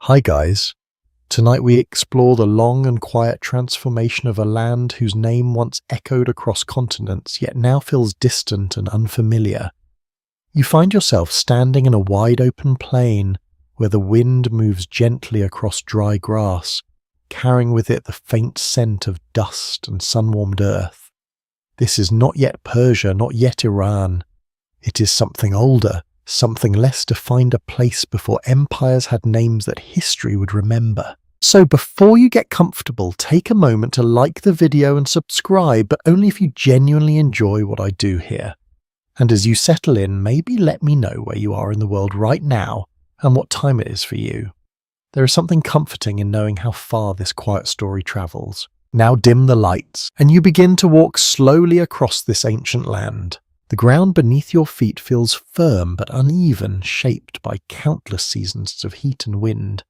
Hi guys. Tonight we explore the long and quiet transformation of a land whose name once echoed across continents yet now feels distant and unfamiliar. You find yourself standing in a wide open plain where the wind moves gently across dry grass, carrying with it the faint scent of dust and sun-warmed earth. This is not yet Persia, not yet Iran. It is something older, something less defined, a place before empires had names that history would remember. So before you get comfortable, take a moment to like the video and subscribe, but only if you genuinely enjoy what I do here. And as you settle in, maybe let me know where you are in the world right now and what time it is for you. There is something comforting in knowing how far this quiet story travels. Now dim the lights, and you begin to walk slowly across this ancient land. The ground beneath your feet feels firm but uneven, shaped by countless seasons of heat and wind.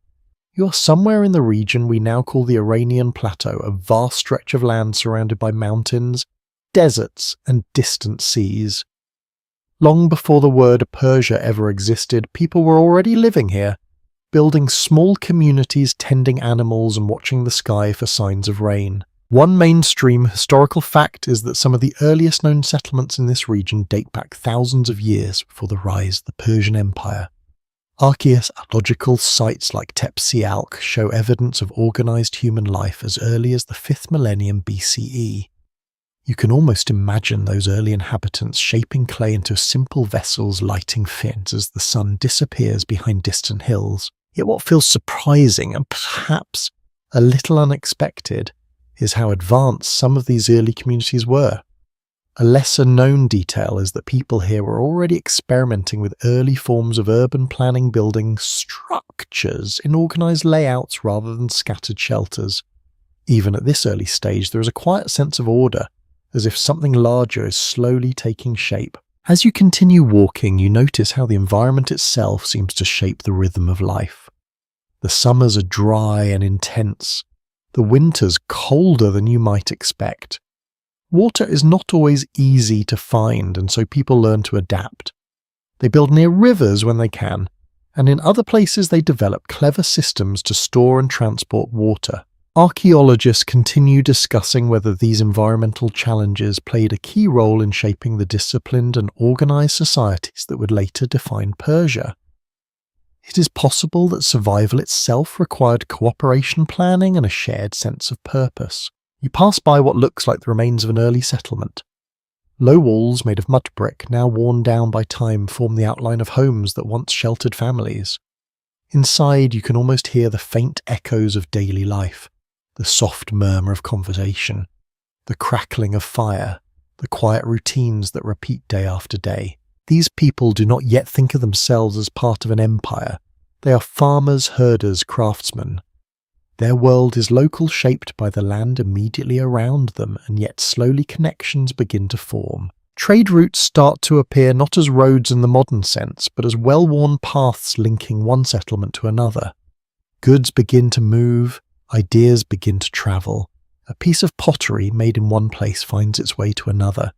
You are somewhere in the region we now call the Iranian Plateau, a vast stretch of land surrounded by mountains, deserts, and distant seas. Long before the word Persia ever existed, people were already living here, building small communities, tending animals, and watching the sky for signs of rain. One mainstream historical fact is that some of the earliest known settlements in this region date back thousands of years before the rise of the Persian Empire. Archaeological sites like Tepsi Alk show evidence of organized human life as early as the 5th millennium BCE. You can almost imagine those early inhabitants shaping clay into simple vessels, lighting fins as the sun disappears behind distant hills. Yet what feels surprising and perhaps a little unexpected is how advanced some of these early communities were. A lesser-known detail is that people here were already experimenting with early forms of urban planning, building structures in organized layouts rather than scattered shelters. Even at this early stage, there is a quiet sense of order, as if something larger is slowly taking shape. As you continue walking, you notice how the environment itself seems to shape the rhythm of life. The summers are dry and intense, the winters colder than you might expect. Water is not always easy to find, and so people learn to adapt. They build near rivers when they can, and in other places they develop clever systems to store and transport water. Archaeologists continue discussing whether these environmental challenges played a key role in shaping the disciplined and organized societies that would later define Persia. It is possible that survival itself required cooperation, planning, and a shared sense of purpose. You pass by what looks like the remains of an early settlement. Low walls made of mud brick, now worn down by time, form the outline of homes that once sheltered families. Inside, you can almost hear the faint echoes of daily life, the soft murmur of conversation, the crackling of fire, the quiet routines that repeat day after day. These people do not yet think of themselves as part of an empire. They are farmers, herders, craftsmen. Their world is local, shaped by the land immediately around them, and yet slowly connections begin to form. Trade routes start to appear not as roads in the modern sense, but as well-worn paths linking one settlement to another. Goods begin to move, ideas begin to travel. A piece of pottery made in one place finds its way to another.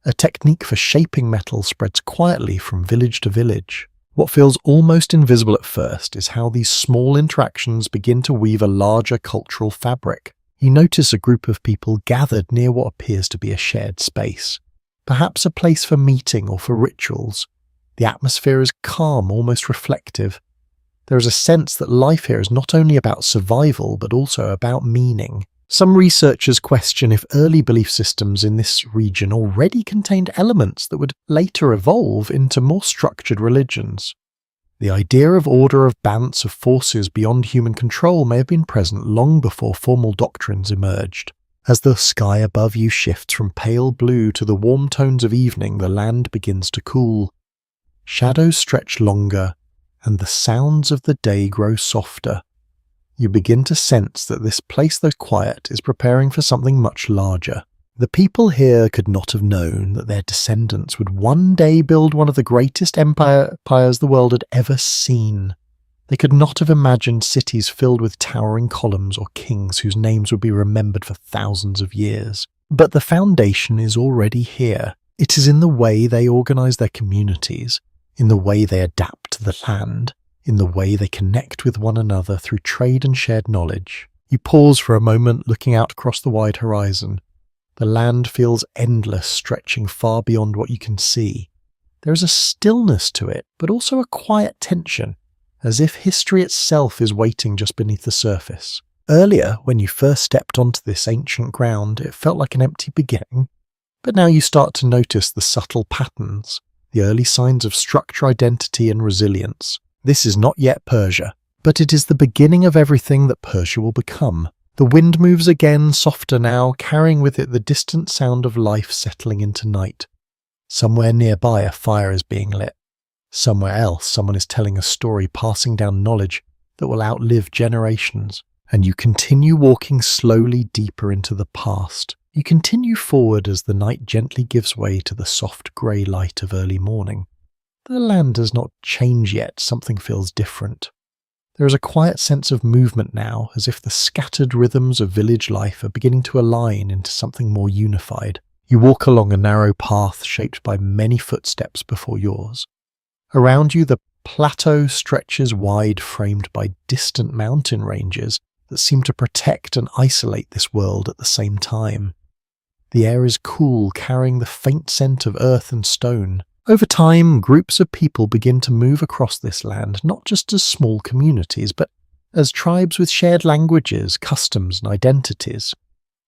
A technique for shaping metal spreads quietly from village to village. What feels almost invisible at first is how these small interactions begin to weave a larger cultural fabric. You notice a group of people gathered near what appears to be a shared space, perhaps a place for meeting or for rituals. The atmosphere is calm, almost reflective. There is a sense that life here is not only about survival, but also about meaning. Some researchers question if early belief systems in this region already contained elements that would later evolve into more structured religions. The idea of order, of balance, of forces beyond human control may have been present long before formal doctrines emerged. As the sky above you shifts from pale blue to the warm tones of evening, the land begins to cool. Shadows stretch longer, and the sounds of the day grow softer. You begin to sense that this place, though quiet, is preparing for something much larger. The people here could not have known that their descendants would one day build one of the greatest empires the world had ever seen. They could not have imagined cities filled with towering columns or kings whose names would be remembered for thousands of years. But the foundation is already here. It is in the way they organize their communities, in the way they adapt to the land, in the way they connect with one another through trade and shared knowledge. You pause for a moment, looking out across the wide horizon. The land feels endless, stretching far beyond what you can see. There is a stillness to it, but also a quiet tension, as if history itself is waiting just beneath the surface. Earlier, when you first stepped onto this ancient ground, it felt like an empty beginning, but now you start to notice the subtle patterns, the early signs of structure, identity, and resilience. This is not yet Persia, but it is the beginning of everything that Persia will become. The wind moves again, softer now, carrying with it the distant sound of life settling into night. Somewhere nearby a fire is being lit. Somewhere else someone is telling a story, passing down knowledge that will outlive generations. And you continue walking slowly deeper into the past. You continue forward as the night gently gives way to the soft grey light of early morning. The land does not change yet, something feels different. There is a quiet sense of movement now, as if the scattered rhythms of village life are beginning to align into something more unified. You walk along a narrow path shaped by many footsteps before yours. Around you the plateau stretches wide, framed by distant mountain ranges that seem to protect and isolate this world at the same time. The air is cool, carrying the faint scent of earth and stone. Over time, groups of people begin to move across this land, not just as small communities, but as tribes with shared languages, customs, and identities.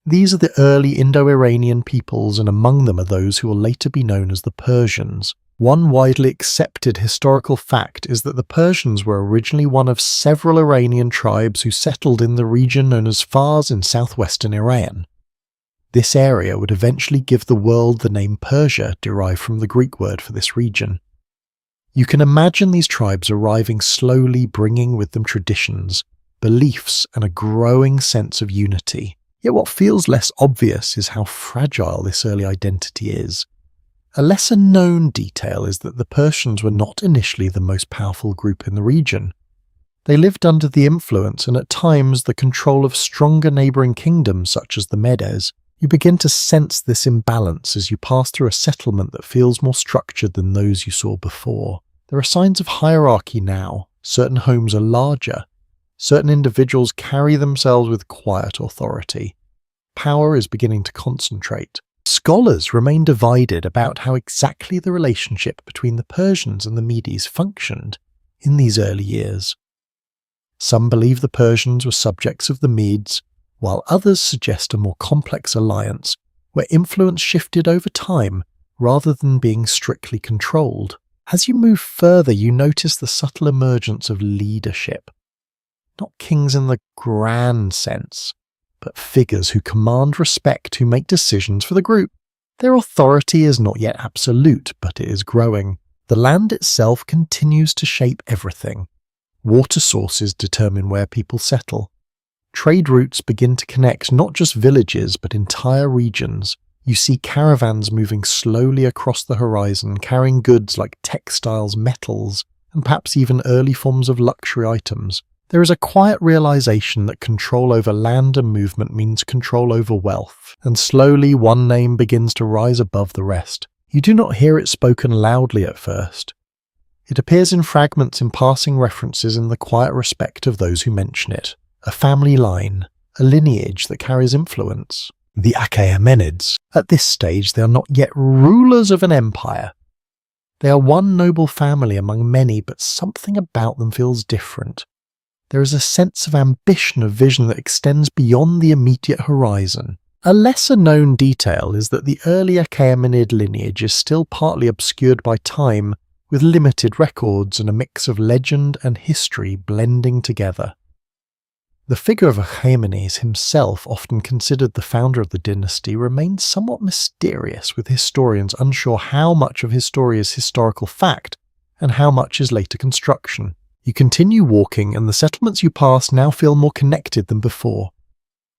These are the early Indo-Iranian peoples, and among them are those who will later be known as the Persians. One widely accepted historical fact is that the Persians were originally one of several Iranian tribes who settled in the region known as Fars in southwestern Iran. This area would eventually give the world the name Persia, derived from the Greek word for this region. You can imagine these tribes arriving slowly, bringing with them traditions, beliefs, and a growing sense of unity. Yet what feels less obvious is how fragile this early identity is. A lesser-known detail is that the Persians were not initially the most powerful group in the region. They lived under the influence and at times the control of stronger neighbouring kingdoms such as the Medes. You begin to sense this imbalance as you pass through a settlement that feels more structured than those you saw before. There are signs of hierarchy now. Certain homes are larger. Certain individuals carry themselves with quiet authority. Power is beginning to concentrate. Scholars remain divided about how exactly the relationship between the Persians and the Medes functioned in these early years. Some believe the Persians were subjects of the Medes, while others suggest a more complex alliance where influence shifted over time rather than being strictly controlled. As you move further, you notice the subtle emergence of leadership. Not kings in the grand sense, but figures who command respect, who make decisions for the group. Their authority is not yet absolute, but it is growing. The land itself continues to shape everything. Water sources determine where people settle. Trade routes begin to connect not just villages, but entire regions. You see caravans moving slowly across the horizon, carrying goods like textiles, metals, and perhaps even early forms of luxury items. There is a quiet realization that control over land and movement means control over wealth, and slowly one name begins to rise above the rest. You do not hear it spoken loudly at first. It appears in fragments, in passing references, in the quiet respect of those who mention it. A family line, a lineage that carries influence. The Achaemenids. At this stage, they are not yet rulers of an empire. They are one noble family among many, but something about them feels different. There is a sense of ambition, of vision that extends beyond the immediate horizon. A lesser-known detail is that the early Achaemenid lineage is still partly obscured by time, with limited records and a mix of legend and history blending together. The figure of Achaemenes himself, often considered the founder of the dynasty, remains somewhat mysterious, with historians unsure how much of his story is historical fact and how much is later construction. You continue walking, and the settlements you pass now feel more connected than before.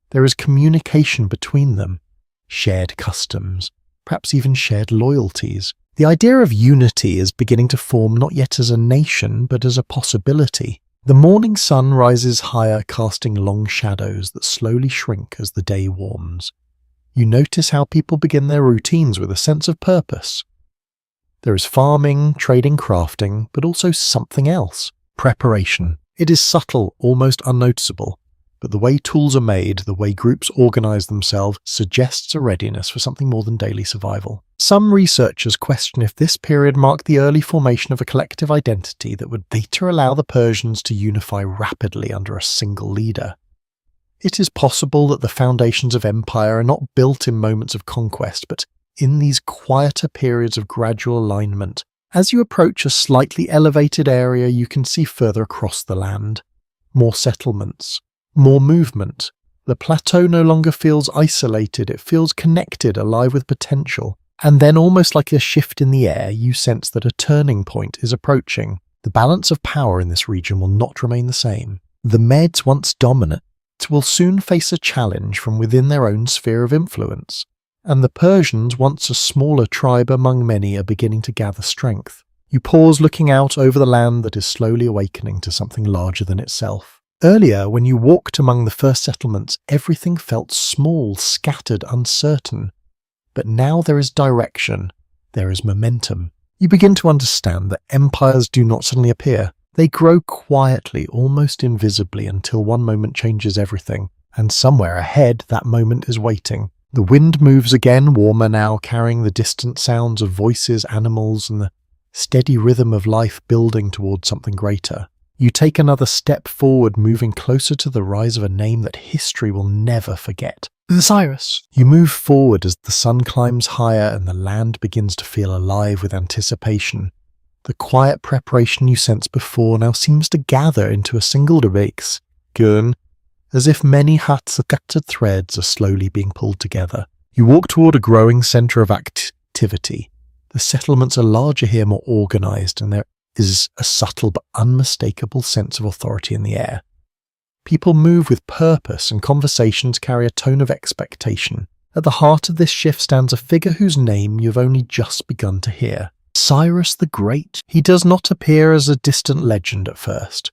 There is communication between them, shared customs, perhaps even shared loyalties. The idea of unity is beginning to form not yet as a nation, but as a possibility. The morning sun rises higher, casting long shadows that slowly shrink as the day warms. You notice how people begin their routines with a sense of purpose. There is farming, trading, crafting, but also something else. Preparation. It is subtle, almost unnoticeable, but the way tools are made, the way groups organize themselves, suggests a readiness for something more than daily survival. Some researchers question if this period marked the early formation of a collective identity that would later allow the Persians to unify rapidly under a single leader. It is possible that the foundations of empire are not built in moments of conquest, but in these quieter periods of gradual alignment. As you approach a slightly elevated area, you can see further across the land. More settlements, more movement. The plateau no longer feels isolated, it feels connected, alive with potential. And then, almost like a shift in the air, you sense that a turning point is approaching. The balance of power in this region will not remain the same. The Meds, once dominant, will soon face a challenge from within their own sphere of influence. And the Persians, once a smaller tribe among many, are beginning to gather strength. You pause, looking out over the land that is slowly awakening to something larger than itself. Earlier, when you walked among the first settlements, everything felt small, scattered, uncertain. But now there is direction, there is momentum. You begin to understand that empires do not suddenly appear. They grow quietly, almost invisibly, until one moment changes everything. And somewhere ahead, that moment is waiting. The wind moves again, warmer now, carrying the distant sounds of voices, animals, and the steady rhythm of life building towards something greater. You take another step forward, moving closer to the rise of a name that history will never forget. Cyrus. You move forward as the sun climbs higher and the land begins to feel alive with anticipation. The quiet preparation you sensed before now seems to gather into a single device, as if many scattered threads are slowly being pulled together. You walk toward a growing centre of activity. The settlements are larger here, more organised, and there is a subtle but unmistakable sense of authority in the air. People move with purpose, and conversations carry a tone of expectation. At the heart of this shift stands a figure whose name you've only just begun to hear. Cyrus the Great. He does not appear as a distant legend at first.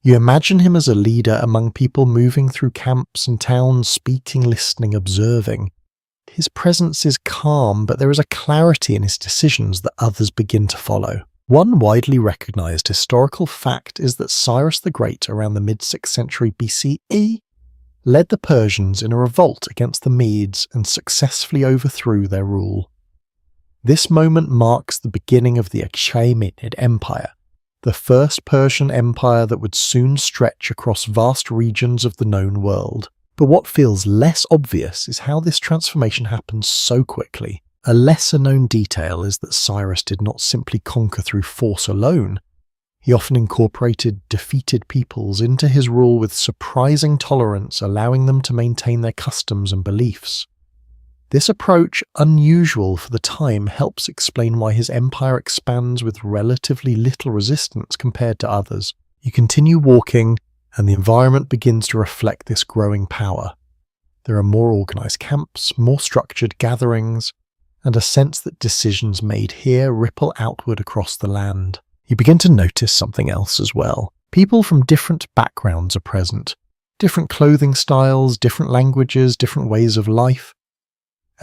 You imagine him as a leader among people moving through camps and towns, speaking, listening, observing. His presence is calm, but there is a clarity in his decisions that others begin to follow. One widely recognized historical fact is that Cyrus the Great, around the mid-6th century BCE, led the Persians in a revolt against the Medes and successfully overthrew their rule. This moment marks the beginning of the Achaemenid Empire, the first Persian empire that would soon stretch across vast regions of the known world. But what feels less obvious is how this transformation happens so quickly. A lesser-known detail is that Cyrus did not simply conquer through force alone. He often incorporated defeated peoples into his rule with surprising tolerance, allowing them to maintain their customs and beliefs. This approach, unusual for the time, helps explain why his empire expands with relatively little resistance compared to others. You continue walking, and the environment begins to reflect this growing power. There are more organized camps, more structured gatherings, and a sense that decisions made here ripple outward across the land. You begin to notice something else as well. People from different backgrounds are present. Different clothing styles, different languages, different ways of life.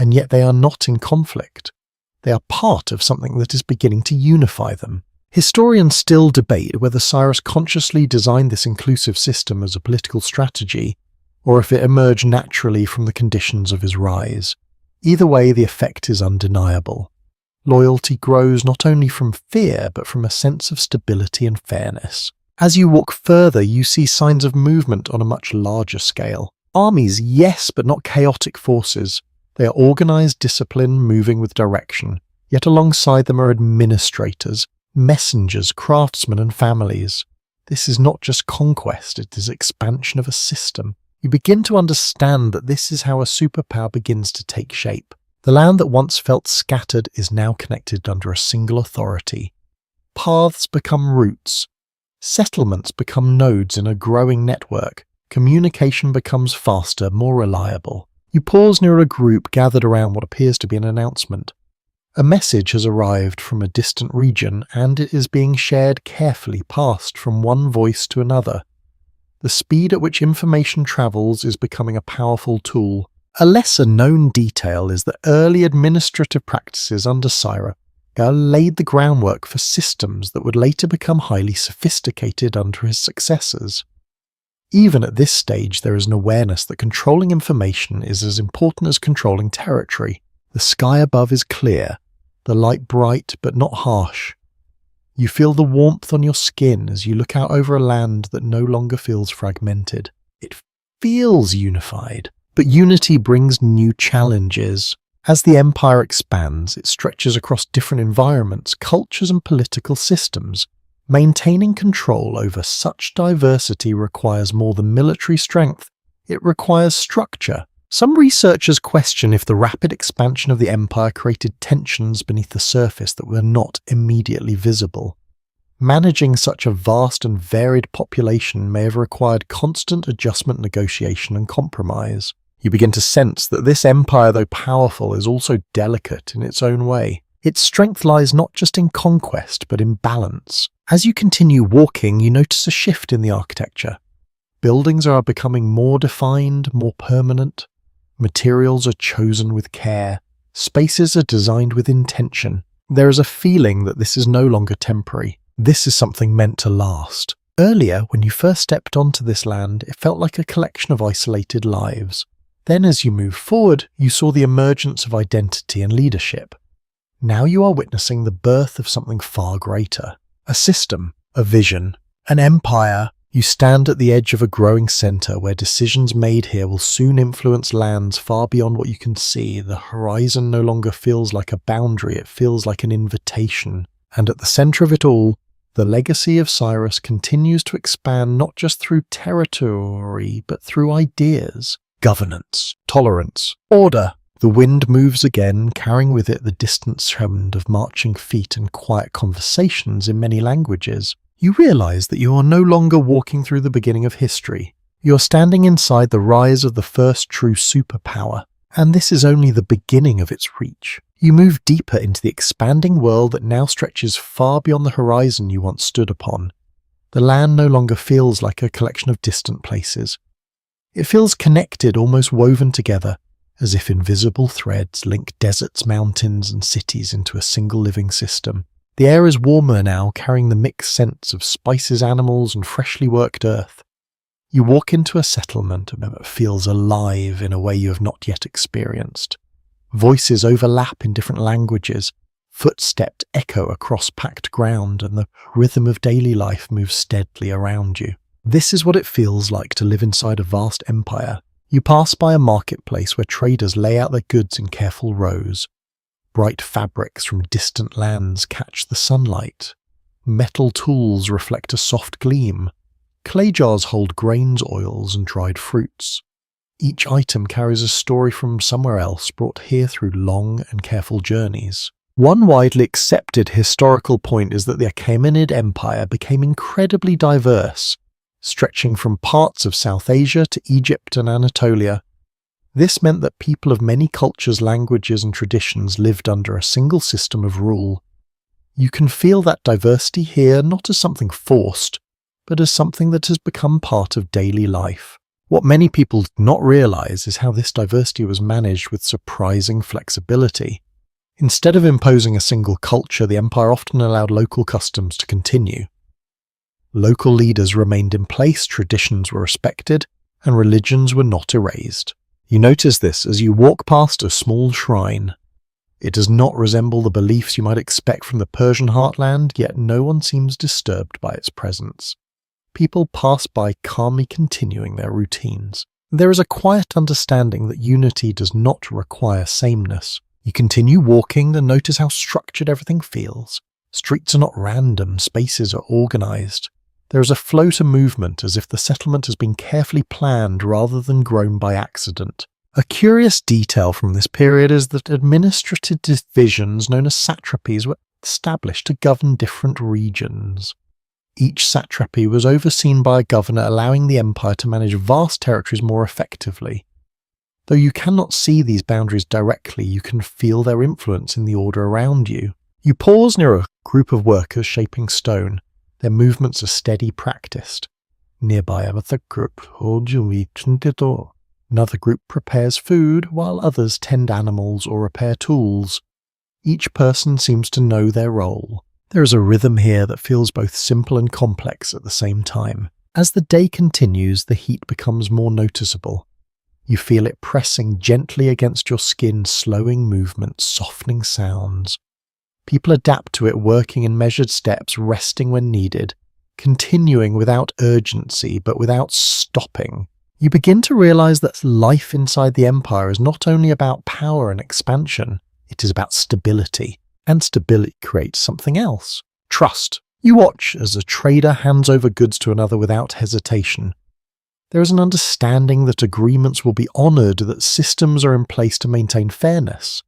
And yet they are not in conflict. They are part of something that is beginning to unify them. Historians still debate whether Cyrus consciously designed this inclusive system as a political strategy, or if it emerged naturally from the conditions of his rise. Either way, the effect is undeniable. Loyalty grows not only from fear, but from a sense of stability and fairness. As you walk further, you see signs of movement on a much larger scale. Armies, yes, but not chaotic forces. They are organized discipline moving with direction, yet alongside them are administrators, messengers, craftsmen, and families. This is not just conquest, it is expansion of a system. You begin to understand that this is how a superpower begins to take shape. The land that once felt scattered is now connected under a single authority. Paths become routes. Settlements become nodes in a growing network. Communication becomes faster, more reliable. You pause near a group gathered around what appears to be an announcement. A message has arrived from a distant region, and it is being shared carefully, passed from one voice to another. The speed at which information travels is becoming a powerful tool. A lesser-known detail is that early administrative practices under Cyrus laid the groundwork for systems that would later become highly sophisticated under his successors. Even at this stage, there is an awareness that controlling information is as important as controlling territory. The sky above is clear, the light bright but not harsh. You feel the warmth on your skin as you look out over a land that no longer feels fragmented. It feels unified, but unity brings new challenges. As the empire expands, it stretches across different environments, cultures, and political systems. Maintaining control over such diversity requires more than military strength. It requires structure. Some researchers question if the rapid expansion of the empire created tensions beneath the surface that were not immediately visible. Managing such a vast and varied population may have required constant adjustment, negotiation, and compromise. You begin to sense that this empire, though powerful, is also delicate in its own way. Its strength lies not just in conquest, but in balance. As you continue walking, you notice a shift in the architecture. Buildings are becoming more defined, more permanent. Materials are chosen with care. Spaces are designed with intention. There is a feeling that this is no longer temporary. This is something meant to last. Earlier, when you first stepped onto this land, it felt like a collection of isolated lives. Then as you moved forward, you saw the emergence of identity and leadership. Now you are witnessing the birth of something far greater. A system, a vision, an empire. You stand at the edge of a growing center where decisions made here will soon influence lands far beyond what you can see. The horizon no longer feels like a boundary, it feels like an invitation. And at the center of it all, the legacy of Cyrus continues to expand not just through territory, but through ideas, governance, tolerance, order. The wind moves again, carrying with it the distant sound of marching feet and quiet conversations in many languages. You realize that you are no longer walking through the beginning of history. You are standing inside the rise of the first true superpower, and this is only the beginning of its reach. You move deeper into the expanding world that now stretches far beyond the horizon you once stood upon. The land no longer feels like a collection of distant places. It feels connected, almost woven together, as if invisible threads link deserts, mountains, and cities into a single living system. The air is warmer now, carrying the mixed scents of spices, animals, and freshly worked earth. You walk into a settlement that feels alive in a way you have not yet experienced. Voices overlap in different languages, footsteps echo across packed ground, and the rhythm of daily life moves steadily around you. This is what it feels like to live inside a vast empire. You pass by a marketplace where traders lay out their goods in careful rows. Bright fabrics from distant lands catch the sunlight. Metal tools reflect a soft gleam. Clay jars hold grains, oils, and dried fruits. Each item carries a story from somewhere else, brought here through long and careful journeys. One widely accepted historical point is that the Achaemenid Empire became incredibly diverse, stretching from parts of South Asia to Egypt and Anatolia. This meant that people of many cultures, languages, and traditions lived under a single system of rule. You can feel that diversity here not as something forced, but as something that has become part of daily life. What many people do not realize is how this diversity was managed with surprising flexibility. Instead of imposing a single culture, the empire often allowed local customs to continue. Local leaders remained in place, traditions were respected, and religions were not erased. You notice this as you walk past a small shrine. It does not resemble the beliefs you might expect from the Persian heartland, yet no one seems disturbed by its presence. People pass by calmly continuing their routines. There is a quiet understanding that unity does not require sameness. You continue walking and notice how structured everything feels. Streets are not random, spaces are organized. There is a flow to movement as if the settlement has been carefully planned rather than grown by accident. A curious detail from this period is that administrative divisions known as satrapies were established to govern different regions. Each satrapy was overseen by a governor, allowing the empire to manage vast territories more effectively. Though you cannot see these boundaries directly, you can feel their influence in the order around you. You pause near a group of workers shaping stone. Their movements are steady, practiced. Nearby, another group holds your meat in the door. Another group prepares food, while others tend animals or repair tools. Each person seems to know their role. There is a rhythm here that feels both simple and complex at the same time. As the day continues, the heat becomes more noticeable. You feel it pressing gently against your skin, slowing movements, softening sounds. People adapt to it, working in measured steps, resting when needed, continuing without urgency, but without stopping. You begin to realize that life inside the empire is not only about power and expansion, it is about stability. And stability creates something else: trust. You watch as a trader hands over goods to another without hesitation. There is an understanding that agreements will be honored, that systems are in place to maintain fairness.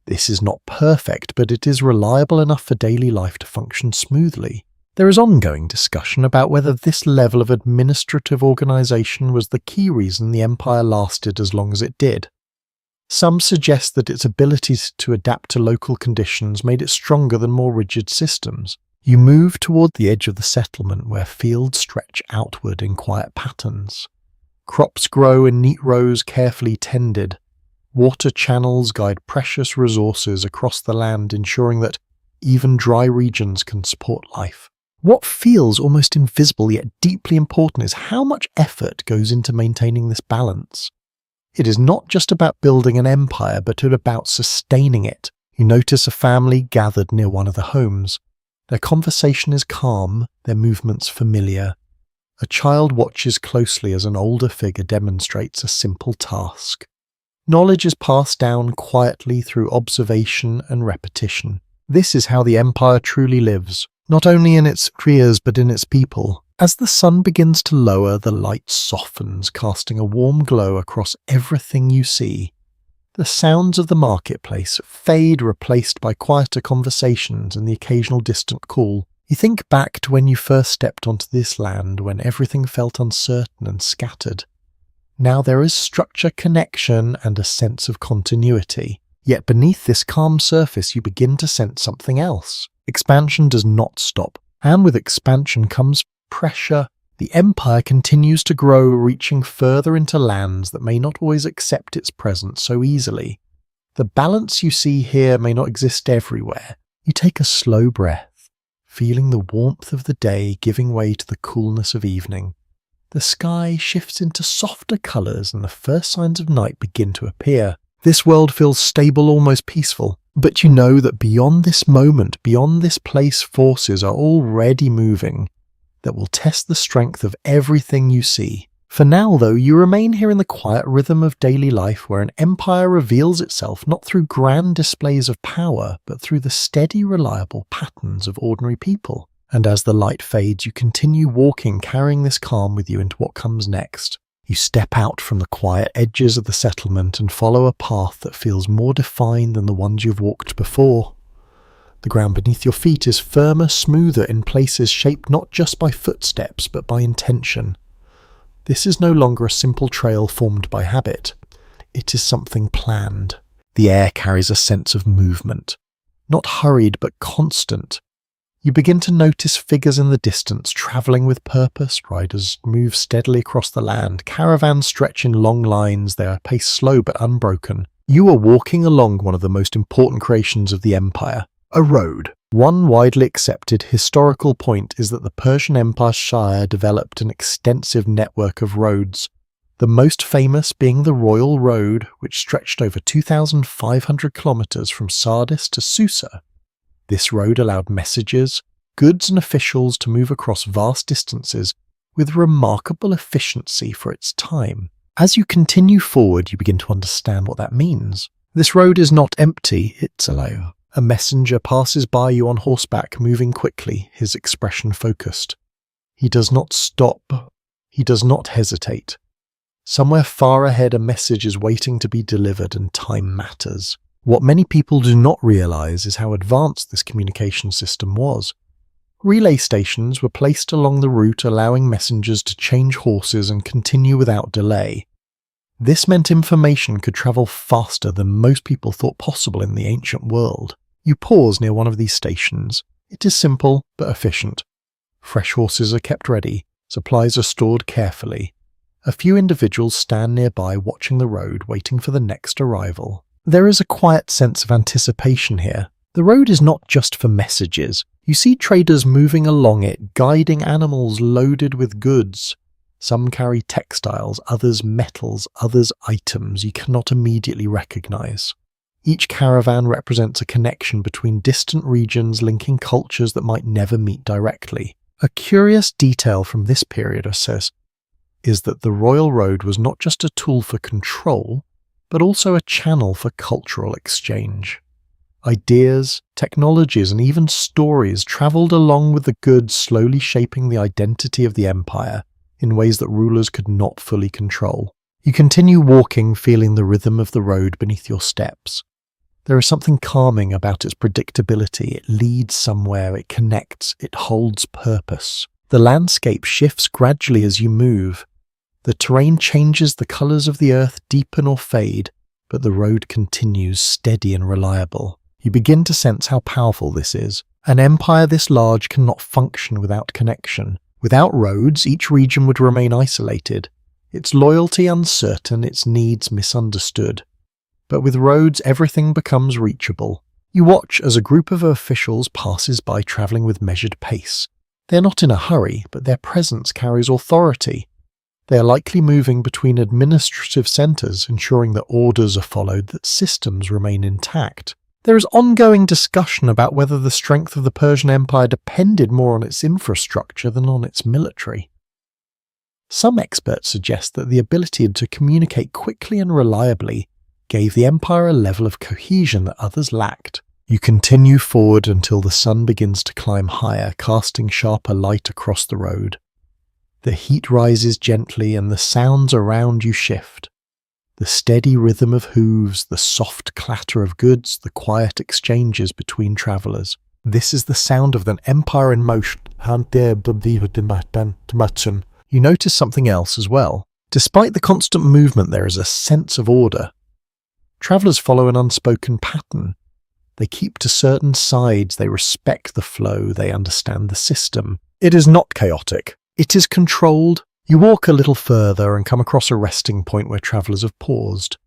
This is not perfect, but it is reliable enough for daily life to function smoothly. There is ongoing discussion about whether this level of administrative organization was the key reason the empire lasted as long as it did. Some suggest that its ability to adapt to local conditions made it stronger than more rigid systems. You move toward the edge of the settlement, where fields stretch outward in quiet patterns. Crops grow in neat rows, carefully tended. Water channels guide precious resources across the land, ensuring that even dry regions can support life. What feels almost invisible yet deeply important is how much effort goes into maintaining this balance. It is not just about building an empire, but about sustaining it. You notice a family gathered near one of the homes. Their conversation is calm, their movements familiar. A child watches closely as an older figure demonstrates a simple task. Knowledge is passed down quietly through observation and repetition. This is how the empire truly lives, not only in its creators but in its people. As the sun begins to lower, the light softens, casting a warm glow across everything you see. The sounds of the marketplace fade, replaced by quieter conversations and the occasional distant call. You think back to when you first stepped onto this land, when everything felt uncertain and scattered. Now there is structure, connection, and a sense of continuity. Yet beneath this calm surface you begin to sense something else. Expansion does not stop, and with expansion comes pressure. The empire continues to grow, reaching further into lands that may not always accept its presence so easily. The balance you see here may not exist everywhere. You take a slow breath, feeling the warmth of the day giving way to the coolness of evening. The sky shifts into softer colors and the first signs of night begin to appear. This world feels stable, almost peaceful. But you know that beyond this moment, beyond this place, forces are already moving that will test the strength of everything you see. For now, though, you remain here in the quiet rhythm of daily life, where an empire reveals itself not through grand displays of power, but through the steady, reliable patterns of ordinary people. And as the light fades, you continue walking, carrying this calm with you into what comes next. You step out from the quiet edges of the settlement and follow a path that feels more defined than the ones you've walked before. The ground beneath your feet is firmer, smoother, in places shaped not just by footsteps but by intention. This is no longer a simple trail formed by habit. It is something planned. The air carries a sense of movement, not hurried but constant. You begin to notice figures in the distance, travelling with purpose. Riders move steadily across the land. Caravans stretch in long lines, their pace slow but unbroken. You are walking along one of the most important creations of the empire. A road. One widely accepted historical point is that the Persian Empire Shire developed an extensive network of roads, the most famous being the Royal Road, which stretched over 2,500 kilometers from Sardis to Susa. This road allowed messages, goods and officials to move across vast distances with remarkable efficiency for its time. As you continue forward, you begin to understand what that means. This road is not empty, it's alive. A messenger passes by you on horseback, moving quickly, his expression focused. He does not stop. He does not hesitate. Somewhere far ahead, a message is waiting to be delivered, and time matters. What many people do not realize is how advanced this communication system was. Relay stations were placed along the route, allowing messengers to change horses and continue without delay. This meant information could travel faster than most people thought possible in the ancient world. You pause near one of these stations. It is simple but efficient. Fresh horses are kept ready, supplies are stored carefully. A few individuals stand nearby watching the road, waiting for the next arrival. There is a quiet sense of anticipation here. The road is not just for messages. You see traders moving along it, guiding animals loaded with goods. Some carry textiles, others metals, others items you cannot immediately recognize. Each caravan represents a connection between distant regions linking cultures that might never meet directly. A curious detail from this period is that the royal road was not just a tool for control, but also a channel for cultural exchange. Ideas, technologies, and even stories travelled along with the goods, slowly shaping the identity of the empire in ways that rulers could not fully control. You continue walking, feeling the rhythm of the road beneath your steps. There is something calming about its predictability. It leads somewhere, it connects, it holds purpose. The landscape shifts gradually as you move. The terrain changes, the colours of the earth deepen or fade, but the road continues steady and reliable. You begin to sense how powerful this is. An empire this large cannot function without connection. Without roads, each region would remain isolated, its loyalty uncertain, its needs misunderstood. But with roads, everything becomes reachable. You watch as a group of officials passes by travelling with measured pace. They are not in a hurry, but their presence carries authority. They are likely moving between administrative centres, ensuring that orders are followed, that systems remain intact. There is ongoing discussion about whether the strength of the Persian Empire depended more on its infrastructure than on its military. Some experts suggest that the ability to communicate quickly and reliably gave the empire a level of cohesion that others lacked. You continue forward until the sun begins to climb higher, casting sharper light across the road. The heat rises gently and the sounds around you shift. The steady rhythm of hooves, the soft clatter of goods, the quiet exchanges between travellers. This is the sound of an empire in motion. You notice something else as well. Despite the constant movement, there is a sense of order. Travellers follow an unspoken pattern. They keep to certain sides, they respect the flow, they understand the system. It is not chaotic. It is controlled. You walk a little further and come across a resting point where travellers have paused.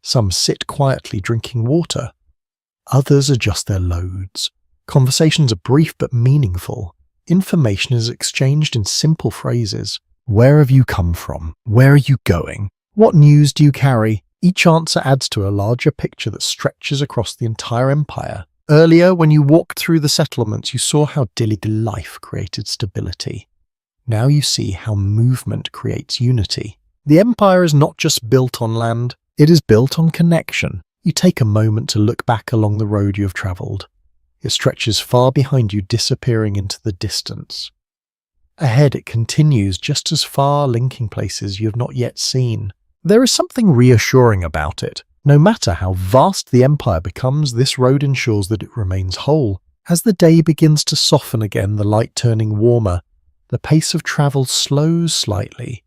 Some sit quietly drinking water. Others adjust their loads. Conversations are brief but meaningful. Information is exchanged in simple phrases. Where have you come from? Where are you going? What news do you carry? Each answer adds to a larger picture that stretches across the entire empire. Earlier, when you walked through the settlements, you saw how daily life created stability. Now you see how movement creates unity. The empire is not just built on land, it is built on connection. You take a moment to look back along the road you have travelled. It stretches far behind you, disappearing into the distance. Ahead it continues just as far, linking places you have not yet seen. There is something reassuring about it. No matter how vast the empire becomes, this road ensures that it remains whole. As the day begins to soften again, the light turning warmer, the pace of travel slows slightly.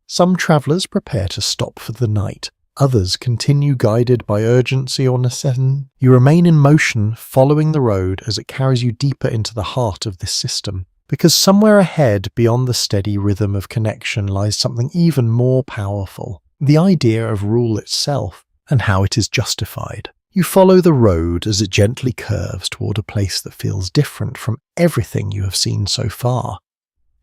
Some travellers prepare to stop for the night. Others continue guided by urgency or necessity. You remain in motion, following the road as it carries you deeper into the heart of this system. Because somewhere ahead, beyond the steady rhythm of connection, lies something even more powerful. The idea of rule itself, and how it is justified. You follow the road as it gently curves toward a place that feels different from everything you have seen so far.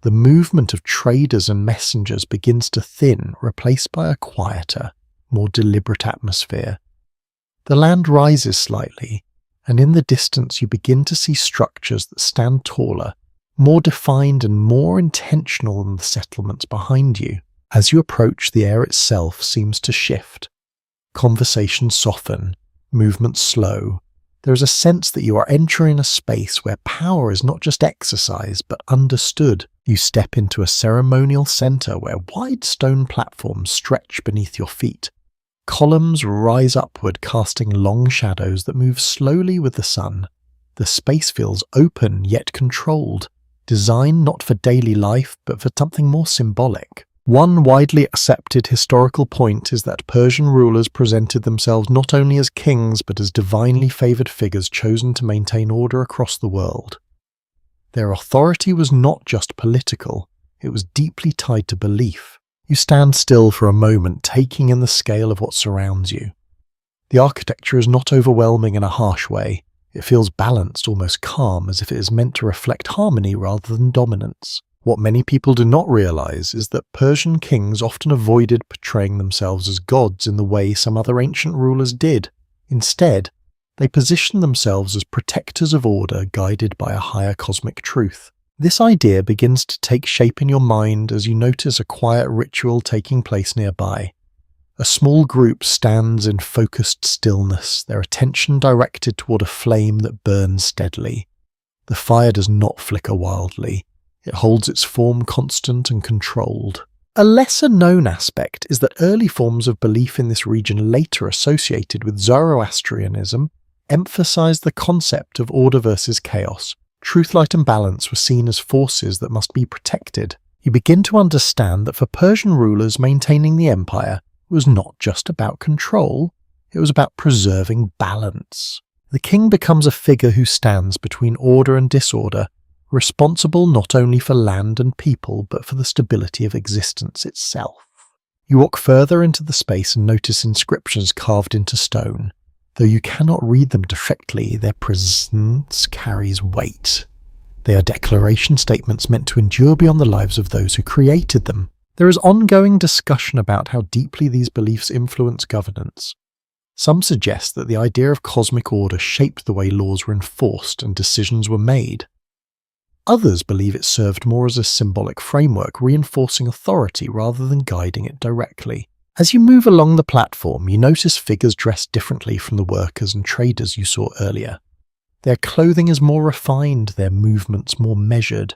The movement of traders and messengers begins to thin, replaced by a quieter, more deliberate atmosphere. The land rises slightly, and in the distance you begin to see structures that stand taller, more defined and more intentional than the settlements behind you. As you approach, the air itself seems to shift. Conversations soften, movements slow. There is a sense that you are entering a space where power is not just exercised but understood. You step into a ceremonial centre where wide stone platforms stretch beneath your feet. Columns rise upward, casting long shadows that move slowly with the sun. The space feels open yet controlled, designed not for daily life but for something more symbolic. One widely accepted historical point is that Persian rulers presented themselves not only as kings but as divinely favoured figures chosen to maintain order across the world. Their authority was not just political, it was deeply tied to belief. You stand still for a moment, taking in the scale of what surrounds you. The architecture is not overwhelming in a harsh way. It feels balanced, almost calm, as if it is meant to reflect harmony rather than dominance. What many people do not realize is that Persian kings often avoided portraying themselves as gods in the way some other ancient rulers did. Instead, they positioned themselves as protectors of order guided by a higher cosmic truth. This idea begins to take shape in your mind as you notice a quiet ritual taking place nearby. A small group stands in focused stillness, their attention directed toward a flame that burns steadily. The fire does not flicker wildly. It holds its form constant and controlled. A lesser-known aspect is that early forms of belief in this region later associated with Zoroastrianism emphasized the concept of order versus chaos. Truth, light, and balance were seen as forces that must be protected. You begin to understand that for Persian rulers, maintaining the empire was not just about control, it was about preserving balance. The king becomes a figure who stands between order and disorder, responsible not only for land and people, but for the stability of existence itself. You walk further into the space and notice inscriptions carved into stone. Though you cannot read them directly, their presence carries weight. They are declaration statements meant to endure beyond the lives of those who created them. There is ongoing discussion about how deeply these beliefs influence governance. Some suggest that the idea of cosmic order shaped the way laws were enforced and decisions were made. Others believe it served more as a symbolic framework, reinforcing authority rather than guiding it directly. As you move along the platform, you notice figures dressed differently from the workers and traders you saw earlier. Their clothing is more refined, their movements more measured.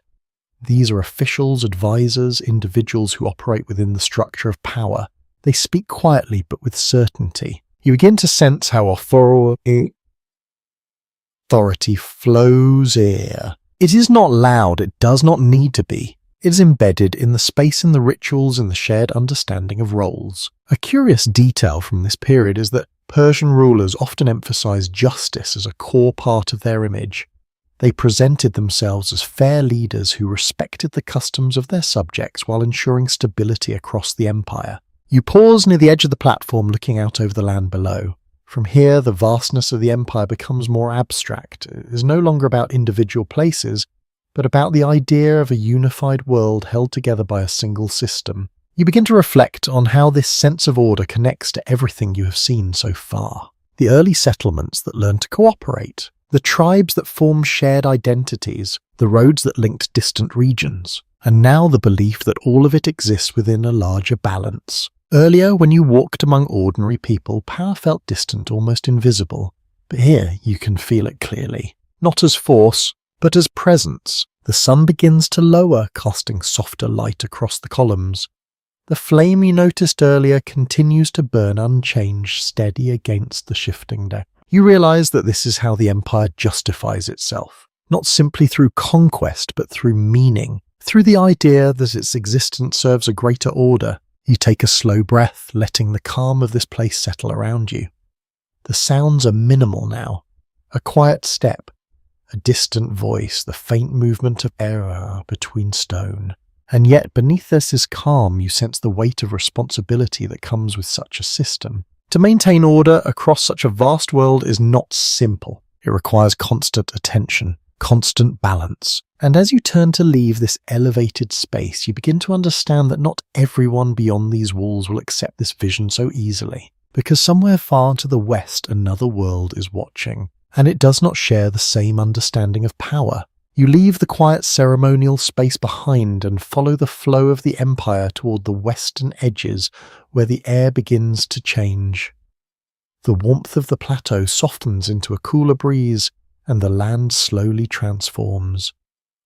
These are officials, advisors, individuals who operate within the structure of power. They speak quietly but with certainty. You begin to sense how authority flows here. It is not loud, it does not need to be. It is embedded in the space, in the rituals, and the shared understanding of roles. A curious detail from this period is that Persian rulers often emphasized justice as a core part of their image. They presented themselves as fair leaders who respected the customs of their subjects while ensuring stability across the empire. You pause near the edge of the platform looking out over the land below. From here, the vastness of the empire becomes more abstract. It is no longer about individual places, but about the idea of a unified world held together by a single system. You begin to reflect on how this sense of order connects to everything you have seen so far. The early settlements that learned to cooperate, the tribes that formed shared identities, the roads that linked distant regions, and now the belief that all of it exists within a larger balance. Earlier, when you walked among ordinary people, power felt distant, almost invisible. But here you can feel it clearly. Not as force, but as presence. The sun begins to lower, casting softer light across the columns. The flame you noticed earlier continues to burn unchanged, steady against the shifting deck. You realize that this is how the empire justifies itself, not simply through conquest, but through meaning, through the idea that its existence serves a greater order. You take a slow breath, letting the calm of this place settle around you. The sounds are minimal now. A quiet step, a distant voice, the faint movement of air between stone. And yet, beneath this is calm. You sense the weight of responsibility that comes with such a system. To maintain order across such a vast world is not simple. It requires constant attention, constant balance. And as you turn to leave this elevated space, you begin to understand that not everyone beyond these walls will accept this vision so easily. Because somewhere far to the west, another world is watching, and it does not share the same understanding of power. You leave the quiet ceremonial space behind and follow the flow of the empire toward the western edges where the air begins to change. The warmth of the plateau softens into a cooler breeze and the land slowly transforms.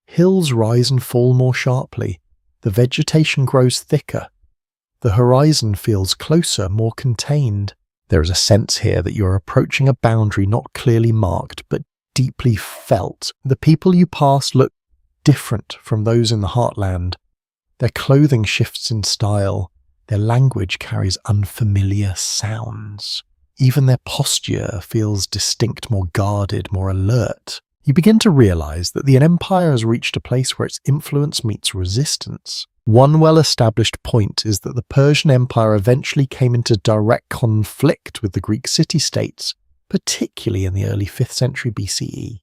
Hills rise and fall more sharply. The vegetation grows thicker. The horizon feels closer, more contained. There is a sense here that you are approaching a boundary not clearly marked, but deeply felt. The people you pass look different from those in the heartland. Their clothing shifts in style. Their language carries unfamiliar sounds. Even their posture feels distinct, more guarded, more alert. You begin to realize that the empire has reached a place where its influence meets resistance. One well-established point is that the Persian Empire eventually came into direct conflict with the Greek city-states, particularly in the early 5th century BCE.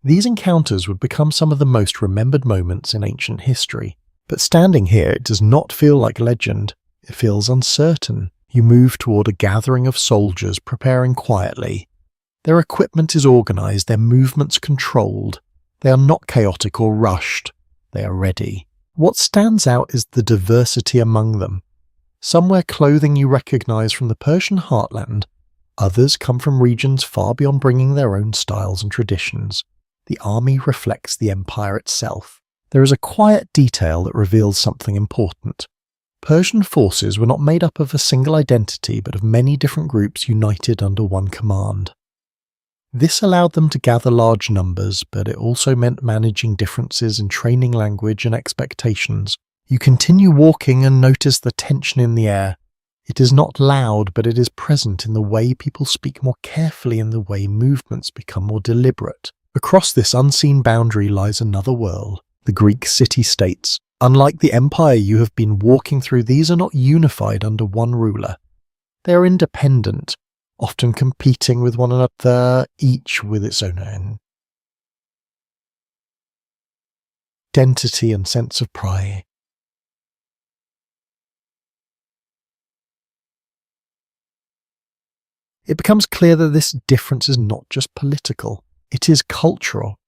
These encounters would become some of the most remembered moments in ancient history. But standing here, it does not feel like legend. It feels uncertain. You move toward a gathering of soldiers preparing quietly. Their equipment is organized, their movements controlled. They are not chaotic or rushed. They are ready. What stands out is the diversity among them. Some wear clothing you recognize from the Persian heartland. Others come from regions far beyond bringing their own styles and traditions. The army reflects the empire itself. There is a quiet detail that reveals something important. Persian forces were not made up of a single identity, but of many different groups united under one command. This allowed them to gather large numbers, but it also meant managing differences in training language and expectations. You continue walking and notice the tension in the air. It is not loud, but it is present in the way people speak more carefully and the way movements become more deliberate. Across this unseen boundary lies another world, the Greek city-states. Unlike the empire you have been walking through, these are not unified under one ruler. They are independent, often competing with one another, each with its own identity and sense of pride. It becomes clear that this difference is not just political, it is cultural.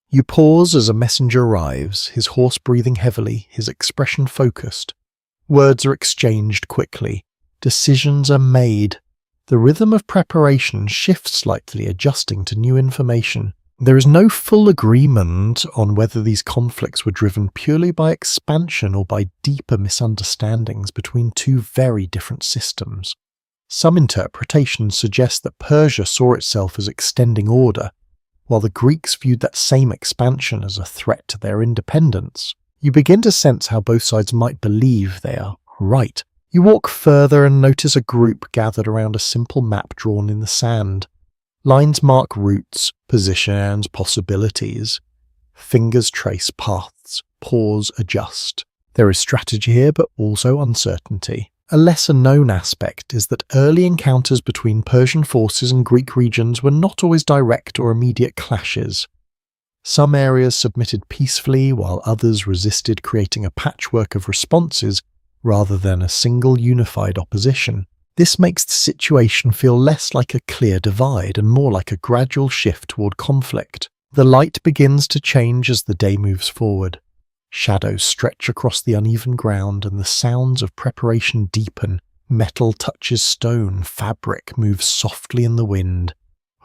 You pause as a messenger arrives, his horse breathing heavily, his expression focused. Words are exchanged quickly. Decisions are made. The rhythm of preparation shifts slightly, adjusting to new information. There is no full agreement on whether these conflicts were driven purely by expansion or by deeper misunderstandings between two very different systems. Some interpretations suggest that Persia saw itself as extending order, while the Greeks viewed that same expansion as a threat to their independence. You begin to sense how both sides might believe they are right. You walk further and notice a group gathered around a simple map drawn in the sand. Lines mark routes, positions, possibilities. Fingers trace paths. Pause, adjust. There is strategy here, but also uncertainty. A lesser-known aspect is that early encounters between Persian forces and Greek regions were not always direct or immediate clashes. Some areas submitted peacefully, while others resisted, creating a patchwork of responses rather than a single unified opposition. This makes the situation feel less like a clear divide and more like a gradual shift toward conflict. The light begins to change as the day moves forward. Shadows stretch across the uneven ground and the sounds of preparation deepen. Metal touches stone, fabric moves softly in the wind.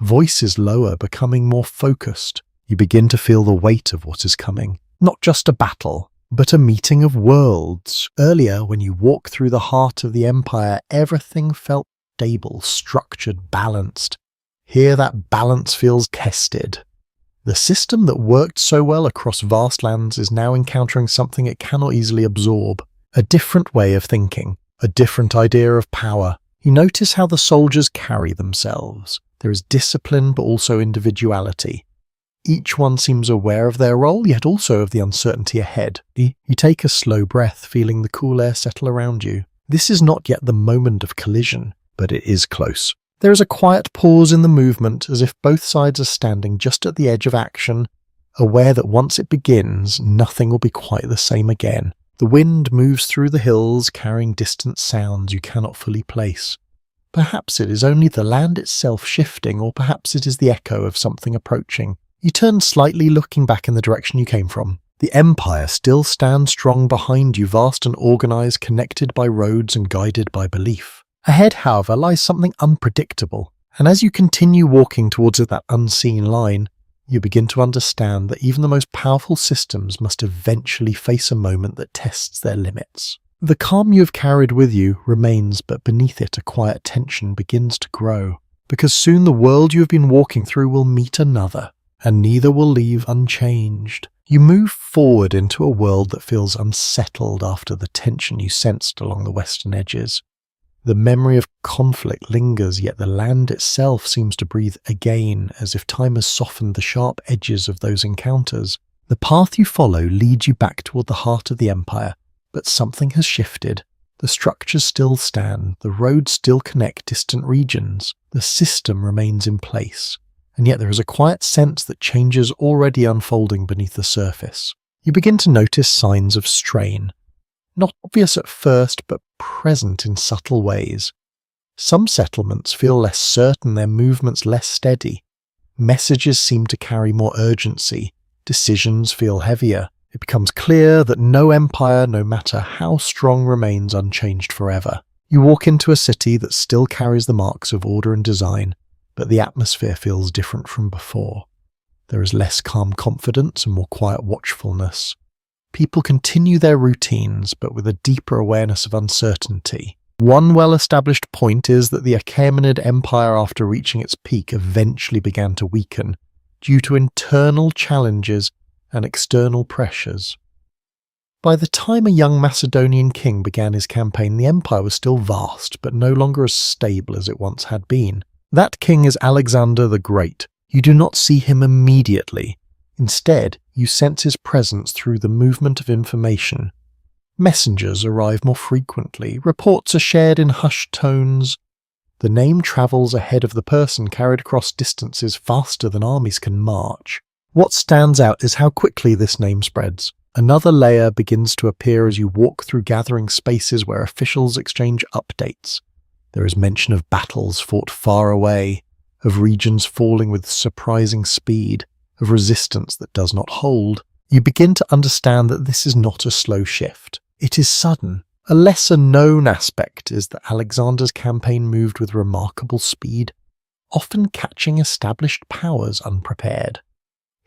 Voices lower, becoming more focused. You begin to feel the weight of what is coming. Not just a battle, but a meeting of worlds. Earlier, when you walk through the heart of the empire, everything felt stable, structured, balanced. Here that balance feels tested. The system that worked so well across vast lands is now encountering something it cannot easily absorb. A different way of thinking, a different idea of power. You notice how the soldiers carry themselves. There is discipline but also individuality. Each one seems aware of their role, yet also of the uncertainty ahead. You take a slow breath, feeling the cool air settle around you. This is not yet the moment of collision, but it is close. There is a quiet pause in the movement, as if both sides are standing just at the edge of action, aware that once it begins, nothing will be quite the same again. The wind moves through the hills, carrying distant sounds you cannot fully place. Perhaps it is only the land itself shifting, or perhaps it is the echo of something approaching. You turn slightly, looking back in the direction you came from. The empire still stands strong behind you, vast and organized, connected by roads and guided by belief. Ahead, however, lies something unpredictable, and as you continue walking towards that unseen line, you begin to understand that even the most powerful systems must eventually face a moment that tests their limits. The calm you have carried with you remains, but beneath it a quiet tension begins to grow, because soon the world you have been walking through will meet another, and neither will leave unchanged. You move forward into a world that feels unsettled after the tension you sensed along the western edges. The memory of conflict lingers, yet the land itself seems to breathe again, as if time has softened the sharp edges of those encounters. The path you follow leads you back toward the heart of the empire, but something has shifted. The The structures still stand, the roads still connect distant regions, the system remains in place, and yet there is a quiet sense that change is already unfolding beneath the surface. You begin to notice signs of strain. Not obvious at first, but present in subtle ways. Some settlements feel less certain, their movements less steady. Messages seem to carry more urgency. Decisions feel heavier. It becomes clear that no empire, no matter how strong, remains unchanged forever. You walk into a city that still carries the marks of order and design, but the atmosphere feels different from before. There is less calm confidence and more quiet watchfulness. People continue their routines, but with a deeper awareness of uncertainty. One well-established point is that the Achaemenid Empire, after reaching its peak, eventually began to weaken due to internal challenges and external pressures. By the time a young Macedonian king began his campaign, the empire was still vast, but no longer as stable as it once had been. That king is Alexander the Great. You do not see him immediately. Instead, you sense his presence through the movement of information. Messengers arrive more frequently, reports are shared in hushed tones. The name travels ahead of the person, carried across distances faster than armies can march. What stands out is how quickly this name spreads. Another layer begins to appear as you walk through gathering spaces where officials exchange updates. There is mention of battles fought far away, of regions falling with surprising speed, of resistance that does not hold. You begin to understand that this is not a slow shift. It is sudden. A lesser-known aspect is that Alexander's campaign moved with remarkable speed, often catching established powers unprepared.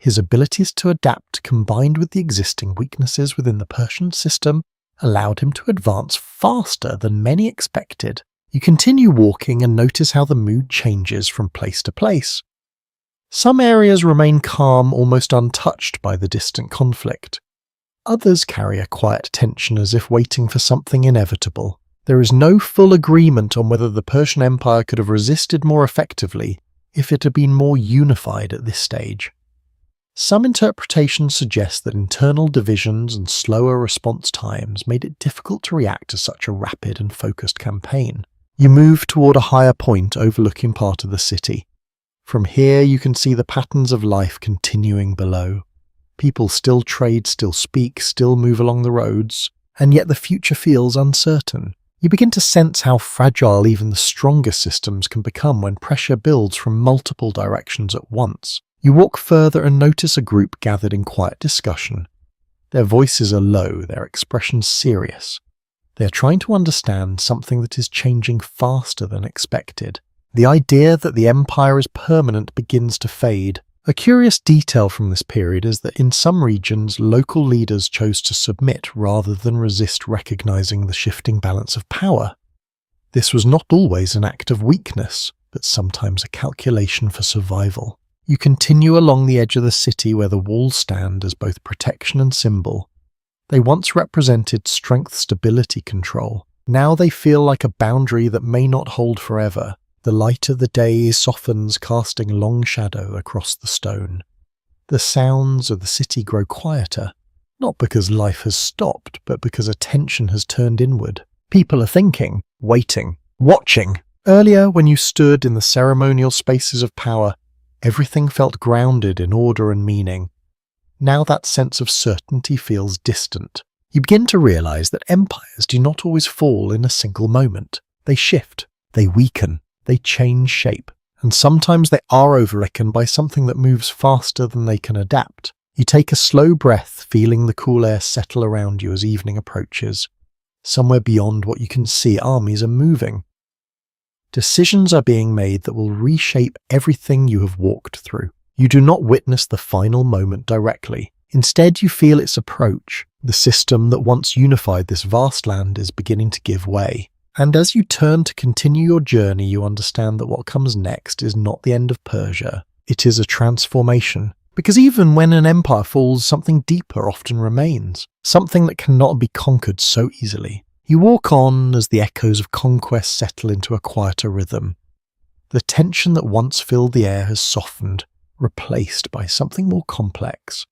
His abilities to adapt, combined with the existing weaknesses within the Persian system, allowed him to advance faster than many expected. You continue walking and notice how the mood changes from place to place. Some areas remain calm, almost untouched by the distant conflict. Others carry a quiet tension as if waiting for something inevitable. There is no full agreement on whether the Persian Empire could have resisted more effectively if it had been more unified at this stage. Some interpretations suggest that internal divisions and slower response times made it difficult to react to such a rapid and focused campaign. You move toward a higher point overlooking part of the city. From here you can see the patterns of life continuing below. People still trade, still speak, still move along the roads, and yet the future feels uncertain. You begin to sense how fragile even the strongest systems can become when pressure builds from multiple directions at once. You walk further and notice a group gathered in quiet discussion. Their voices are low, their expressions serious. They are trying to understand something that is changing faster than expected. The idea that the empire is permanent begins to fade. A curious detail from this period is that in some regions, local leaders chose to submit rather than resist recognizing the shifting balance of power. This was not always an act of weakness, but sometimes a calculation for survival. You continue along the edge of the city where the walls stand as both protection and symbol. They once represented strength, stability, control. Now they feel like a boundary that may not hold forever. The light of the day softens, casting long shadow across the stone. The sounds of the city grow quieter, not because life has stopped, but because attention has turned inward. People are thinking, waiting, watching. Earlier, when you stood in the ceremonial spaces of power, everything felt grounded in order and meaning. Now that sense of certainty feels distant. You begin to realize that empires do not always fall in a single moment. They shift, they weaken. They change shape, and sometimes they are overtaken by something that moves faster than they can adapt. You take a slow breath, feeling the cool air settle around you as evening approaches. Somewhere beyond what you can see, armies are moving. Decisions are being made that will reshape everything you have walked through. You do not witness the final moment directly. Instead, you feel its approach. The system that once unified this vast land is beginning to give way. And as you turn to continue your journey, you understand that what comes next is not the end of Persia. It is a transformation. Because even when an empire falls, something deeper often remains. Something that cannot be conquered so easily. You walk on as the echoes of conquest settle into a quieter rhythm. The tension that once filled the air has softened, replaced by something more complex.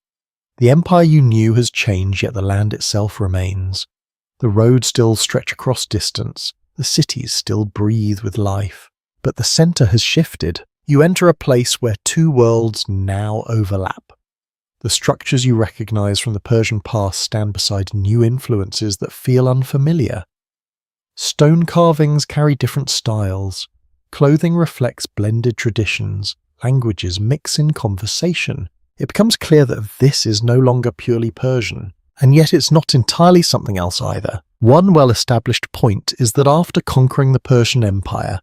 The empire you knew has changed, yet the land itself remains. The roads still stretch across distance, the cities still breathe with life. But the center has shifted. You enter a place where two worlds now overlap. The structures you recognize from the Persian past stand beside new influences that feel unfamiliar. Stone carvings carry different styles. Clothing reflects blended traditions. Languages mix in conversation. It becomes clear that this is no longer purely Persian. And yet it's not entirely something else either. One well-established point is that after conquering the Persian Empire,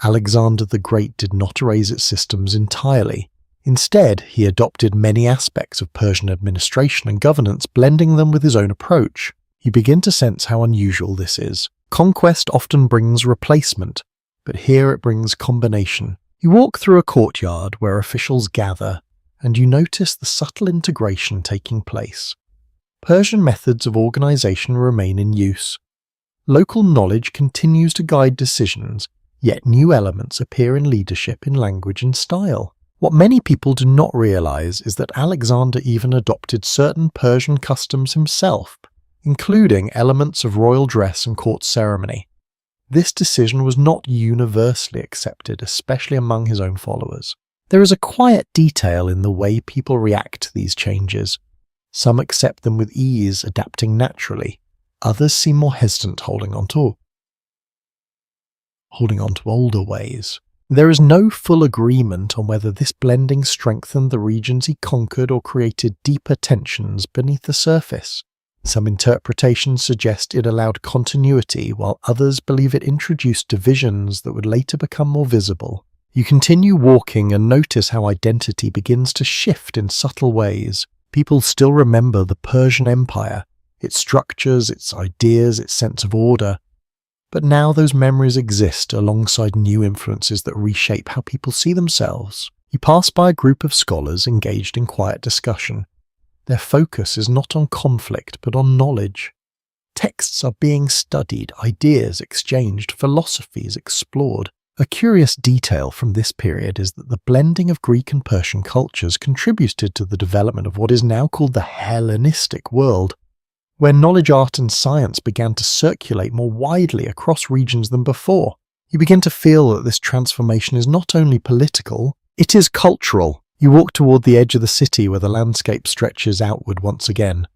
Alexander the Great did not erase its systems entirely. Instead, he adopted many aspects of Persian administration and governance, blending them with his own approach. You begin to sense how unusual this is. Conquest often brings replacement, but here it brings combination. You walk through a courtyard where officials gather, and you notice the subtle integration taking place. Persian methods of organization remain in use. Local knowledge continues to guide decisions, yet new elements appear in leadership, in language and style. What many people do not realize is that Alexander even adopted certain Persian customs himself, including elements of royal dress and court ceremony. This decision was not universally accepted, especially among his own followers. There is a quiet detail in the way people react to these changes. Some accept them with ease, adapting naturally. Others seem more hesitant, holding on to older ways. There is no full agreement on whether this blending strengthened the regions he conquered or created deeper tensions beneath the surface. Some interpretations suggest it allowed continuity, while others believe it introduced divisions that would later become more visible. You continue walking and notice how identity begins to shift in subtle ways. People still remember the Persian Empire, its structures, its ideas, its sense of order. But now those memories exist alongside new influences that reshape how people see themselves. You pass by a group of scholars engaged in quiet discussion. Their focus is not on conflict, but on knowledge. Texts are being studied, ideas exchanged, philosophies explored. A curious detail from this period is that the blending of Greek and Persian cultures contributed to the development of what is now called the Hellenistic world, where knowledge, art and science began to circulate more widely across regions than before. You begin to feel that this transformation is not only political, it is cultural. You walk toward the edge of the city where the landscape stretches outward once again.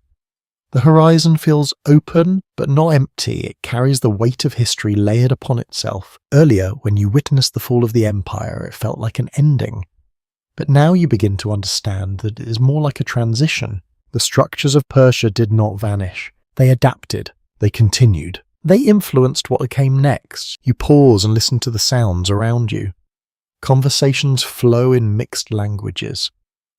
The horizon feels open but not empty. It carries the weight of history layered upon itself. Earlier, when you witnessed the fall of the empire, it felt like an ending. But now you begin to understand that it is more like a transition. The structures of Persia did not vanish. They adapted. They continued. They influenced what came next. You pause and listen to the sounds around you. Conversations flow in mixed languages.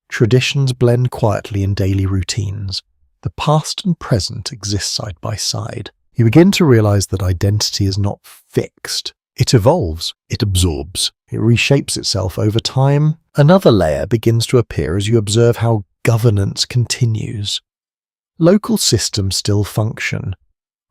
Traditions blend quietly in daily routines. The past and present exist side by side. You begin to realize that identity is not fixed. It evolves. It absorbs. It reshapes itself over time. Another layer begins to appear as you observe how governance continues. Local systems still function.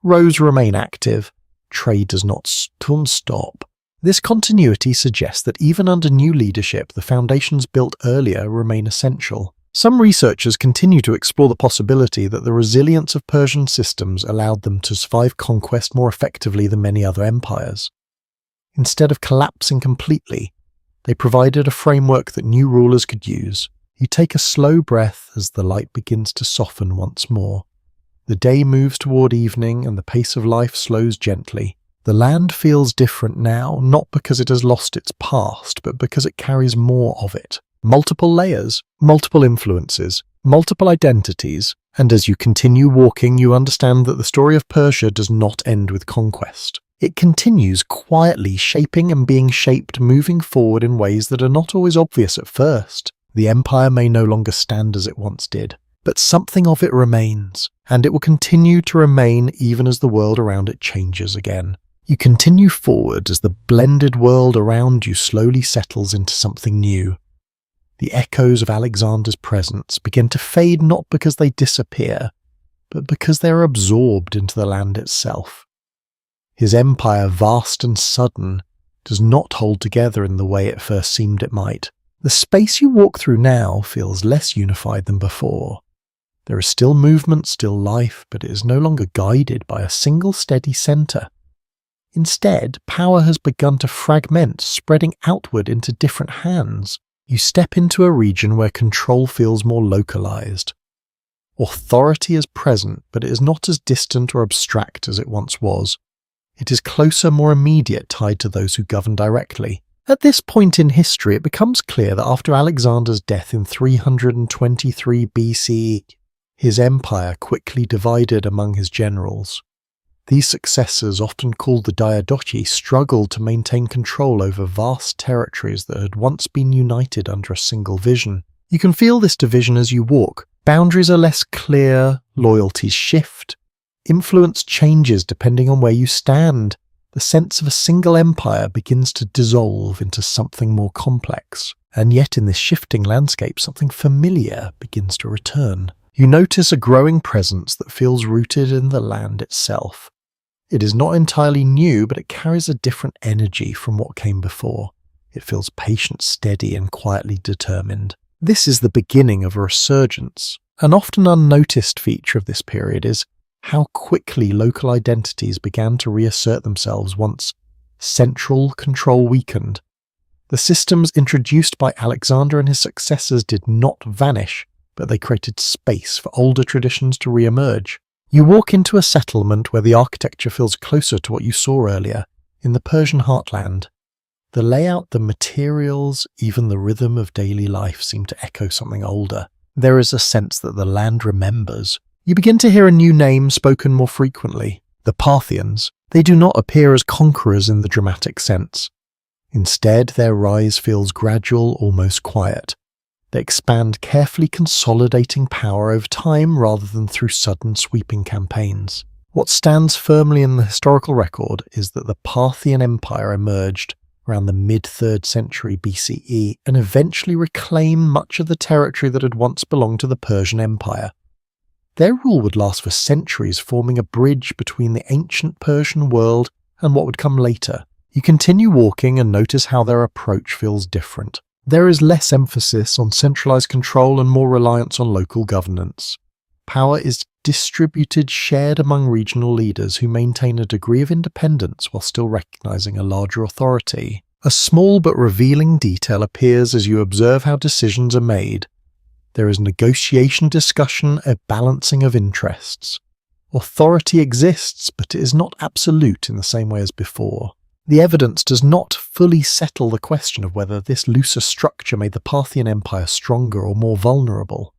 Roads remain active. Trade does not stop. This continuity suggests that even under new leadership, the foundations built earlier remain essential. Some researchers continue to explore the possibility that the resilience of Persian systems allowed them to survive conquest more effectively than many other empires. Instead of collapsing completely, they provided a framework that new rulers could use. You take a slow breath as the light begins to soften once more. The day moves toward evening and the pace of life slows gently. The land feels different now, not because it has lost its past, but because it carries more of it. Multiple layers, multiple influences, multiple identities, and as you continue walking, you understand that the story of Persia does not end with conquest. It continues quietly shaping and being shaped, moving forward in ways that are not always obvious at first. The empire may no longer stand as it once did, but something of it remains, and it will continue to remain even as the world around it changes again. You continue forward as the blended world around you slowly settles into something new. The echoes of Alexander's presence begin to fade not because they disappear, but because they are absorbed into the land itself. His empire, vast and sudden, does not hold together in the way it first seemed it might. The space you walk through now feels less unified than before. There is still movement, still life, but it is no longer guided by a single steady center. Instead, power has begun to fragment, spreading outward into different hands. You step into a region where control feels more localized. Authority is present, but it is not as distant or abstract as it once was. It is closer, more immediate, tied to those who govern directly. At this point in history, it becomes clear that after Alexander's death in 323 BCE, his empire quickly divided among his generals. These successors, often called the Diadochi, struggled to maintain control over vast territories that had once been united under a single vision. You can feel this division as you walk. Boundaries are less clear, loyalties shift, influence changes depending on where you stand. The sense of a single empire begins to dissolve into something more complex. And yet in this shifting landscape, something familiar begins to return. You notice a growing presence that feels rooted in the land itself. It is not entirely new, but it carries a different energy from what came before. It feels patient, steady, and quietly determined. This is the beginning of a resurgence. An often unnoticed feature of this period is how quickly local identities began to reassert themselves once central control weakened. The systems introduced by Alexander and his successors did not vanish, but they created space for older traditions to re-emerge. You walk into a settlement where the architecture feels closer to what you saw earlier, in the Persian heartland. The layout, the materials, even the rhythm of daily life seem to echo something older. There is a sense that the land remembers. You begin to hear a new name spoken more frequently, the Parthians. They do not appear as conquerors in the dramatic sense. Instead, their rise feels gradual, almost quiet. They expand, carefully consolidating power over time rather than through sudden sweeping campaigns. What stands firmly in the historical record is that the Parthian Empire emerged around the mid-3rd century BCE and eventually reclaimed much of the territory that had once belonged to the Persian Empire. Their rule would last for centuries, forming a bridge between the ancient Persian world and what would come later. You continue walking and notice how their approach feels different. There is less emphasis on centralized control and more reliance on local governance. Power is distributed, shared among regional leaders who maintain a degree of independence while still recognizing a larger authority. A small but revealing detail appears as you observe how decisions are made. There is negotiation, discussion, a balancing of interests. Authority exists, but it is not absolute in the same way as before. The evidence does not fully settle the question of whether this looser structure made the Parthian Empire stronger or more vulnerable.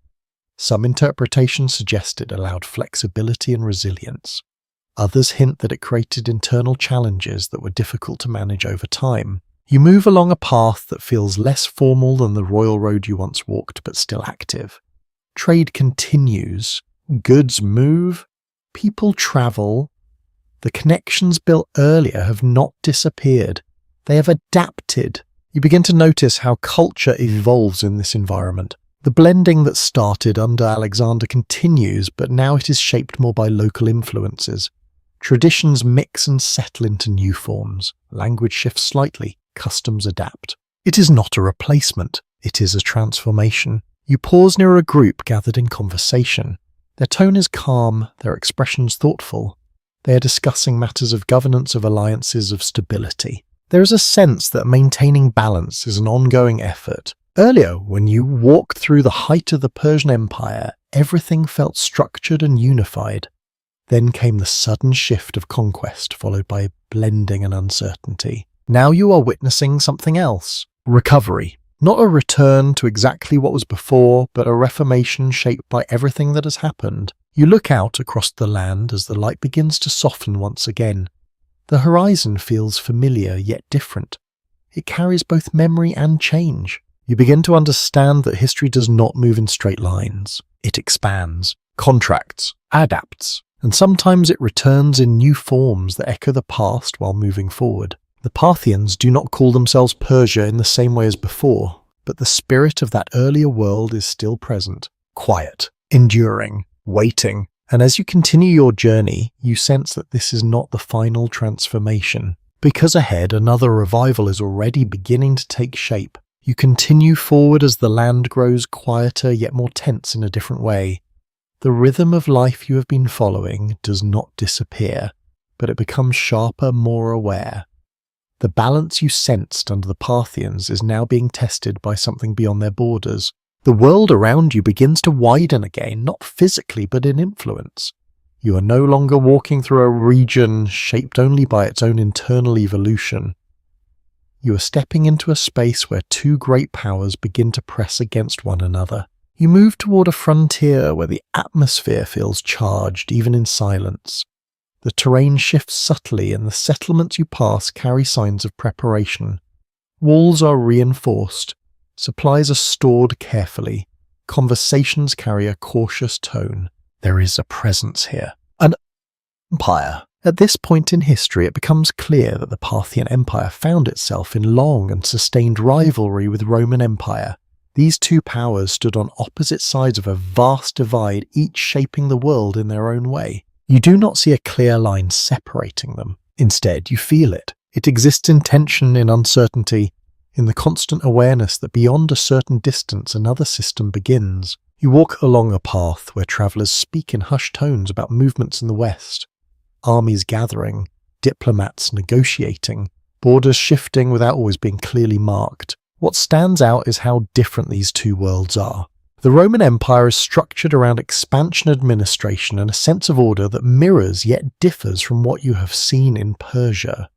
Some interpretations suggest it allowed flexibility and resilience. Others hint that it created internal challenges that were difficult to manage over time. You move along a path that feels less formal than the royal road you once walked, but still active. Trade continues. Goods move. People travel. The connections built earlier have not disappeared. They have adapted. You begin to notice how culture evolves in this environment. The blending that started under Alexander continues, but now it is shaped more by local influences. Traditions mix and settle into new forms. Language shifts slightly. Customs adapt. It is not a replacement. It is a transformation. You pause near a group gathered in conversation. Their tone is calm, their expressions thoughtful. They are discussing matters of governance, of alliances, of stability. There is a sense that maintaining balance is an ongoing effort. Earlier, when you walked through the height of the Persian Empire, everything felt structured and unified. Then came the sudden shift of conquest, followed by blending and uncertainty. Now you are witnessing something else. Recovery. Not a return to exactly what was before, but a reformation shaped by everything that has happened. You look out across the land as the light begins to soften once again. The horizon feels familiar yet different. It carries both memory and change. You begin to understand that history does not move in straight lines. It expands, contracts, adapts, and sometimes it returns in new forms that echo the past while moving forward. The Parthians do not call themselves Persia in the same way as before, but the spirit of that earlier world is still present, quiet, enduring, waiting, and as you continue your journey, you sense that this is not the final transformation. Because ahead, another revival is already beginning to take shape. You continue forward as the land grows quieter yet more tense in a different way. The rhythm of life you have been following does not disappear, but it becomes sharper, more aware. The balance you sensed under the Parthians is now being tested by something beyond their borders. The world around you begins to widen again, not physically but in influence. You are no longer walking through a region shaped only by its own internal evolution. You are stepping into a space where two great powers begin to press against one another. You move toward a frontier where the atmosphere feels charged, even in silence. The terrain shifts subtly and the settlements you pass carry signs of preparation. Walls are reinforced, supplies are stored carefully, conversations carry a cautious tone. There is a presence here. An empire. At this point in history, it becomes clear that the Parthian Empire found itself in long and sustained rivalry with Roman Empire. These two powers stood on opposite sides of a vast divide, each shaping the world in their own way. You do not see a clear line separating them. Instead, you feel it. It exists in tension, in uncertainty, in the constant awareness that beyond a certain distance another system begins. You walk along a path where travellers speak in hushed tones about movements in the west. Armies gathering, diplomats negotiating, borders shifting without always being clearly marked. What stands out is how different these two worlds are. The Roman Empire is structured around expansion, administration, and a sense of order that mirrors yet differs from what you have seen in Persia.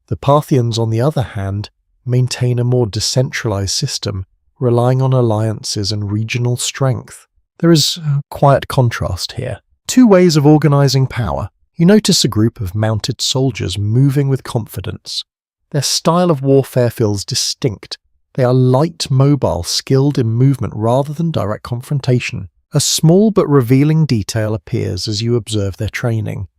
The Parthians, on the other hand, maintain a more decentralized system, relying on alliances and regional strength. There is a quiet contrast here. Two ways of organizing power. You notice a group of mounted soldiers moving with confidence. Their style of warfare feels distinct. They are light, mobile, skilled in movement rather than direct confrontation. A small but revealing detail appears as you observe their training.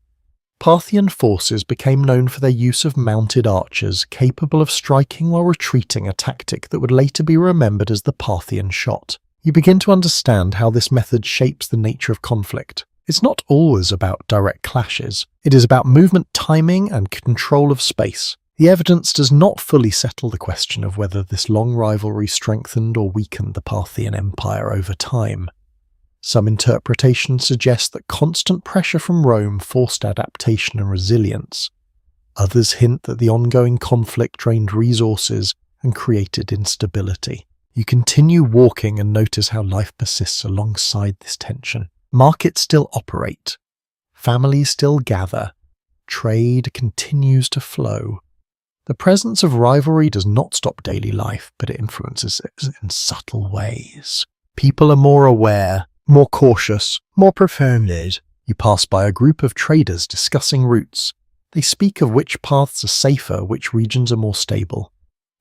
Parthian forces became known for their use of mounted archers, capable of striking while retreating, a tactic that would later be remembered as the Parthian shot. You begin to understand how this method shapes the nature of conflict. It's not always about direct clashes. It is about movement timing and control of space. The evidence does not fully settle the question of whether this long rivalry strengthened or weakened the Parthian Empire over time. Some interpretations suggest that constant pressure from Rome forced adaptation and resilience. Others hint that the ongoing conflict drained resources and created instability. You continue walking and notice how life persists alongside this tension. Markets still operate. Families still gather. Trade continues to flow. The presence of rivalry does not stop daily life, but it influences it in subtle ways. People are more aware, more cautious, more profound. You pass by a group of traders discussing routes. They speak of which paths are safer, which regions are more stable.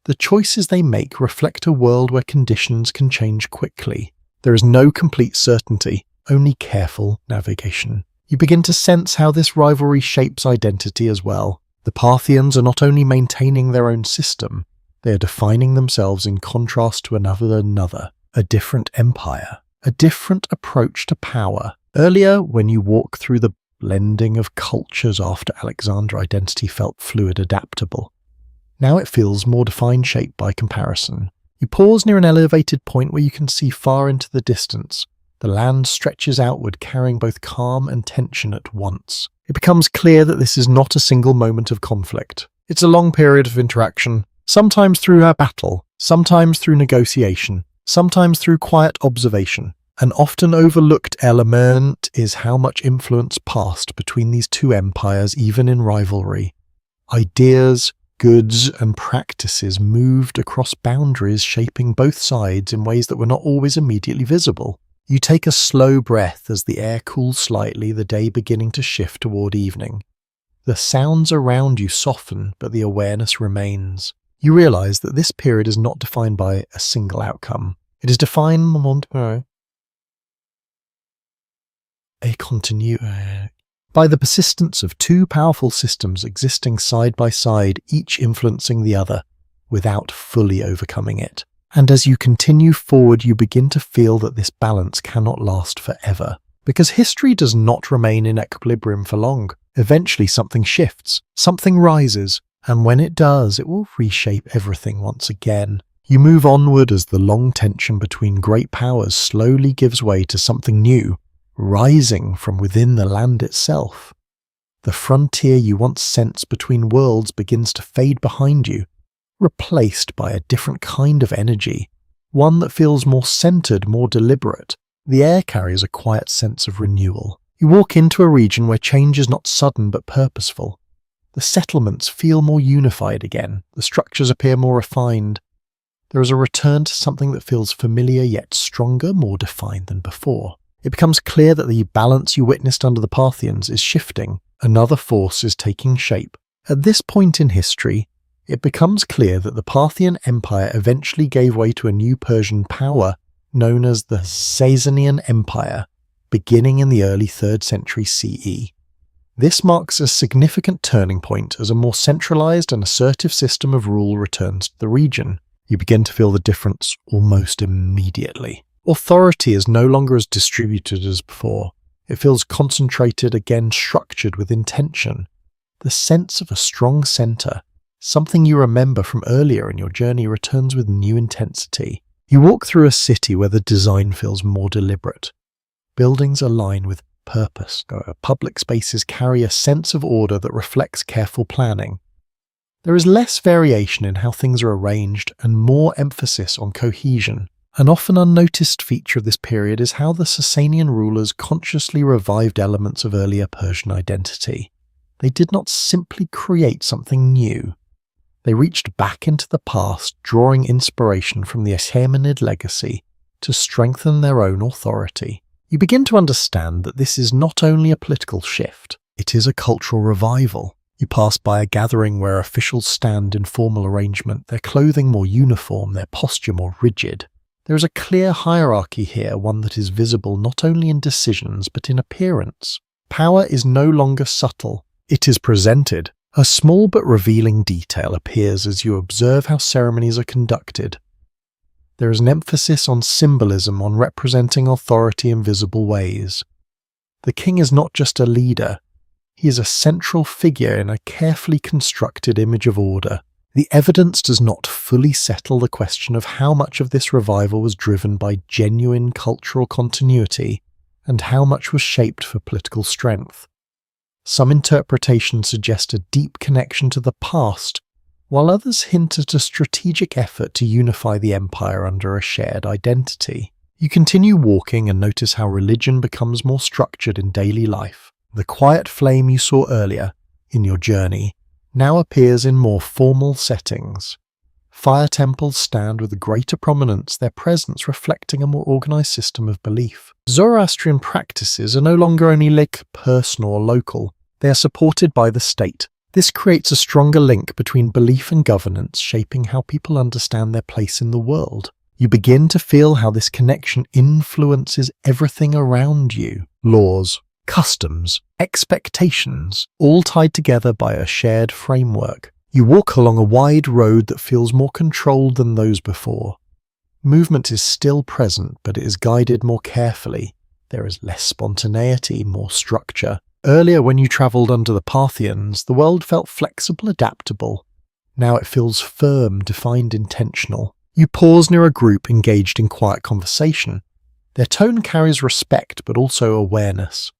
The choices they make reflect a world where conditions can change quickly. There is no complete certainty, only careful navigation. You begin to sense how this rivalry shapes identity as well. The Parthians are not only maintaining their own system, they are defining themselves in contrast to another, a different empire, a different approach to power. Earlier, when you walk through the blending of cultures after Alexander, identity felt fluid, adaptable. Now it feels more defined, shaped by comparison. You pause near an elevated point where you can see far into the distance. The land stretches outward, carrying both calm and tension at once. It becomes clear that this is not a single moment of conflict. It's a long period of interaction, sometimes through a battle, sometimes through negotiation, sometimes through quiet observation. An often overlooked element is how much influence passed between these two empires, even in rivalry. Ideas, goods, and practices moved across boundaries, shaping both sides in ways that were not always immediately visible. You take a slow breath as the air cools slightly, the day beginning to shift toward evening. The sounds around you soften, but the awareness remains. You realize that this period is not defined by a single outcome. It is defined by the persistence of two powerful systems existing side by side, each influencing the other, without fully overcoming it. And as you continue forward, you begin to feel that this balance cannot last forever. Because history does not remain in equilibrium for long. Eventually something shifts, something rises, and when it does, it will reshape everything once again. You move onward as the long tension between great powers slowly gives way to something new, rising from within the land itself. The frontier you once sensed between worlds begins to fade behind you, replaced by a different kind of energy, one that feels more centered, more deliberate. The air carries a quiet sense of renewal. You walk into a region where change is not sudden but purposeful. The settlements feel more unified again, the structures appear more refined. There is a return to something that feels familiar yet stronger, more defined than before. It becomes clear that the balance you witnessed under the Parthians is shifting. Another force is taking shape. At this point in history, it becomes clear that the Parthian Empire eventually gave way to a new Persian power known as the Sasanian Empire, beginning in the early 3rd century CE. This marks a significant turning point as a more centralized and assertive system of rule returns to the region. You begin to feel the difference almost immediately. Authority is no longer as distributed as before. It feels concentrated, again structured with intention. The sense of a strong center, something you remember from earlier in your journey, returns with new intensity. You walk through a city where the design feels more deliberate. Buildings align with purpose. Public spaces carry a sense of order that reflects careful planning. There is less variation in how things are arranged and more emphasis on cohesion. An often unnoticed feature of this period is how the Sasanian rulers consciously revived elements of earlier Persian identity. They did not simply create something new. They reached back into the past, drawing inspiration from the Achaemenid legacy to strengthen their own authority. You begin to understand that this is not only a political shift, it is a cultural revival. You pass by a gathering where officials stand in formal arrangement, their clothing more uniform, their posture more rigid. There is a clear hierarchy here, one that is visible not only in decisions but in appearance. Power is no longer subtle, it is presented. A small but revealing detail appears as you observe how ceremonies are conducted. There is an emphasis on symbolism, on representing authority in visible ways. The king is not just a leader, he is a central figure in a carefully constructed image of order. The evidence does not fully settle the question of how much of this revival was driven by genuine cultural continuity and how much was shaped for political strength. Some interpretations suggest a deep connection to the past, while others hint at a strategic effort to unify the empire under a shared identity. You continue walking and notice how religion becomes more structured in daily life. The quiet flame you saw earlier in your journey now appears in more formal settings. Fire temples stand with greater prominence, their presence reflecting a more organized system of belief. Zoroastrian practices are no longer only personal or local, they are supported by the state. This creates a stronger link between belief and governance, shaping how people understand their place in the world. You begin to feel how this connection influences everything around you. Laws, customs, expectations, all tied together by a shared framework. You walk along a wide road that feels more controlled than those before. Movement is still present, but it is guided more carefully. There is less spontaneity, more structure. Earlier, when you travelled under the Parthians, the world felt flexible, adaptable. Now it feels firm, defined, intentional. You pause near a group engaged in quiet conversation. Their tone carries respect, but also awareness.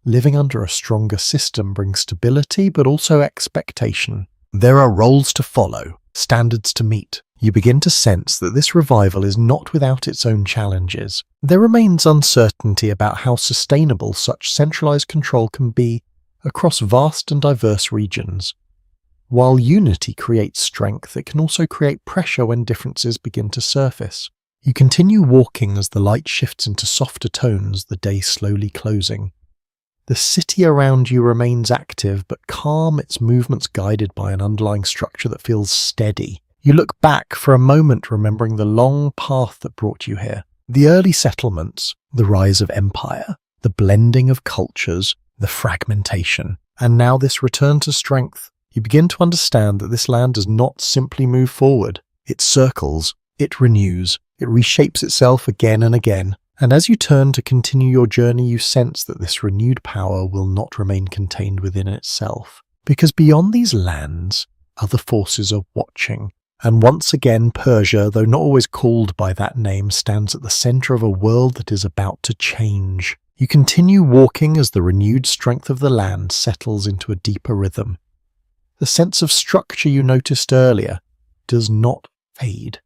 Living under a stronger system brings stability, but also expectation. There are roles to follow, standards to meet. You begin to sense that this revival is not without its own challenges. There remains uncertainty about how sustainable such centralized control can be across vast and diverse regions. While unity creates strength, it can also create pressure when differences begin to surface. You continue walking as the light shifts into softer tones, the day slowly closing. The city around you remains active but calm, its movements guided by an underlying structure that feels steady. You look back for a moment, remembering the long path that brought you here. The early settlements, the rise of empire, the blending of cultures, the fragmentation, and now this return to strength. You begin to understand that this land does not simply move forward. It circles, it renews, it reshapes itself again and again. And as you turn to continue your journey, you sense that this renewed power will not remain contained within itself. Because beyond these lands, other forces are watching. And once again, Persia, though not always called by that name, stands at the center of a world that is about to change. You continue walking as the renewed strength of the land settles into a deeper rhythm. The sense of structure you noticed earlier does not fade.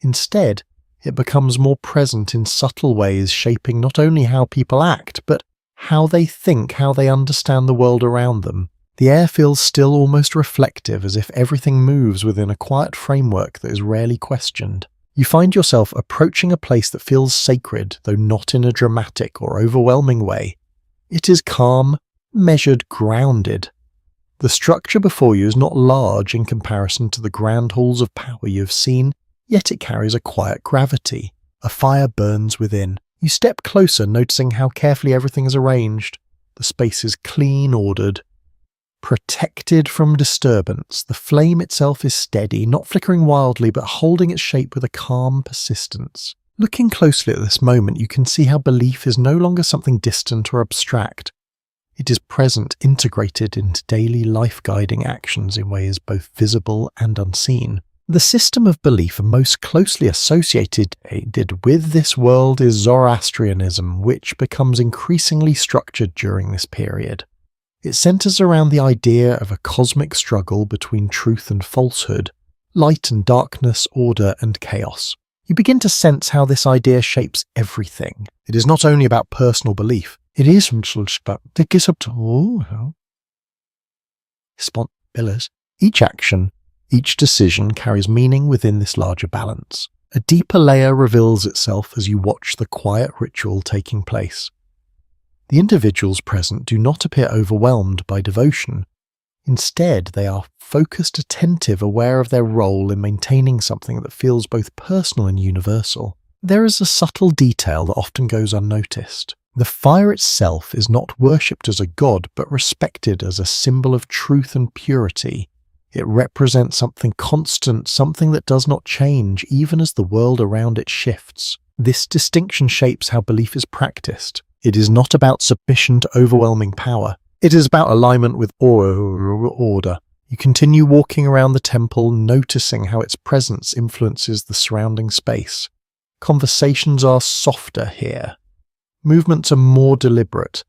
Instead, it becomes more present in subtle ways, shaping not only how people act, but how they think, how they understand the world around them. The air feels still, almost reflective, as if everything moves within a quiet framework that is rarely questioned. You find yourself approaching a place that feels sacred, though not in a dramatic or overwhelming way. It is calm, measured, grounded. The structure before you is not large in comparison to the grand halls of power you have seen, yet it carries a quiet gravity. A fire burns within. You step closer, noticing how carefully everything is arranged. The space is clean, ordered, protected from disturbance. The flame itself is steady, not flickering wildly, but holding its shape with a calm persistence. Looking closely at this moment, you can see how belief is no longer something distant or abstract. It is present, integrated into daily life-guiding actions in ways both visible and unseen. The system of belief most closely associated with this world is Zoroastrianism, which becomes increasingly structured during this period. It centers around the idea of a cosmic struggle between truth and falsehood, light and darkness, order and chaos. You begin to sense how this idea shapes everything. It is not only about personal belief, it is about each action, each decision carries meaning within this larger balance. A deeper layer reveals itself as you watch the quiet ritual taking place. The individuals present do not appear overwhelmed by devotion. Instead, they are focused, attentive, aware of their role in maintaining something that feels both personal and universal. There is a subtle detail that often goes unnoticed. The fire itself is not worshipped as a god, but respected as a symbol of truth and purity. It represents something constant, something that does not change, even as the world around it shifts. This distinction shapes how belief is practiced. It is not about submission to overwhelming power. It is about alignment with order. You continue walking around the temple, noticing how its presence influences the surrounding space. Conversations are softer here. Movements are more deliberate.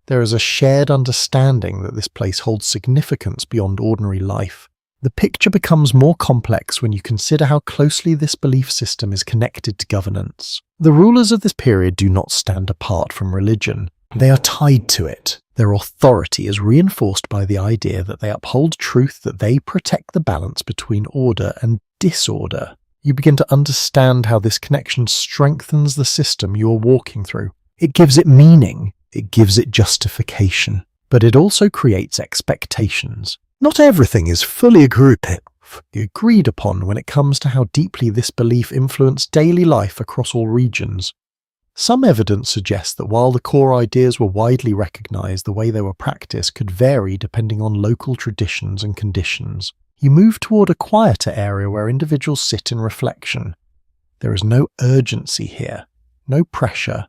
There is a shared understanding that this place holds significance beyond ordinary life. The picture becomes more complex when you consider how closely this belief system is connected to governance. The rulers of this period do not stand apart from religion. They are tied to it. Their authority is reinforced by the idea that they uphold truth, that they protect the balance between order and disorder. You begin to understand how this connection strengthens the system you are walking through. It gives it meaning. It gives it justification, but it also creates expectations. Not everything is fully agreed upon when it comes to how deeply this belief influenced daily life across all regions. Some evidence suggests that while the core ideas were widely recognized, the way they were practiced could vary depending on local traditions and conditions. You move toward a quieter area where individuals sit in reflection. There is no urgency here, no pressure,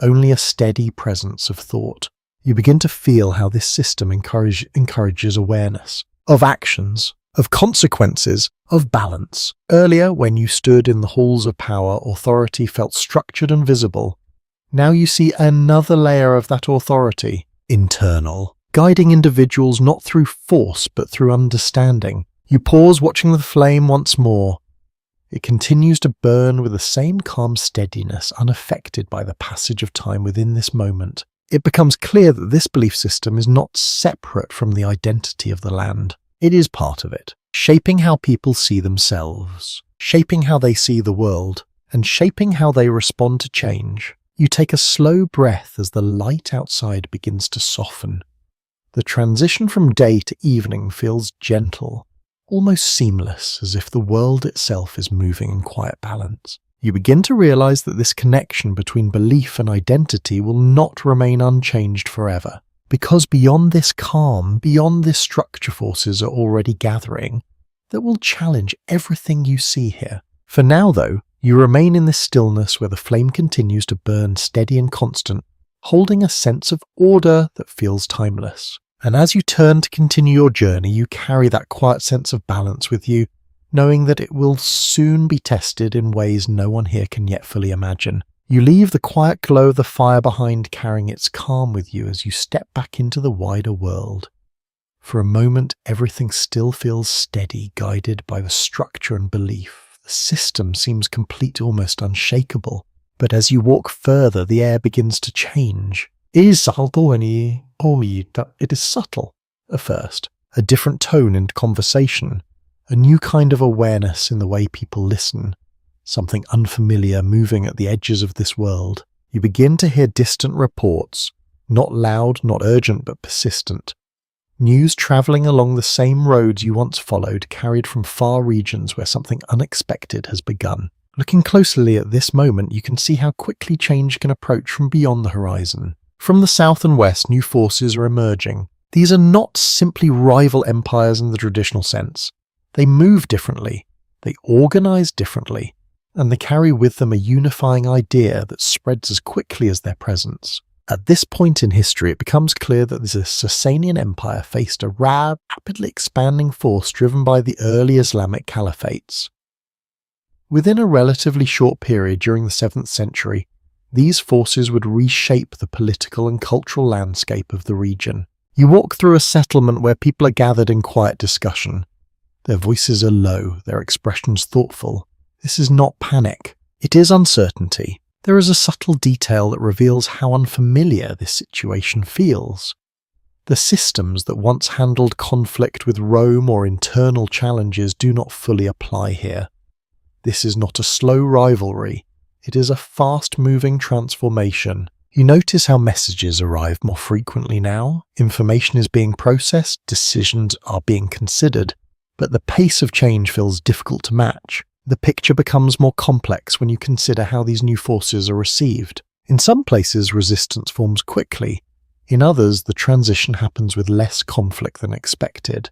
only a steady presence of thought. You begin to feel how this system encourages awareness of actions, of consequences, of balance. Earlier, when you stood in the halls of power, authority felt structured and visible. Now you see another layer of that authority, internal, guiding individuals not through force but through understanding. You pause, watching the flame once more. It continues to burn with the same calm steadiness, unaffected by the passage of time within this moment. It becomes clear that this belief system is not separate from the identity of the land. It is part of it, shaping how people see themselves, shaping how they see the world, and shaping how they respond to change. You take a slow breath as the light outside begins to soften. The transition from day to evening feels gentle, almost seamless, as if the world itself is moving in quiet balance. You begin to realize that this connection between belief and identity will not remain unchanged forever, because beyond this calm, beyond this structure forces are already gathering that will challenge everything you see here. For now, though, you remain in this stillness where the flame continues to burn steady and constant, holding a sense of order that feels timeless. And as you turn to continue your journey, you carry that quiet sense of balance with you, knowing that it will soon be tested in ways no one here can yet fully imagine. You leave the quiet glow of the fire behind, carrying its calm with you as you step back into the wider world. For a moment, everything still feels steady, guided by the structure and belief. The system seems complete, almost unshakable. But as you walk further, the air begins to change. It is subtle at first. A different tone in conversation. A new kind of awareness in the way people listen. Something unfamiliar moving at the edges of this world. You begin to hear distant reports. Not loud, not urgent, but persistent. News travelling along the same roads you once followed, carried from far regions where something unexpected has begun. Looking closely at this moment, you can see how quickly change can approach from beyond the horizon. From the south and west, new forces are emerging. These are not simply rival empires in the traditional sense. They move differently, they organise differently, and they carry with them a unifying idea that spreads as quickly as their presence. At this point in history, it becomes clear that the Sasanian Empire faced a rapidly expanding force driven by the early Islamic caliphates. Within a relatively short period during the 7th century, these forces would reshape the political and cultural landscape of the region. You walk through a settlement where people are gathered in quiet discussion. Their voices are low, their expressions thoughtful. This is not panic. It is uncertainty. There is a subtle detail that reveals how unfamiliar this situation feels. The systems that once handled conflict with Rome or internal challenges do not fully apply here. This is not a slow rivalry. It is a fast-moving transformation. You notice how messages arrive more frequently now. Information is being processed, decisions are being considered, but the pace of change feels difficult to match. The picture becomes more complex when you consider how these new forces are received. In some places, resistance forms quickly. In others, the transition happens with less conflict than expected.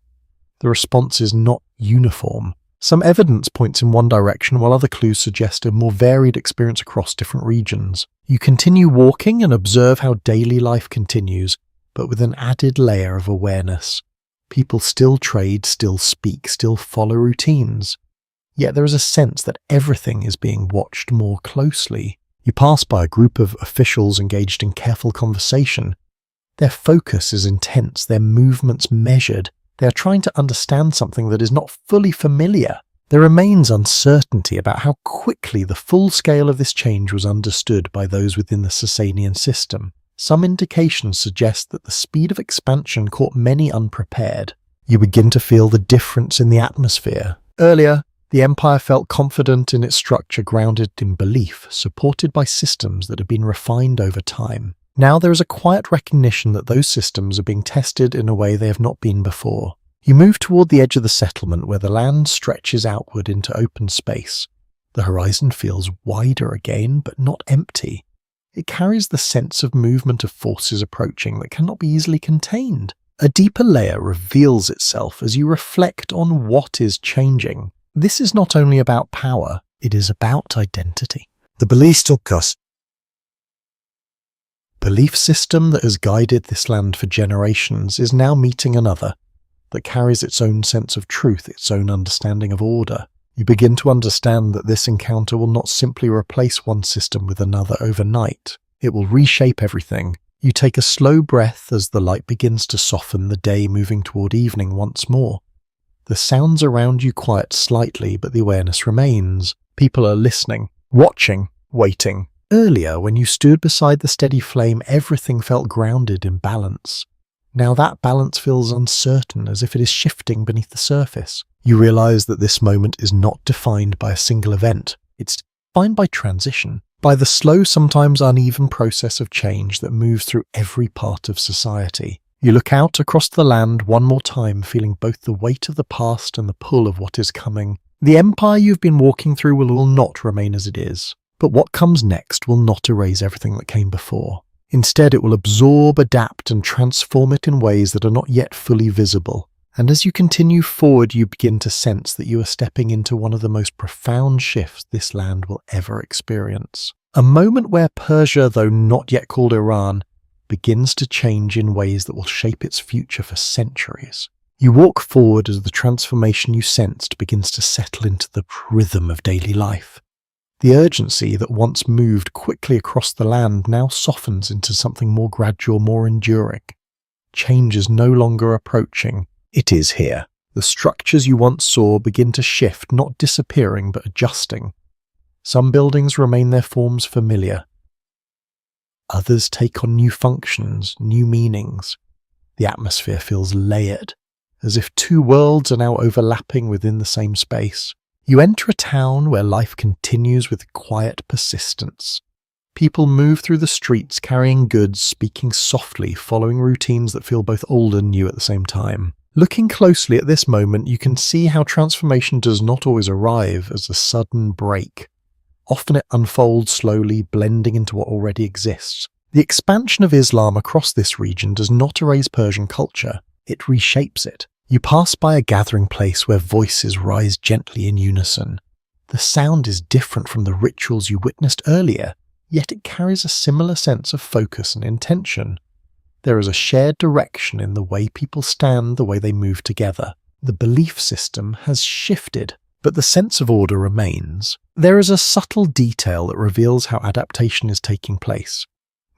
The response is not uniform. Some evidence points in one direction, while other clues suggest a more varied experience across different regions. You continue walking and observe how daily life continues, but with an added layer of awareness. People still trade, still speak, still follow routines. Yet there is a sense that everything is being watched more closely. You pass by a group of officials engaged in careful conversation. Their focus is intense, their movements measured. They are trying to understand something that is not fully familiar. There remains uncertainty about how quickly the full scale of this change was understood by those within the Sasanian system. Some indications suggest that the speed of expansion caught many unprepared. You begin to feel the difference in the atmosphere. Earlier, the empire felt confident in its structure, grounded in belief, supported by systems that had been refined over time. Now there is a quiet recognition that those systems are being tested in a way they have not been before. You move toward the edge of the settlement where the land stretches outward into open space. The horizon feels wider again, but not empty. It carries the sense of movement of forces approaching that cannot be easily contained. A deeper layer reveals itself as you reflect on what is changing. This is not only about power, it is about identity. The beliefs took us. Belief system that has guided this land for generations is now meeting another that carries its own sense of truth, its own understanding of order. You begin to understand that this encounter will not simply replace one system with another overnight. It will reshape everything. You take a slow breath as the light begins to soften, the day moving toward evening once more. The sounds around you quiet slightly, but the awareness remains. People are listening, watching, waiting. Earlier, when you stood beside the steady flame, everything felt grounded in balance. Now that balance feels uncertain, as if it is shifting beneath the surface. You realize that this moment is not defined by a single event. It's defined by transition, by the slow, sometimes uneven process of change that moves through every part of society. You look out across the land one more time, feeling both the weight of the past and the pull of what is coming. The empire you've been walking through will not remain as it is. But what comes next will not erase everything that came before. Instead, it will absorb, adapt, and transform it in ways that are not yet fully visible. And as you continue forward, you begin to sense that you are stepping into one of the most profound shifts this land will ever experience. A moment where Persia, though not yet called Iran, begins to change in ways that will shape its future for centuries. You walk forward as the transformation you sensed begins to settle into the rhythm of daily life. The urgency that once moved quickly across the land now softens into something more gradual, more enduring. Change is no longer approaching, it is here. The structures you once saw begin to shift, not disappearing but adjusting. Some buildings remain their forms familiar. Others take on new functions, new meanings. The atmosphere feels layered, as if two worlds are now overlapping within the same space. You enter a town where life continues with quiet persistence. People move through the streets carrying goods, speaking softly, following routines that feel both old and new at the same time. Looking closely at this moment, you can see how transformation does not always arrive as a sudden break. Often it unfolds slowly, blending into what already exists. The expansion of Islam across this region does not erase Persian culture, it reshapes it. You pass by a gathering place where voices rise gently in unison. The sound is different from the rituals you witnessed earlier, yet it carries a similar sense of focus and intention. There is a shared direction in the way people stand, the way they move together. The belief system has shifted, but the sense of order remains. There is a subtle detail that reveals how adaptation is taking place.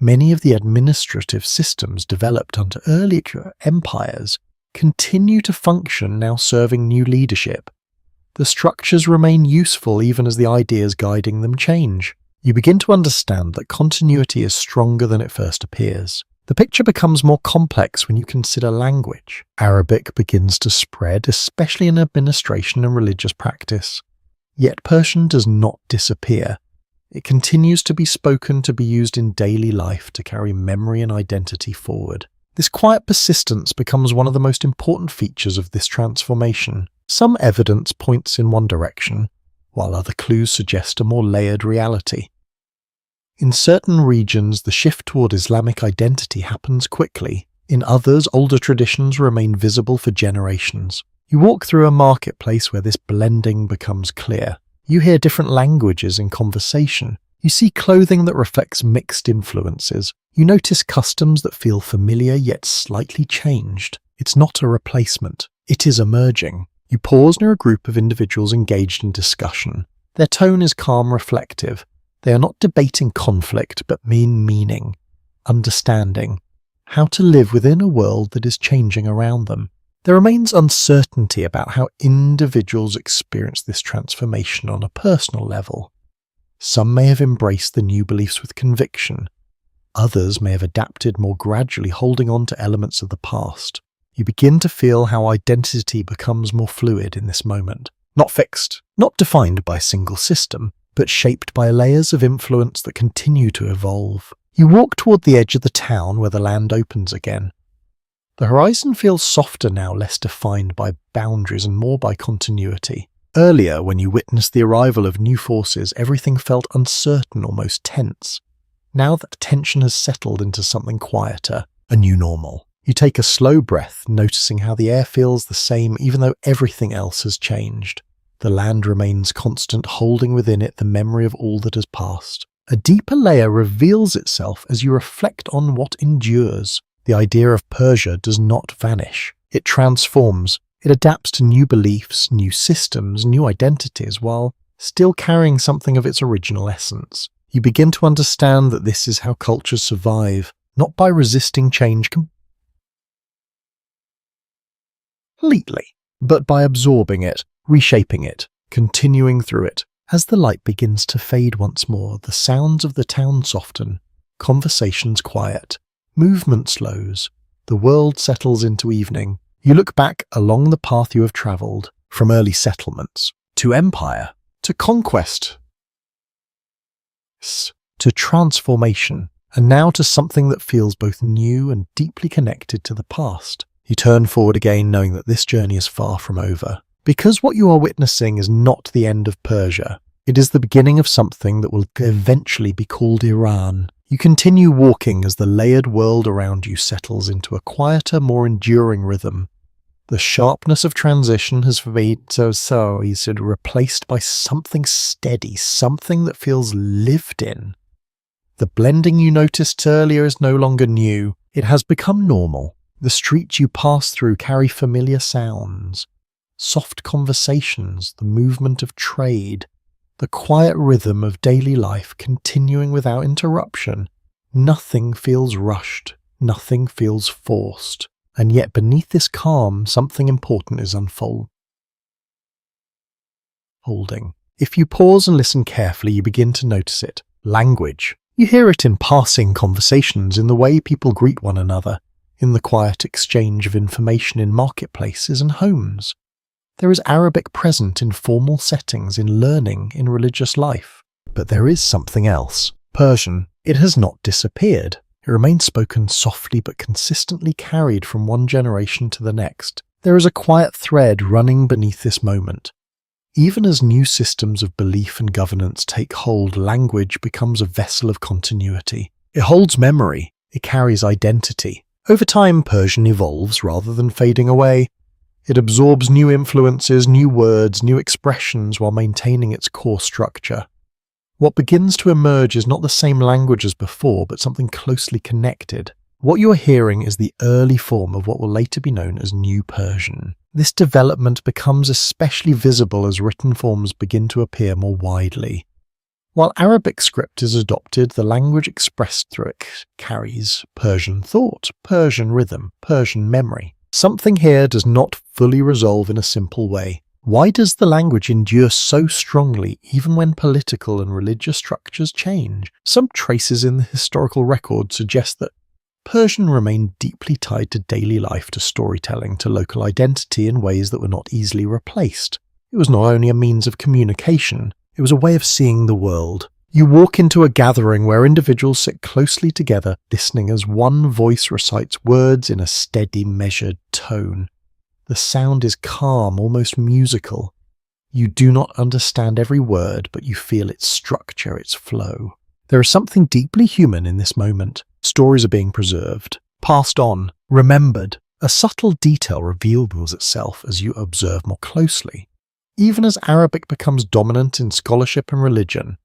Many of the administrative systems developed under earlier empires continue to function, now serving new leadership. The structures remain useful even as the ideas guiding them change. You begin to understand that continuity is stronger than it first appears. The picture becomes more complex when you consider language. Arabic begins to spread, especially in administration and religious practice. Yet Persian does not disappear. It continues to be spoken, to be used in daily life, to carry memory and identity forward. This quiet persistence becomes one of the most important features of this transformation. Some evidence points in one direction, while other clues suggest a more layered reality. In certain regions, the shift toward Islamic identity happens quickly. In others, older traditions remain visible for generations. You walk through a marketplace where this blending becomes clear. You hear different languages in conversation. You see clothing that reflects mixed influences. You notice customs that feel familiar yet slightly changed. It's not a replacement. It is emerging. You pause near a group of individuals engaged in discussion. Their tone is calm, reflective. They are not debating conflict, but meaning, understanding, how to live within a world that is changing around them. There remains uncertainty about how individuals experience this transformation on a personal level. Some may have embraced the new beliefs with conviction. Others may have adapted more gradually, holding on to elements of the past. You begin to feel how identity becomes more fluid in this moment. Not fixed, not defined by a single system, but shaped by layers of influence that continue to evolve. You walk toward the edge of the town where the land opens again. The horizon feels softer now, less defined by boundaries and more by continuity. Earlier, when you witnessed the arrival of new forces, everything felt uncertain, almost tense. Now that tension has settled into something quieter, a new normal. You take a slow breath, noticing how the air feels the same even though everything else has changed. The land remains constant, holding within it the memory of all that has passed. A deeper layer reveals itself as you reflect on what endures. The idea of Persia does not vanish. It transforms. It adapts to new beliefs, new systems, new identities, while still carrying something of its original essence. You begin to understand that this is how cultures survive, not by resisting change completely, but by absorbing it, reshaping it, continuing through it. As the light begins to fade once more, the sounds of the town soften, conversations quiet, movement slows, the world settles into evening. You look back along the path you have travelled, from early settlements, to empire, to conquest, to transformation, and now to something that feels both new and deeply connected to the past. You turn forward again, knowing that this journey is far from over. Because what you are witnessing is not the end of Persia. It is the beginning of something that will eventually be called Iran. You continue walking as the layered world around you settles into a quieter, more enduring rhythm. The sharpness of transition has been replaced by something steady, something that feels lived in. The blending you noticed earlier is no longer new. It has become normal. The streets you pass through carry familiar sounds. Soft conversations, the movement of trade, the quiet rhythm of daily life continuing without interruption. Nothing feels rushed, nothing feels forced, and yet beneath this calm, something important is unfolding. If you pause and listen carefully, you begin to notice it. Language. You hear it in passing conversations, in the way people greet one another, in the quiet exchange of information in marketplaces and homes. There is Arabic present in formal settings, in learning, in religious life. But there is something else. Persian. It has not disappeared. It remains spoken softly but consistently carried from one generation to the next. There is a quiet thread running beneath this moment. Even as new systems of belief and governance take hold, language becomes a vessel of continuity. It holds memory. It carries identity. Over time, Persian evolves rather than fading away. It absorbs new influences, new words, new expressions while maintaining its core structure. What begins to emerge is not the same language as before, but something closely connected. What you are hearing is the early form of what will later be known as New Persian. This development becomes especially visible as written forms begin to appear more widely. While Arabic script is adopted, the language expressed through it carries Persian thought, Persian rhythm, Persian memory. Something here does not fully resolve in a simple way. Why does the language endure so strongly even when political and religious structures change? Some traces in the historical record suggest that Persian remained deeply tied to daily life, to storytelling, to local identity in ways that were not easily replaced. It was not only a means of communication, it was a way of seeing the world. You walk into a gathering where individuals sit closely together, listening as one voice recites words in a steady, measured tone. The sound is calm, almost musical. You do not understand every word, but you feel its structure, its flow. There is something deeply human in this moment. Stories are being preserved, passed on, remembered. A subtle detail reveals itself as you observe more closely. Even as Arabic becomes dominant in scholarship and religion,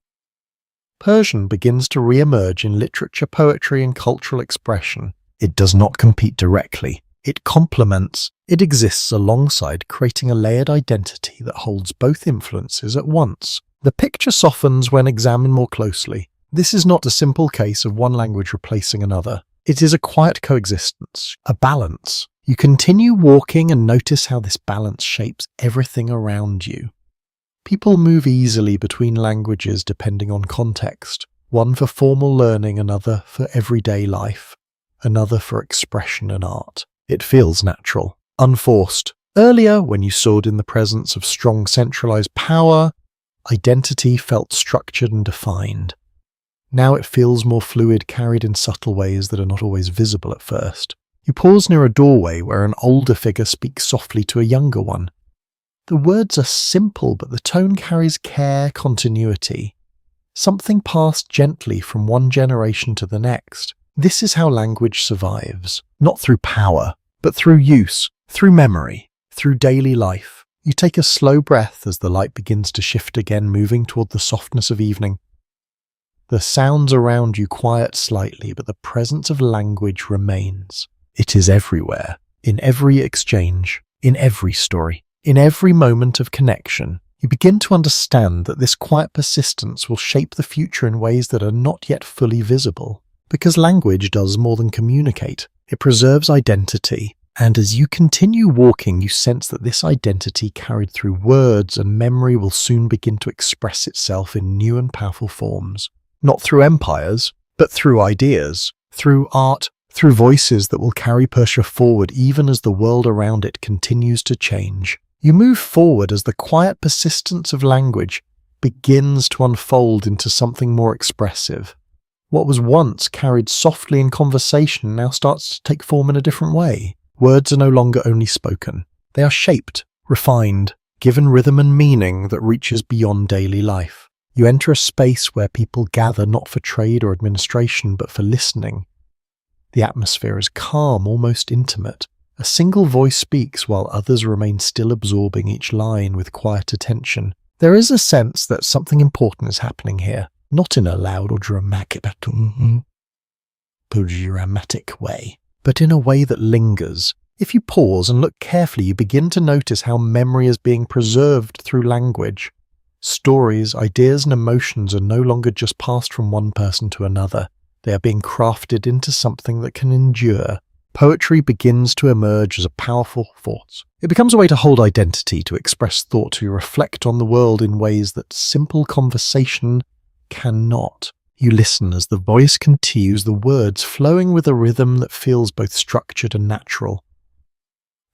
Persian begins to re-emerge in literature, poetry, and cultural expression. It does not compete directly. It complements. It exists alongside, creating a layered identity that holds both influences at once. The picture softens when examined more closely. This is not a simple case of one language replacing another. It is a quiet coexistence, a balance. You continue walking and notice how this balance shapes everything around you. People move easily between languages depending on context, one for formal learning, another for everyday life, another for expression and art. It feels natural, unforced. Earlier, when you stood in the presence of strong centralized power, identity felt structured and defined. Now it feels more fluid, carried in subtle ways that are not always visible at first. You pause near a doorway where an older figure speaks softly to a younger one. The words are simple, but the tone carries care, continuity. Something passed gently from one generation to the next. This is how language survives, not through power, but through use, through memory, through daily life. You take a slow breath as the light begins to shift again, moving toward the softness of evening. The sounds around you quiet slightly, but the presence of language remains. It is everywhere, in every exchange, in every story. In every moment of connection, you begin to understand that this quiet persistence will shape the future in ways that are not yet fully visible. Because language does more than communicate, it preserves identity, and as you continue walking, you sense that this identity carried through words and memory will soon begin to express itself in new and powerful forms. Not through empires, but through ideas, through art, through voices that will carry Persia forward even as the world around it continues to change. You move forward as the quiet persistence of language begins to unfold into something more expressive. What was once carried softly in conversation now starts to take form in a different way. Words are no longer only spoken. They are shaped, refined, given rhythm and meaning that reaches beyond daily life. You enter a space where people gather not for trade or administration, but for listening. The atmosphere is calm, almost intimate. A single voice speaks while others remain still, absorbing each line with quiet attention. There is a sense that something important is happening here, not in a loud or dramatic way, but in a way that lingers. If you pause and look carefully, you begin to notice how memory is being preserved through language. Stories, ideas, and emotions are no longer just passed from one person to another. They are being crafted into something that can endure. Poetry begins to emerge as a powerful force. It becomes a way to hold identity, to express thought, to reflect on the world in ways that simple conversation cannot. You listen as the voice continues, the words flowing with a rhythm that feels both structured and natural.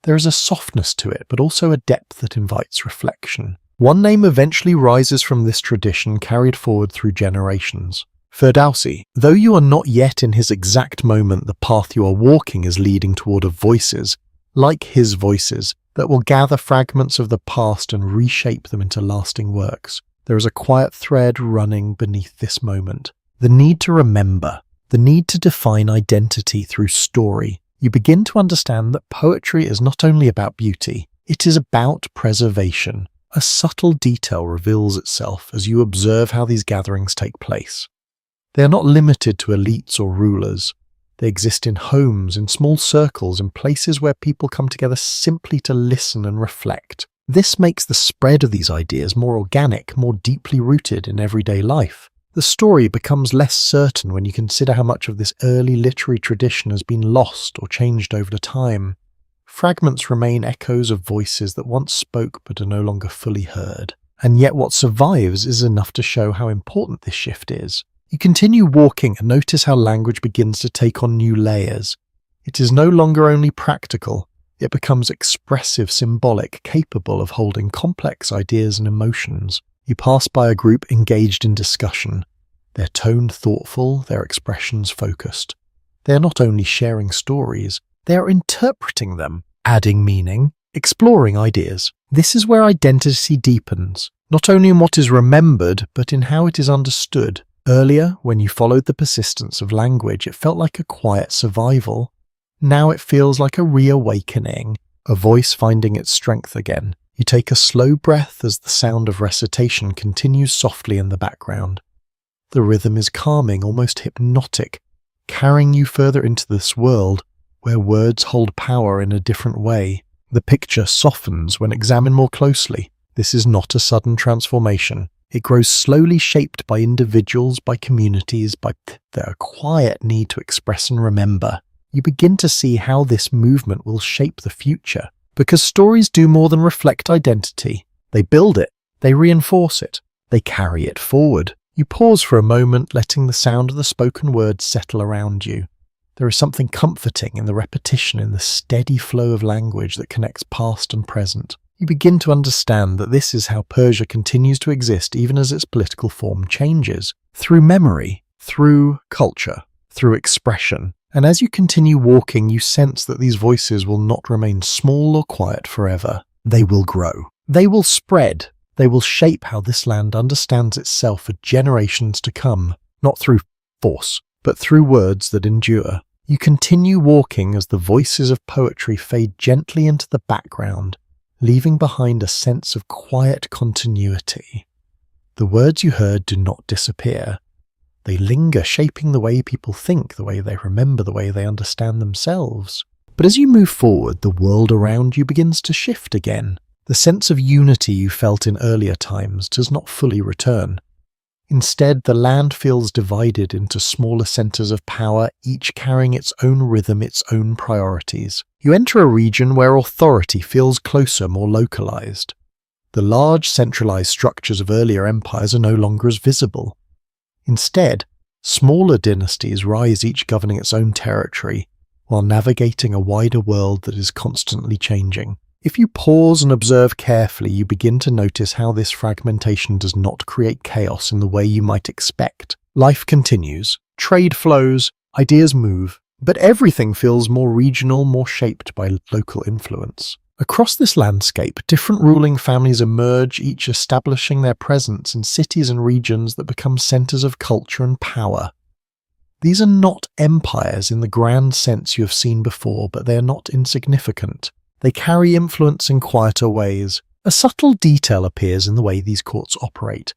There is a softness to it, but also a depth that invites reflection. One name eventually rises from this tradition, carried forward through generations. Ferdowsi. Though you are not yet in his exact moment, the path you are walking is leading toward voices, like his voices, that will gather fragments of the past and reshape them into lasting works. There is a quiet thread running beneath this moment. The need to remember, the need to define identity through story. You begin to understand that poetry is not only about beauty, it is about preservation. A subtle detail reveals itself as you observe how these gatherings take place. They are not limited to elites or rulers. They exist in homes, in small circles, in places where people come together simply to listen and reflect. This makes the spread of these ideas more organic, more deeply rooted in everyday life. The story becomes less certain when you consider how much of this early literary tradition has been lost or changed over the time. Fragments remain echoes of voices that once spoke but are no longer fully heard. And yet what survives is enough to show how important this shift is. You continue walking and notice how language begins to take on new layers. It is no longer only practical. It becomes expressive, symbolic, capable of holding complex ideas and emotions. You pass by a group engaged in discussion, their tone thoughtful, their expressions focused. They are not only sharing stories, they are interpreting them, adding meaning, exploring ideas. This is where identity deepens, not only in what is remembered, but in how it is understood. Earlier, when you followed the persistence of language, it felt like a quiet survival. Now it feels like a reawakening, a voice finding its strength again. You take a slow breath as the sound of recitation continues softly in the background. The rhythm is calming, almost hypnotic, carrying you further into this world where words hold power in a different way. The picture softens when examined more closely. This is not a sudden transformation. It grows slowly, shaped by individuals, by communities, by their quiet need to express and remember. You begin to see how this movement will shape the future. Because stories do more than reflect identity. They build it, they reinforce it, they carry it forward. You pause for a moment, letting the sound of the spoken words settle around you. There is something comforting in the repetition, in the steady flow of language that connects past and present. You begin to understand that this is how Persia continues to exist even as its political form changes. Through memory, through culture, through expression. And as you continue walking, you sense that these voices will not remain small or quiet forever. They will grow. They will spread. They will shape how this land understands itself for generations to come, not through force, but through words that endure. You continue walking as the voices of poetry fade gently into the background, leaving behind a sense of quiet continuity. The words you heard do not disappear. They linger, shaping the way people think, the way they remember, the way they understand themselves. But as you move forward, the world around you begins to shift again. The sense of unity you felt in earlier times does not fully return. Instead, the land feels divided into smaller centers of power, each carrying its own rhythm, its own priorities. You enter a region where authority feels closer, more localized. The large, centralized structures of earlier empires are no longer as visible. Instead, smaller dynasties rise, each governing its own territory, while navigating a wider world that is constantly changing. If you pause and observe carefully, you begin to notice how this fragmentation does not create chaos in the way you might expect. Life continues, trade flows, ideas move, but everything feels more regional, more shaped by local influence. Across this landscape, different ruling families emerge, each establishing their presence in cities and regions that become centers of culture and power. These are not empires in the grand sense you have seen before, but they are not insignificant. They carry influence in quieter ways. A subtle detail appears in the way these courts operate.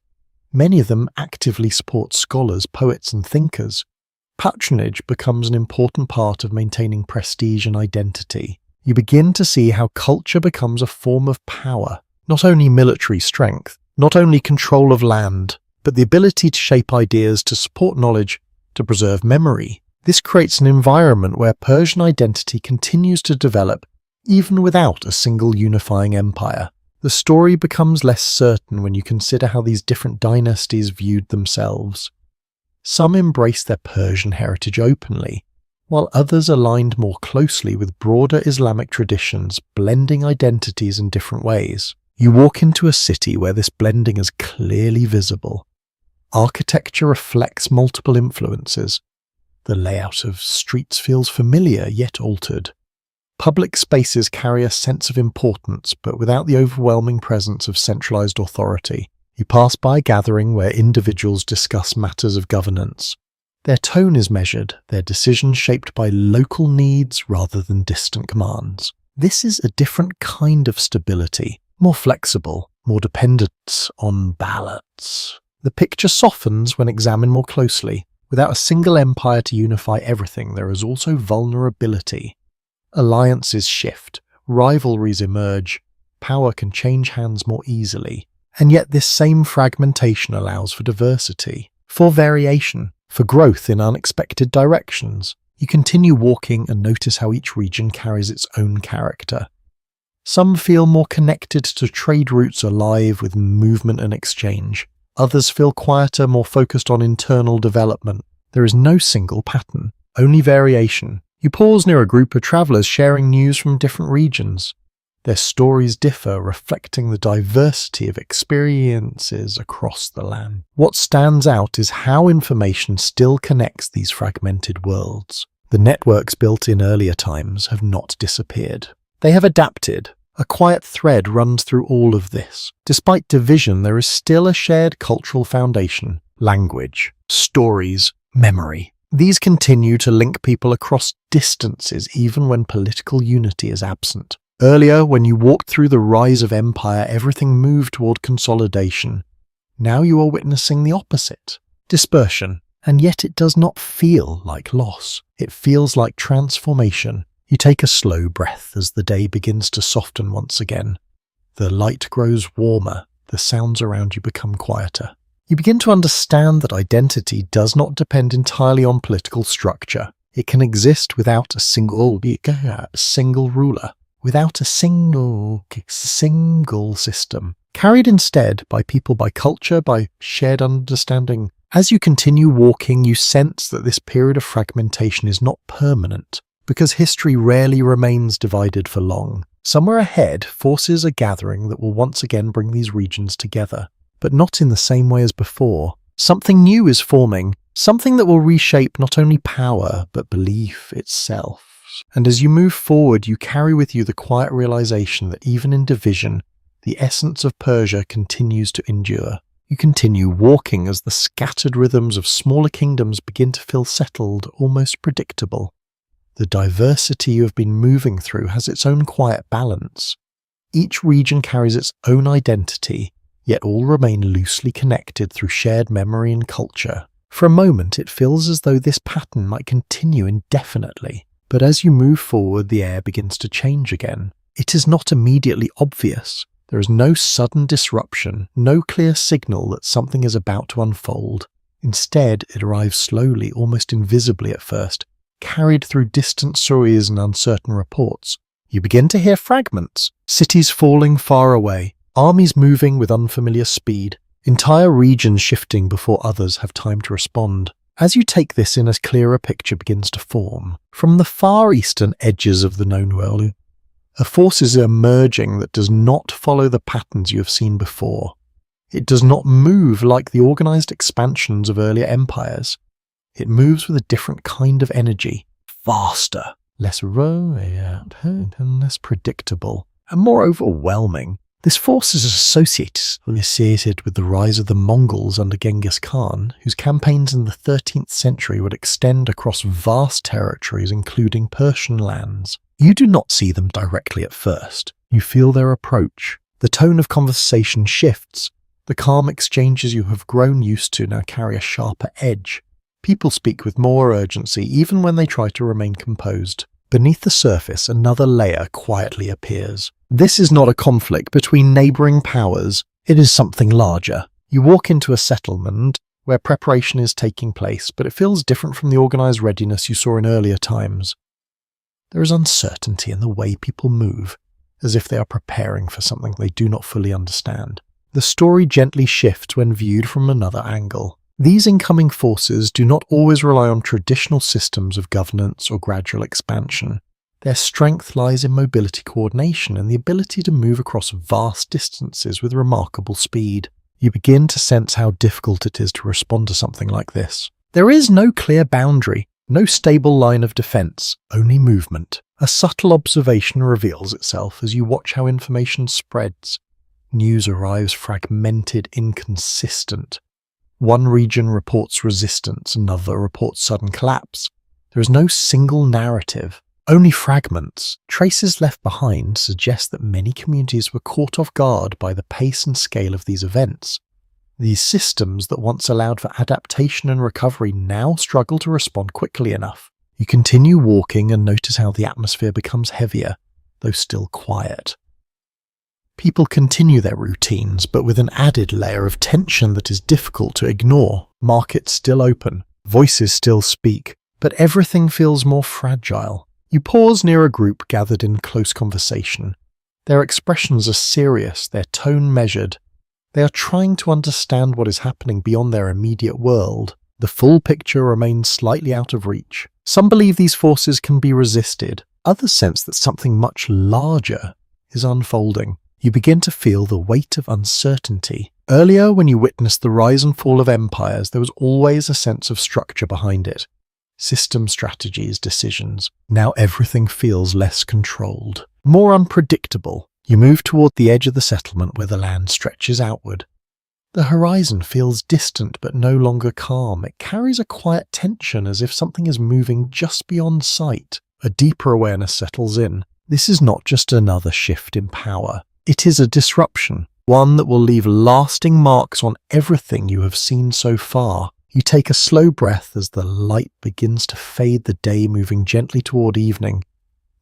Many of them actively support scholars, poets, and thinkers. Patronage becomes an important part of maintaining prestige and identity. You begin to see how culture becomes a form of power, not only military strength, Not only control of land, but the ability to shape ideas, to support knowledge, to preserve memory. This creates an environment where Persian identity continues to develop even without a single unifying empire. The story becomes less certain when you consider how these different dynasties viewed themselves. Some embraced their Persian heritage openly, while others aligned more closely with broader Islamic traditions, blending identities in different ways. You walk into a city where this blending is clearly visible. Architecture reflects multiple influences. The layout of streets feels familiar yet altered. Public spaces carry a sense of importance, but without the overwhelming presence of centralized authority. You pass by a gathering where individuals discuss matters of governance. Their tone is measured, their decisions shaped by local needs rather than distant commands. This is a different kind of stability, more flexible, more dependent on balance. The picture softens when examined more closely. Without a single empire to unify everything, there is also vulnerability. Alliances shift, rivalries emerge, power can change hands more easily. And yet this same fragmentation allows for diversity, for variation, for growth in unexpected directions. You continue walking and notice how each region carries its own character. Some feel more connected to trade routes alive with movement and exchange. Others feel quieter, more focused on internal development. There is no single pattern, only variation. You pause near a group of travelers sharing news from different regions. Their stories differ, reflecting the diversity of experiences across the land. What stands out is how information still connects these fragmented worlds. The networks built in earlier times have not disappeared. They have adapted. A quiet thread runs through all of this. Despite division, there is still a shared cultural foundation: language, stories, memory. These continue to link people across distances even when political unity is absent. Earlier, when you walked through the rise of empire, everything moved toward consolidation. Now you are witnessing the opposite: dispersion. And yet it does not feel like loss. It feels like transformation. You take a slow breath as the day begins to soften once again. The light grows warmer, the sounds around you become quieter. You begin to understand that identity does not depend entirely on political structure. It can exist without a single ruler, without a single system, carried instead by people, by culture, by shared understanding. As you continue walking, you sense that this period of fragmentation is not permanent, because history rarely remains divided for long. Somewhere ahead, forces are gathering that will once again bring these regions together, but not in the same way as before. Something new is forming, something that will reshape not only power, but belief itself. And as you move forward, you carry with you the quiet realization that even in division, the essence of Persia continues to endure. You continue walking as the scattered rhythms of smaller kingdoms begin to feel settled, almost predictable. The diversity you have been moving through has its own quiet balance. Each region carries its own identity, yet all remain loosely connected through shared memory and culture. For a moment, it feels as though this pattern might continue indefinitely. But as you move forward, the air begins to change again. It is not immediately obvious. There is no sudden disruption, no clear signal that something is about to unfold. Instead, it arrives slowly, almost invisibly at first, carried through distant stories and uncertain reports. You begin to hear fragments, cities falling far away, armies moving with unfamiliar speed, entire regions shifting before others have time to respond. As you take this in, a clearer picture begins to form. From the far eastern edges of the known world, a force is emerging that does not follow the patterns you have seen before. It does not move like the organized expansions of earlier empires. It moves with a different kind of energy, faster, less and less predictable, and more overwhelming. This force is associated with the rise of the Mongols under Genghis Khan, whose campaigns in the 13th century would extend across vast territories, including Persian lands. You do not see them directly at first. You feel their approach. The tone of conversation shifts. The calm exchanges you have grown used to now carry a sharper edge. People speak with more urgency, even when they try to remain composed. Beneath the surface, another layer quietly appears. This is not a conflict between neighboring powers. It is something larger. You walk into a settlement where preparation is taking place, but it feels different from the organized readiness you saw in earlier times. There is uncertainty in the way people move, as if they are preparing for something they do not fully understand. The story gently shifts when viewed from another angle. These incoming forces do not always rely on traditional systems of governance or gradual expansion. Their strength lies in mobility coordination and the ability to move across vast distances with remarkable speed. You begin to sense how difficult it is to respond to something like this. There is no clear boundary, no stable line of defense, only movement. A subtle observation reveals itself as you watch how information spreads. News arrives fragmented, inconsistent. One region reports resistance, another reports sudden collapse. There is no single narrative, only fragments. Traces left behind suggest that many communities were caught off guard by the pace and scale of these events. These systems that once allowed for adaptation and recovery now struggle to respond quickly enough. You continue walking and notice how the atmosphere becomes heavier, though still quiet. People continue their routines, but with an added layer of tension that is difficult to ignore. Markets still open, voices still speak, but everything feels more fragile. You pause near a group gathered in close conversation. Their expressions are serious, their tone measured. They are trying to understand what is happening beyond their immediate world. The full picture remains slightly out of reach. Some believe these forces can be resisted. Others sense that something much larger is unfolding. You begin to feel the weight of uncertainty. Earlier, when you witnessed the rise and fall of empires, there was always a sense of structure behind it. System, strategies, decisions. Now everything feels less controlled, more unpredictable. You move toward the edge of the settlement where the land stretches outward. The horizon feels distant but no longer calm. It carries a quiet tension as if something is moving just beyond sight. A deeper awareness settles in. This is not just another shift in power. It is a disruption, one that will leave lasting marks on everything you have seen so far. You take a slow breath as the light begins to fade, the day moving gently toward evening.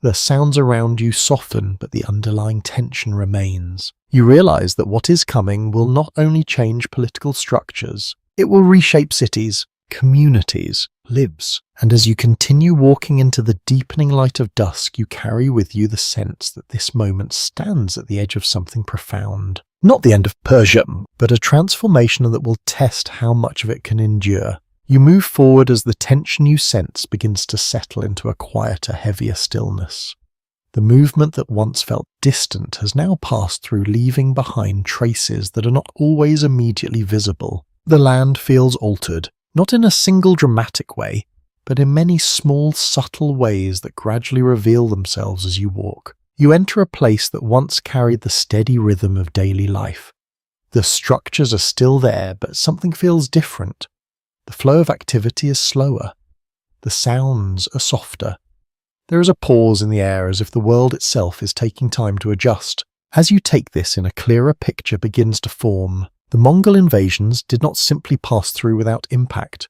The sounds around you soften, but the underlying tension remains. You realize that what is coming will not only change political structures, it will reshape cities, communities, lives. And as you continue walking into the deepening light of dusk, you carry with you the sense that this moment stands at the edge of something profound. Not the end of Persia, but a transformation that will test how much of it can endure. You move forward as the tension you sense begins to settle into a quieter, heavier stillness. The movement that once felt distant has now passed through, leaving behind traces that are not always immediately visible. The land feels altered, not in a single dramatic way, but in many small, subtle ways that gradually reveal themselves as you walk. You enter a place that once carried the steady rhythm of daily life. The structures are still there, but something feels different. The flow of activity is slower. The sounds are softer. There is a pause in the air as if the world itself is taking time to adjust. As you take this in, a clearer picture begins to form. The Mongol invasions did not simply pass through without impact.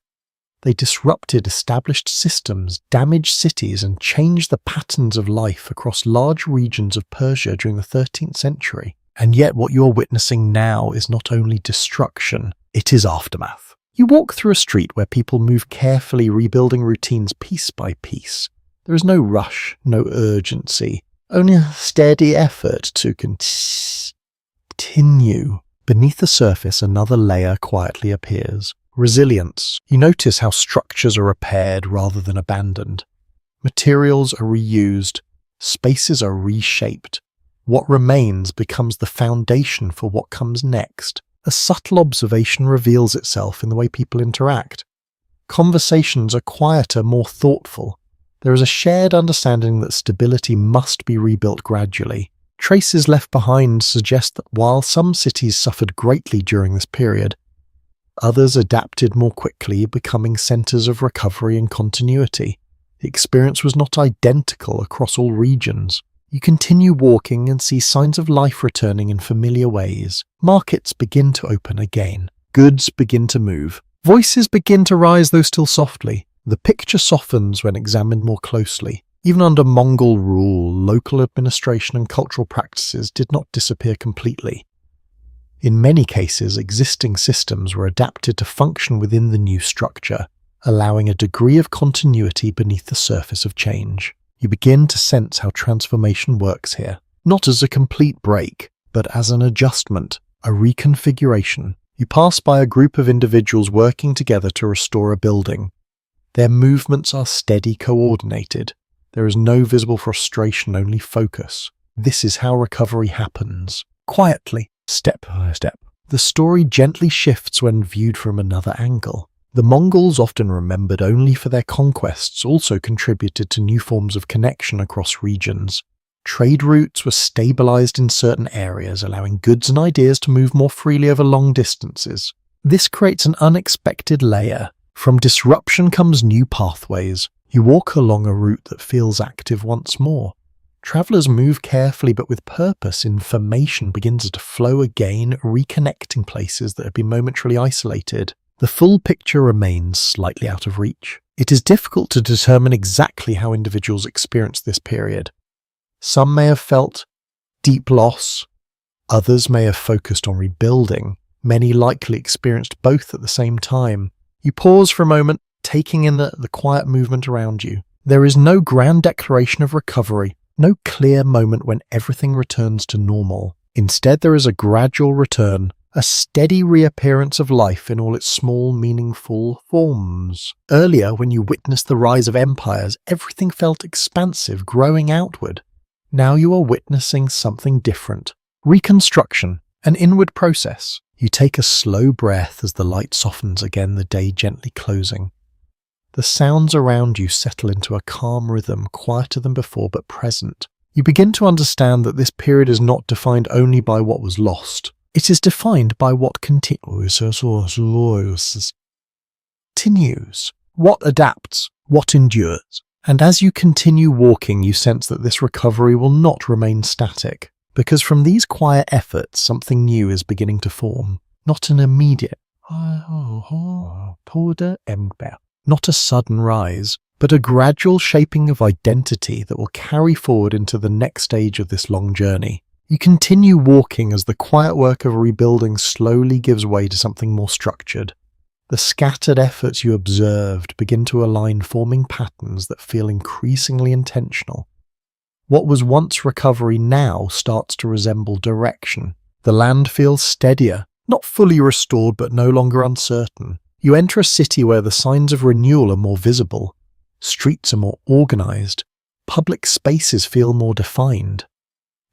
They disrupted established systems, damaged cities, and changed the patterns of life across large regions of Persia during the 13th century. And yet what you are witnessing now is not only destruction, it is aftermath. You walk through a street where people move carefully, rebuilding routines piece by piece. There is no rush, no urgency, only a steady effort to continue. Beneath the surface, another layer quietly appears. Resilience. You notice how structures are repaired rather than abandoned. Materials are reused. Spaces are reshaped. What remains becomes the foundation for what comes next. A subtle observation reveals itself in the way people interact. Conversations are quieter, more thoughtful. There is a shared understanding that stability must be rebuilt gradually. Traces left behind suggest that while some cities suffered greatly during this period, others adapted more quickly, becoming centers of recovery and continuity. The experience was not identical across all regions. You continue walking and see signs of life returning in familiar ways. Markets begin to open again. Goods begin to move. Voices begin to rise, though still softly. The picture softens when examined more closely. Even under Mongol rule, local administration and cultural practices did not disappear completely. In many cases, existing systems were adapted to function within the new structure, allowing a degree of continuity beneath the surface of change. You begin to sense how transformation works here, not as a complete break, but as an adjustment, a reconfiguration. You pass by a group of individuals working together to restore a building. Their movements are steady, coordinated. There is no visible frustration, only focus. This is how recovery happens. Quietly, step by step. The story gently shifts when viewed from another angle. The Mongols, often remembered only for their conquests, also contributed to new forms of connection across regions. Trade routes were stabilized in certain areas, allowing goods and ideas to move more freely over long distances. This creates an unexpected layer. From disruption comes new pathways. You walk along a route that feels active once more. Travelers move carefully but with purpose. Information begins to flow again, reconnecting places that have been momentarily isolated. The full picture remains slightly out of reach. It is difficult to determine exactly how individuals experience this period. Some may have felt deep loss, others may have focused on rebuilding, many likely experienced both at the same time. You pause for a moment, taking in the quiet movement around you. There is no grand declaration of recovery, no clear moment when everything returns to normal. Instead, there is a gradual return, a steady reappearance of life in all its small, meaningful forms. Earlier, when you witnessed the rise of empires, everything felt expansive, growing outward. Now you are witnessing something different. Reconstruction, an inward process. You take a slow breath as the light softens again, the day gently closing. The sounds around you settle into a calm rhythm, quieter than before but present. You begin to understand that this period is not defined only by what was lost. It is defined by what continues, what adapts, what endures. And as you continue walking, you sense that this recovery will not remain static, because from these quiet efforts, something new is beginning to form. Not an immediate, not a sudden rise, but a gradual shaping of identity that will carry forward into the next stage of this long journey. You continue walking as the quiet work of rebuilding slowly gives way to something more structured. The scattered efforts you observed begin to align, forming patterns that feel increasingly intentional. What was once recovery now starts to resemble direction. The land feels steadier, not fully restored but no longer uncertain. You enter a city where the signs of renewal are more visible. Streets are more organized. Public spaces feel more defined.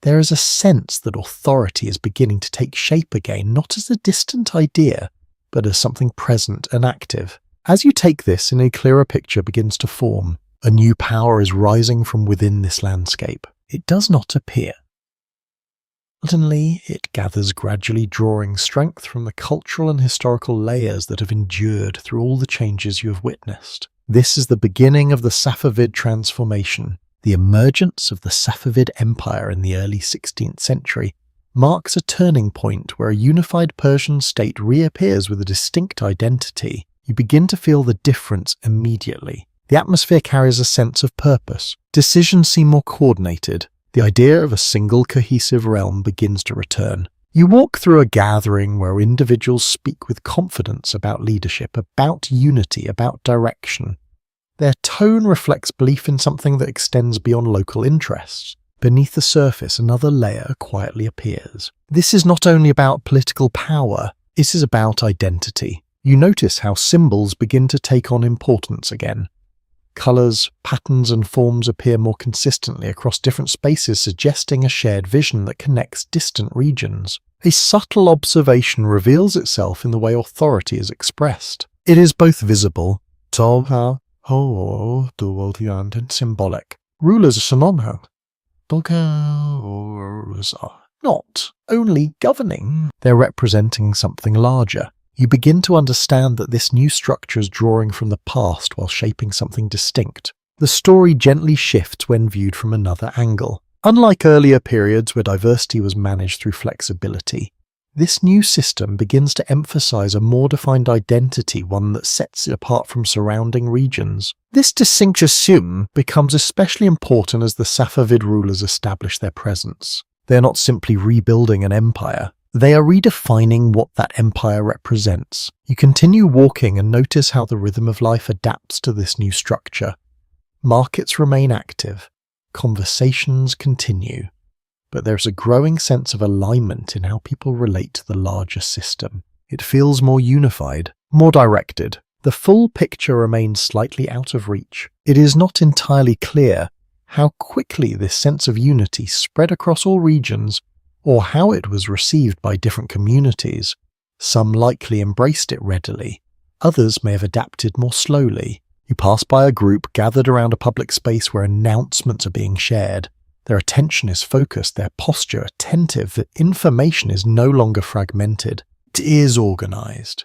There is a sense that authority is beginning to take shape again, not as a distant idea, but as something present and active. As you take this in, a clearer picture begins to form. A new power is rising from within this landscape. It does not appear. Suddenly, it gathers, gradually drawing strength from the cultural and historical layers that have endured through all the changes you have witnessed. This is the beginning of the Safavid transformation. The emergence of the Safavid Empire in the early 16th century marks a turning point where a unified Persian state reappears with a distinct identity. You begin to feel the difference immediately. The atmosphere carries a sense of purpose. Decisions seem more coordinated. The idea of a single cohesive realm begins to return. You walk through a gathering where individuals speak with confidence about leadership, about unity, about direction. Their tone reflects belief in something that extends beyond local interests. Beneath the surface, another layer quietly appears. This is not only about political power, it is about identity. You notice how symbols begin to take on importance again. Colours, patterns and forms appear more consistently across different spaces, suggesting a shared vision that connects distant regions. A subtle observation reveals itself in the way authority is expressed. It is both visible, and symbolic. Rulers are synonymous. Rulers are not only governing, they're representing something larger. You begin to understand that this new structure is drawing from the past while shaping something distinct. The story gently shifts when viewed from another angle. Unlike earlier periods where diversity was managed through flexibility, this new system begins to emphasize a more defined identity, one that sets it apart from surrounding regions. This distinction becomes especially important as the Safavid rulers establish their presence. They are not simply rebuilding an empire. They are redefining what that empire represents. You continue walking and notice how the rhythm of life adapts to this new structure. Markets remain active. Conversations continue. But there's a growing sense of alignment in how people relate to the larger system. It feels more unified, more directed. The full picture remains slightly out of reach. It is not entirely clear how quickly this sense of unity spread across all regions, or how it was received by different communities. Some likely embraced it readily. Others may have adapted more slowly. You pass by a group gathered around a public space where announcements are being shared. Their attention is focused, their posture attentive, the information is no longer fragmented. It is organized.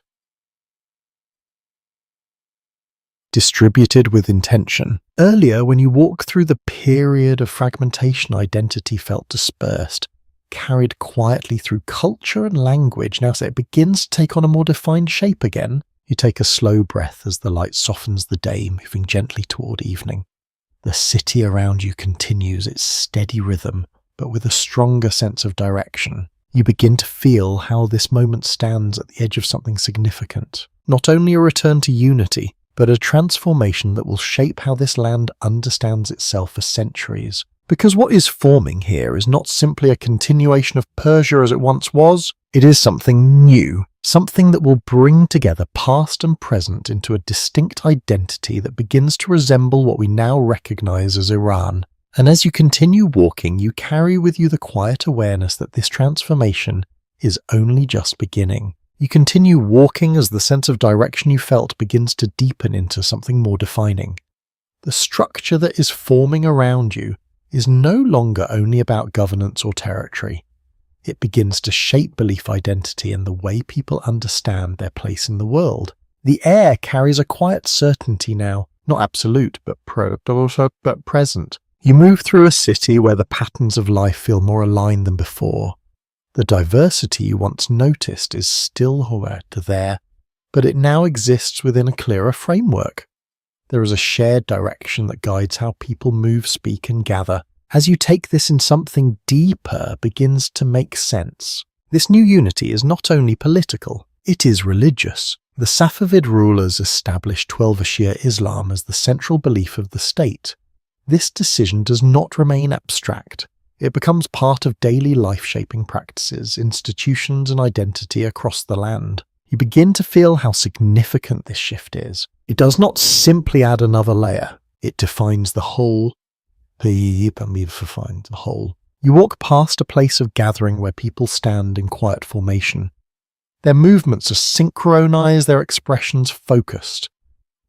Distributed with intention. Earlier, when you walk through the period of fragmentation, identity felt dispersed, carried quietly through culture and language. Now, it begins to take on a more defined shape again. You take a slow breath as the light softens the day, moving gently toward evening. The city around you continues its steady rhythm, but with a stronger sense of direction. You begin to feel how this moment stands at the edge of something significant. Not only a return to unity, but a transformation that will shape how this land understands itself for centuries. Because what is forming here is not simply a continuation of Persia as it once was, it is something new, something that will bring together past and present into a distinct identity that begins to resemble what we now recognize as Iran. And as you continue walking, you carry with you the quiet awareness that this transformation is only just beginning. You continue walking as the sense of direction you felt begins to deepen into something more defining. The structure that is forming around you is no longer only about governance or territory. It begins to shape belief identity and the way people understand their place in the world. The air carries a quiet certainty now, not absolute, but present. You move through a city where the patterns of life feel more aligned than before. The diversity you once noticed is still there, but it now exists within a clearer framework. There is a shared direction that guides how people move, speak, and gather. As you take this in, something deeper begins to make sense. This new unity is not only political, it is religious. The Safavid rulers established Twelver-Shia Islam as the central belief of the state. This decision does not remain abstract. It becomes part of daily life-shaping practices, institutions, and identity across the land. You begin to feel how significant this shift is. It does not simply add another layer. It defines the whole. You walk past a place of gathering where people stand in quiet formation. Their movements are synchronized, their expressions focused.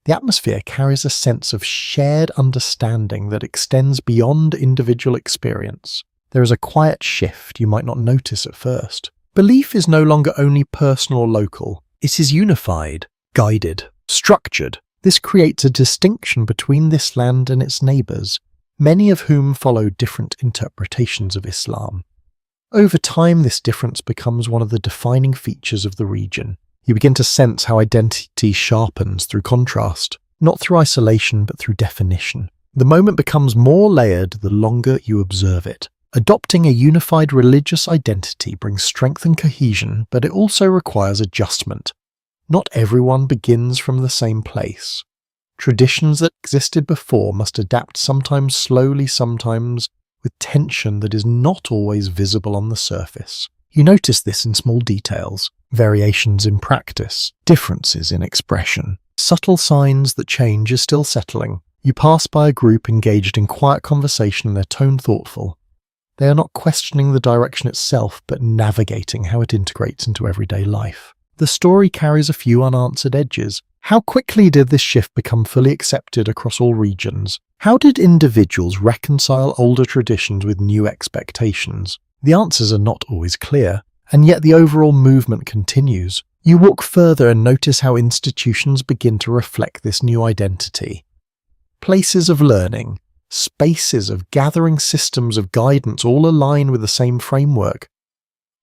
The atmosphere carries a sense of shared understanding that extends beyond individual experience. There is a quiet shift you might not notice at first. Belief is no longer only personal or local. It is unified, guided, structured. This creates a distinction between this land and its neighbours, many of whom follow different interpretations of Islam. Over time, this difference becomes one of the defining features of the region. You begin to sense how identity sharpens through contrast, not through isolation but through definition. The moment becomes more layered the longer you observe it. Adopting a unified religious identity brings strength and cohesion, but it also requires adjustment. Not everyone begins from the same place. Traditions that existed before must adapt, sometimes slowly, sometimes with tension that is not always visible on the surface. You notice this in small details, variations in practice, differences in expression, subtle signs that change is still settling. You pass by a group engaged in quiet conversation and their tone thoughtful. They are not questioning the direction itself, but navigating how it integrates into everyday life. The story carries a few unanswered edges. How quickly did this shift become fully accepted across all regions? How did individuals reconcile older traditions with new expectations? The answers are not always clear, and yet the overall movement continues. You walk further and notice how institutions begin to reflect this new identity. Places of learning, spaces of gathering, systems of guidance all align with the same framework.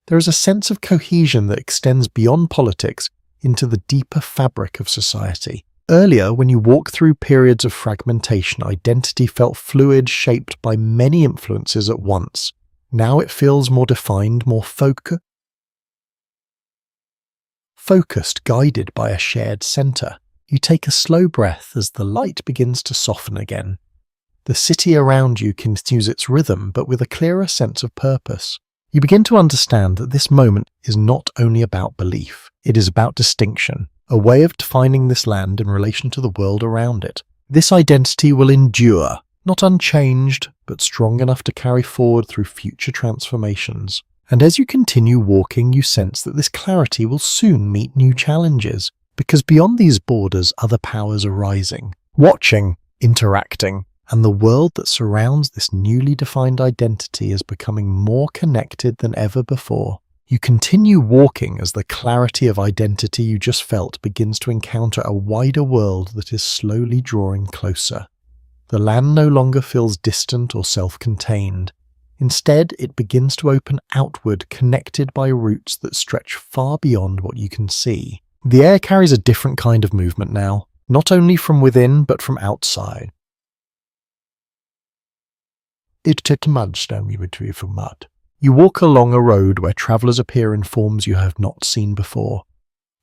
There is a sense of cohesion that extends beyond politics into the deeper fabric of society. Earlier, when you walk through periods of fragmentation, identity felt fluid, shaped by many influences at once. Now it feels more defined, more focused. focused, guided by a shared center. You take a slow breath as the light begins to soften again. The city around you continues its rhythm, but with a clearer sense of purpose. You begin to understand that this moment is not only about belief, it is about distinction, a way of defining this land in relation to the world around it. This identity will endure, not unchanged, but strong enough to carry forward through future transformations. And as you continue walking, you sense that this clarity will soon meet new challenges, because beyond these borders, other powers are rising, watching, interacting, and the world that surrounds this newly defined identity is becoming more connected than ever before. You continue walking as the clarity of identity you just felt begins to encounter a wider world that is slowly drawing closer. The land no longer feels distant or self-contained. Instead, it begins to open outward, connected by roots that stretch far beyond what you can see. The air carries a different kind of movement now, not only from within but from outside. It's a mudstone we retrieve from mud. You walk along a road where travelers appear in forms you have not seen before.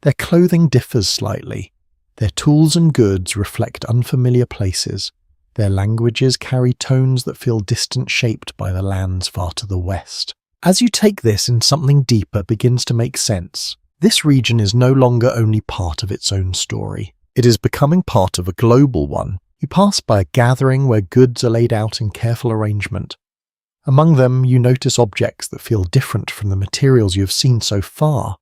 Their clothing differs slightly. Their tools and goods reflect unfamiliar places. Their languages carry tones that feel distant, shaped by the lands far to the west. As you take this in, something deeper begins to make sense. This region is no longer only part of its own story. It is becoming part of a global one. You pass by a gathering where goods are laid out in careful arrangement. Among them, you notice objects that feel different from the materials you have seen so far.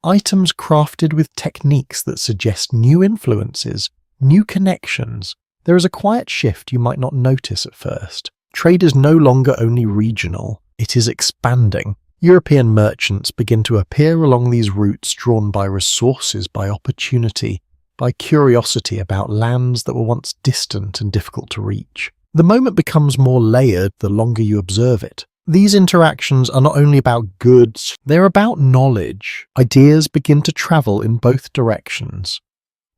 Items crafted with techniques that suggest new influences, new connections. There is a quiet shift you might not notice at first. Trade is no longer only regional, it is expanding. European merchants begin to appear along these routes, drawn by resources, by opportunity, by curiosity about lands that were once distant and difficult to reach. The moment becomes more layered the longer you observe it. These interactions are not only about goods, they're about knowledge. Ideas begin to travel in both directions.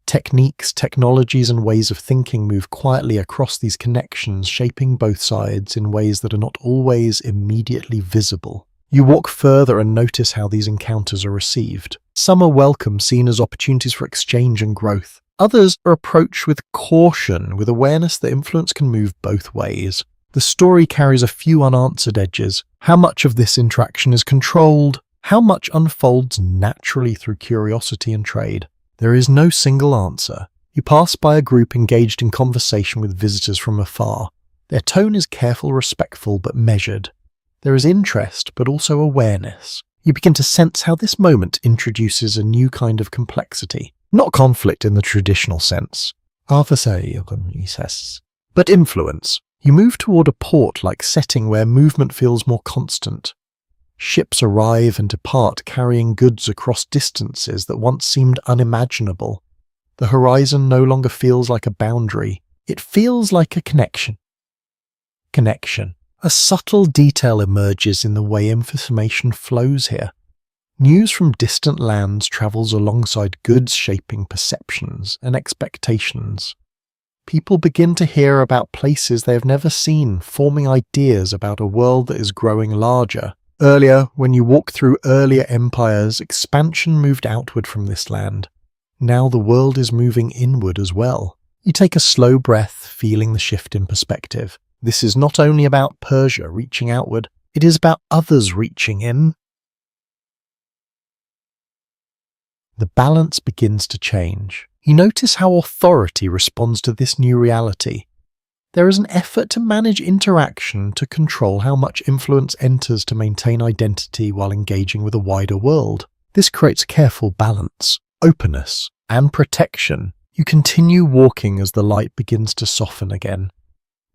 Techniques, technologies, and ways of thinking move quietly across these connections, shaping both sides in ways that are not always immediately visible. You walk further and notice how these encounters are received. Some are welcome, seen as opportunities for exchange and growth. Others are approached with caution, with awareness that influence can move both ways. The story carries a few unanswered edges. How much of this interaction is controlled? How much unfolds naturally through curiosity and trade? There is no single answer. You pass by a group engaged in conversation with visitors from afar. Their tone is careful, respectful, but measured. There is interest, but also awareness. You begin to sense how this moment introduces a new kind of complexity. Not conflict in the traditional sense, but influence. You move toward a port-like setting where movement feels more constant. Ships arrive and depart, carrying goods across distances that once seemed unimaginable. The horizon no longer feels like a boundary. It feels like a connection. A subtle detail emerges in the way information flows here. News from distant lands travels alongside goods, shaping perceptions and expectations. People begin to hear about places they have never seen, forming ideas about a world that is growing larger. Earlier, when you walk through earlier empires, expansion moved outward from this land. Now the world is moving inward as well. You take a slow breath, feeling the shift in perspective. This is not only about Persia reaching outward, it is about others reaching in. The balance begins to change. You notice how authority responds to this new reality. There is an effort to manage interaction, to control how much influence enters, to maintain identity while engaging with a wider world. This creates a careful balance, openness, and protection. You continue walking as the light begins to soften again.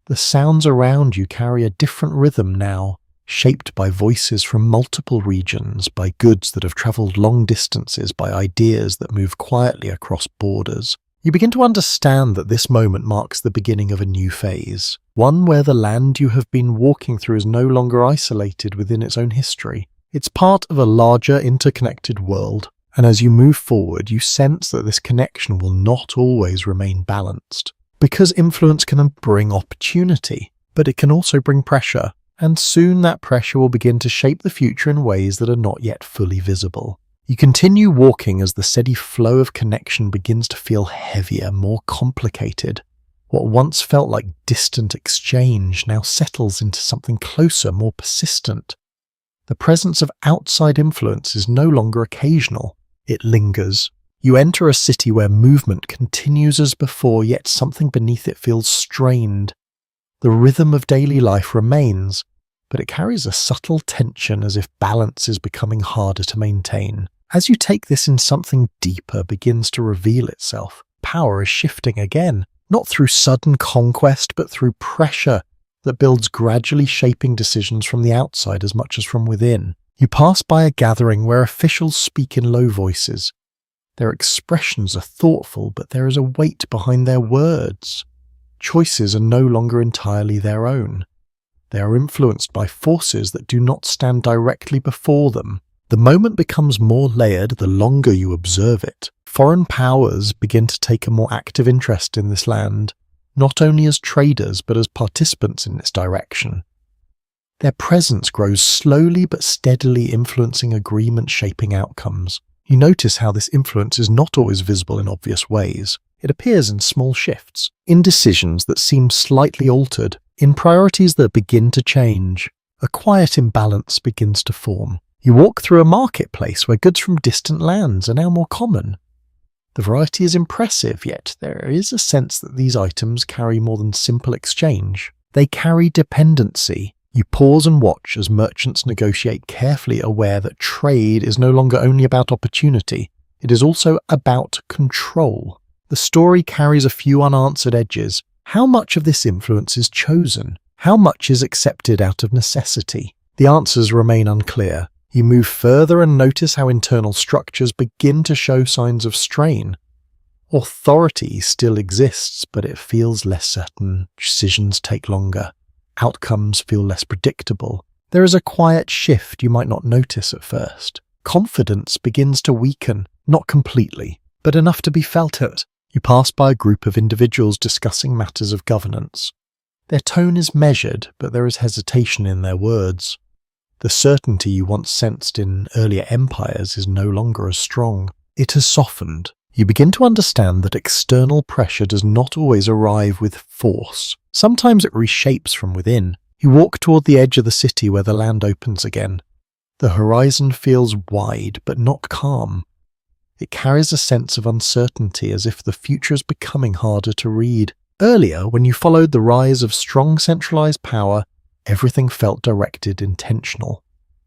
The sounds around you carry a different rhythm now, shaped by voices from multiple regions, by goods that have traveled long distances, by ideas that move quietly across borders. You begin to understand that this moment marks the beginning of a new phase, one where the land you have been walking through is no longer isolated within its own history. It's part of a larger, interconnected world, and as you move forward, you sense that this connection will not always remain balanced. Because influence can bring opportunity, but it can also bring pressure. And soon that pressure will begin to shape the future in ways that are not yet fully visible. You continue walking as the steady flow of connection begins to feel heavier, more complicated. What once felt like distant exchange now settles into something closer, more persistent. The presence of outside influence is no longer occasional, it lingers. You enter a city where movement continues as before, yet something beneath it feels strained. The rhythm of daily life remains, but it carries a subtle tension as if balance is becoming harder to maintain. As you take this in, something deeper begins to reveal itself. Power is shifting again, not through sudden conquest, but through pressure that builds, gradually shaping decisions from the outside as much as from within. You pass by a gathering where officials speak in low voices. Their expressions are thoughtful, but there is a weight behind their words. Choices are no longer entirely their own. They are influenced by forces that do not stand directly before them. The moment becomes more layered the longer you observe it. Foreign powers begin to take a more active interest in this land, not only as traders but as participants in its direction. Their presence grows slowly but steadily, influencing agreement, shaping outcomes. You notice how this influence is not always visible in obvious ways. It appears in small shifts, in decisions that seem slightly altered, in priorities that begin to change. A quiet imbalance begins to form. You walk through a marketplace where goods from distant lands are now more common. The variety is impressive, yet there is a sense that these items carry more than simple exchange. They carry dependency. You pause and watch as merchants negotiate carefully, aware that trade is no longer only about opportunity, it is also about control. The story carries a few unanswered edges. How much of this influence is chosen? How much is accepted out of necessity? The answers remain unclear. You move further and notice how internal structures begin to show signs of strain. Authority still exists, but it feels less certain. Decisions take longer. Outcomes feel less predictable. There is a quiet shift you might not notice at first. Confidence begins to weaken, not completely, but enough to be felt at. You pass by a group of individuals discussing matters of governance. Their tone is measured, but there is hesitation in their words. The certainty you once sensed in earlier empires is no longer as strong. It has softened. You begin to understand that external pressure does not always arrive with force. Sometimes it reshapes from within. You walk toward the edge of the city where the land opens again. The horizon feels wide, but not calm. It carries a sense of uncertainty, as if the future is becoming harder to read. Earlier, when you followed the rise of strong centralized power, everything felt directed, intentional.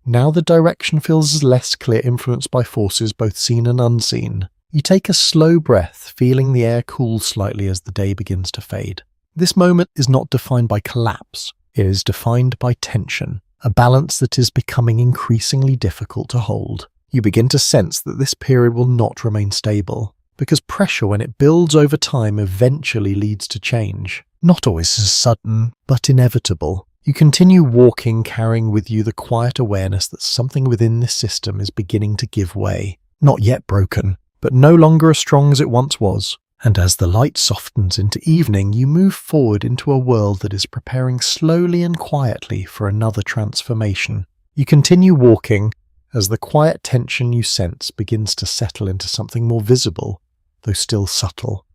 Now the direction feels less clear, influenced by forces both seen and unseen. You take a slow breath, feeling the air cool slightly as the day begins to fade. This moment is not defined by collapse. It is defined by tension, a balance that is becoming increasingly difficult to hold. You begin to sense that this period will not remain stable, because pressure, when it builds over time, eventually leads to change. Not always as sudden, but inevitable. You continue walking, carrying with you the quiet awareness that something within this system is beginning to give way. Not yet broken, but no longer as strong as it once was. And as the light softens into evening, you move forward into a world that is preparing slowly and quietly for another transformation. You continue walking as the quiet tension you sense begins to settle into something more visible, though still subtle.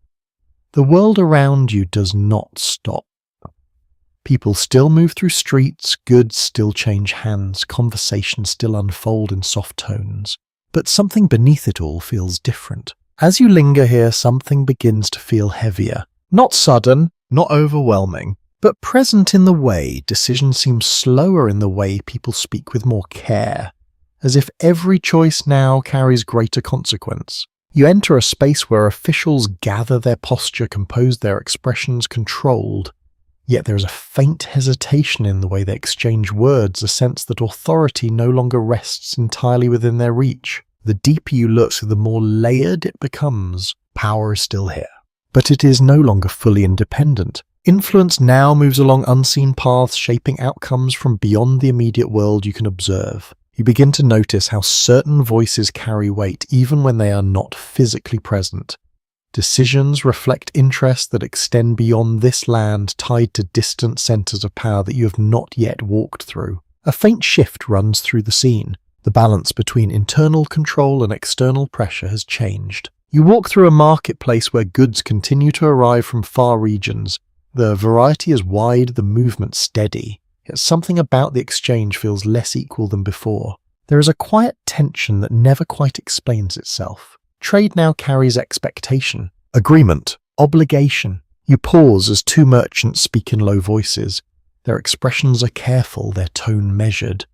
The world around you does not stop. People still move through streets, goods still change hands, conversations still unfold in soft tones. But something beneath it all feels different. As you linger here, something begins to feel heavier. Not sudden, not overwhelming, but present in the way decisions seem slower, in the way people speak with more care, as if every choice now carries greater consequence. You enter a space where officials gather, their posture composed, their expressions controlled. Yet there is a faint hesitation in the way they exchange words, a sense that authority no longer rests entirely within their reach. The deeper you look, the more layered it becomes. Power is still here, but it is no longer fully independent. Influence now moves along unseen paths, shaping outcomes from beyond the immediate world you can observe. You begin to notice how certain voices carry weight even when they are not physically present. Decisions reflect interests that extend beyond this land, tied to distant centers of power that you have not yet walked through. A faint shift runs through the scene. The balance between internal control and external pressure has changed. You walk through a marketplace where goods continue to arrive from far regions. The variety is wide, the movement steady, yet something about the exchange feels less equal than before. There is a quiet tension that never quite explains itself. Trade now carries expectation, agreement, obligation. You pause as two merchants speak in low voices. Their expressions are careful, their tone measured.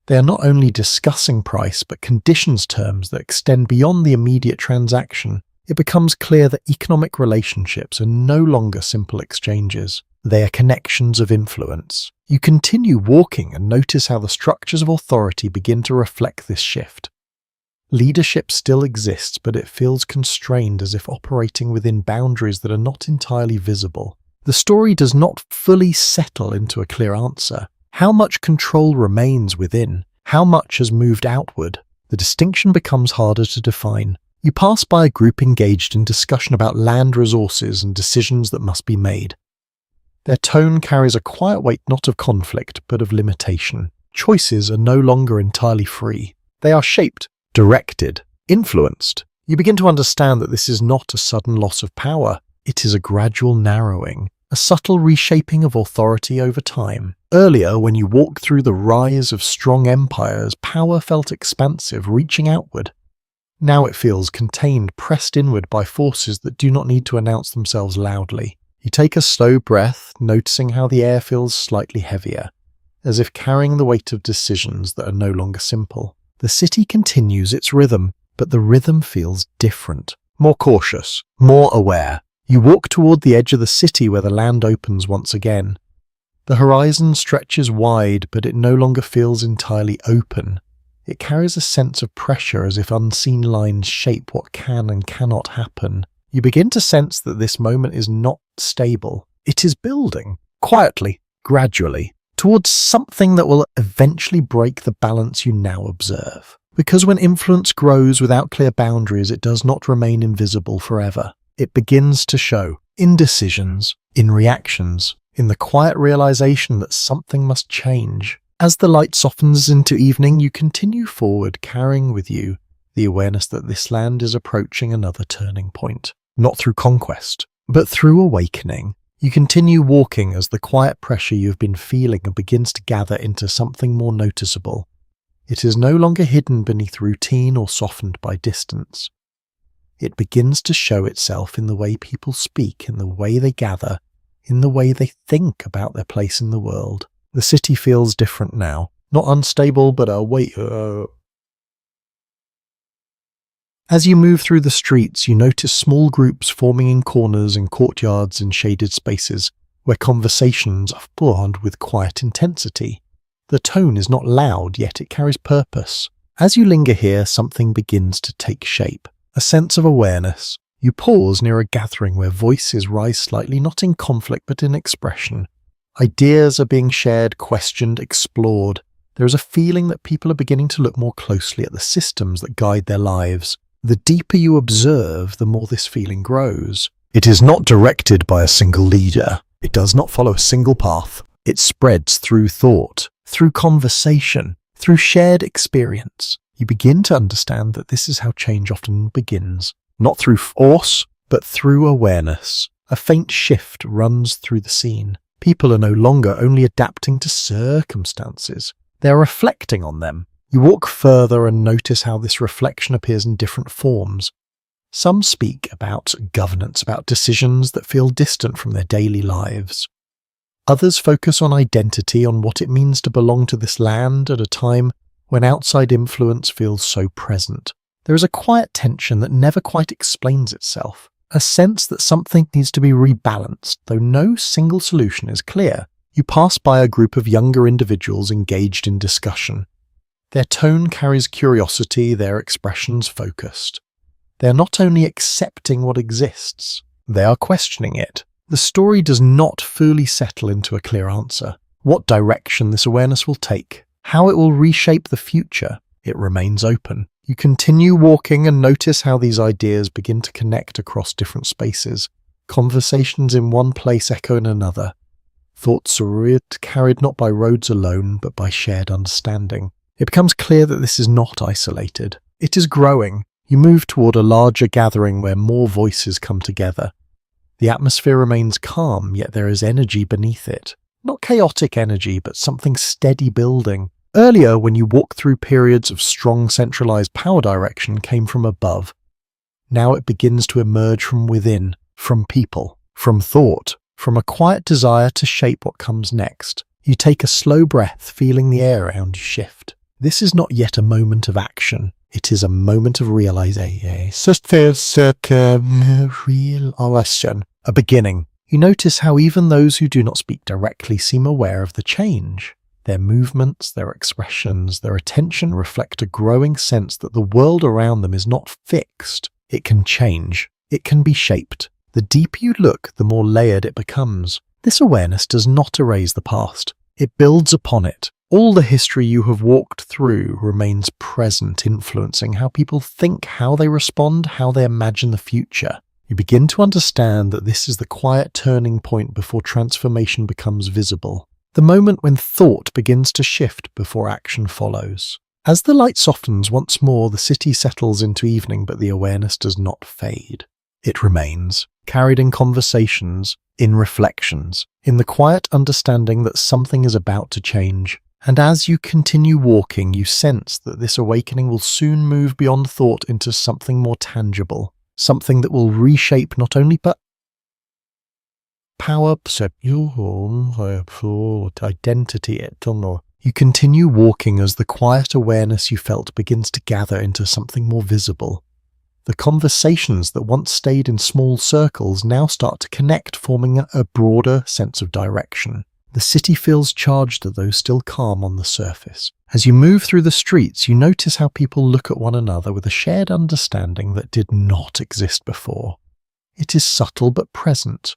They are not only discussing price, but conditions terms that extend beyond the immediate transaction. It becomes clear that economic relationships are no longer simple exchanges. They are connections of influence. You continue walking and notice how the structures of authority begin to reflect this shift. Leadership still exists, but it feels constrained, as if operating within boundaries that are not entirely visible. The story does not fully settle into a clear answer. How much control remains within? How much has moved outward? The distinction becomes harder to define. You pass by a group engaged in discussion about land resources and decisions that must be made. Their tone carries a quiet weight not of conflict, but of limitation. Choices are no longer entirely free. They are shaped, directed, influenced. You begin to understand that this is not a sudden loss of power. It is a gradual narrowing, a subtle reshaping of authority over time. Earlier, when you walked through the rise of strong empires, power felt expansive, reaching outward. Now it feels contained, pressed inward by forces that do not need to announce themselves loudly. You take a slow breath, noticing how the air feels slightly heavier, as if carrying the weight of decisions that are no longer simple. The city continues its rhythm, but the rhythm feels different, more cautious, more aware. You walk toward the edge of the city where the land opens once again. The horizon stretches wide, but it no longer feels entirely open. It carries a sense of pressure, as if unseen lines shape what can and cannot happen. You begin to sense that this moment is not stable. It is building, quietly, gradually, towards something that will eventually break the balance you now observe. Because when influence grows without clear boundaries, it does not remain invisible forever. It begins to show in decisions, in reactions, in the quiet realization that something must change. As the light softens into evening, you continue forward, carrying with you the awareness that this land is approaching another turning point. Not through conquest, but through awakening. You continue walking as the quiet pressure you've been feeling begins to gather into something more noticeable. It is no longer hidden beneath routine or softened by distance. It begins to show itself in the way people speak, in the way they gather, in the way they think about their place in the world. The city feels different now. Not unstable, but As you move through the streets, you notice small groups forming in corners and courtyards and shaded spaces, where conversations are filled with quiet intensity. The tone is not loud, yet it carries purpose. As you linger here, something begins to take shape. A sense of awareness. You pause near a gathering where voices rise slightly, not in conflict but in expression. Ideas are being shared, questioned, explored. There is a feeling that people are beginning to look more closely at the systems that guide their lives. The deeper you observe, the more this feeling grows. It is not directed by a single leader. It does not follow a single path. It spreads through thought, through conversation, through shared experience. You begin to understand that this is how change often begins. Not through force, but through awareness. A faint shift runs through the scene. People are no longer only adapting to circumstances. They are reflecting on them. You walk further and notice how this reflection appears in different forms. Some speak about governance, about decisions that feel distant from their daily lives. Others focus on identity, on what it means to belong to this land at a time when outside influence feels so present. There is a quiet tension that never quite explains itself, a sense that something needs to be rebalanced, though no single solution is clear. You pass by a group of younger individuals engaged in discussion. Their tone carries curiosity, their expressions focused. They are not only accepting what exists, they are questioning it. The story does not fully settle into a clear answer. What direction this awareness will take, how it will reshape the future, it remains open. You continue walking and notice how these ideas begin to connect across different spaces. Conversations in one place echo in another. Thoughts are carried not by roads alone, but by shared understanding. It becomes clear that this is not isolated. It is growing. You move toward a larger gathering where more voices come together. The atmosphere remains calm, yet there is energy beneath it. Not chaotic energy, but something steady building. Earlier, when you walked through periods of strong centralized power direction, came from above. Now it begins to emerge from within, from people, from thought, from a quiet desire to shape what comes next. You take a slow breath, feeling the air around you shift. This is not yet a moment of action. It is a moment of realization. A beginning. You notice how even those who do not speak directly seem aware of the change. Their movements, their expressions, their attention reflect a growing sense that the world around them is not fixed. It can change. It can be shaped. The deeper you look, the more layered it becomes. This awareness does not erase the past. It builds upon it. All the history you have walked through remains present, influencing how people think, how they respond, how they imagine the future. You begin to understand that this is the quiet turning point before transformation becomes visible. The moment when thought begins to shift before action follows. As the light softens once more, the city settles into evening, but the awareness does not fade. It remains, carried in conversations, in reflections, in the quiet understanding that something is about to change. And as you continue walking, you sense that this awakening will soon move beyond thought into something more tangible, something that will reshape not only power, identity. You continue walking as the quiet awareness you felt begins to gather into something more visible. The conversations that once stayed in small circles now start to connect, forming a broader sense of direction. The city feels charged, though still calm on the surface. As you move through the streets, you notice how people look at one another with a shared understanding that did not exist before. It is subtle but present,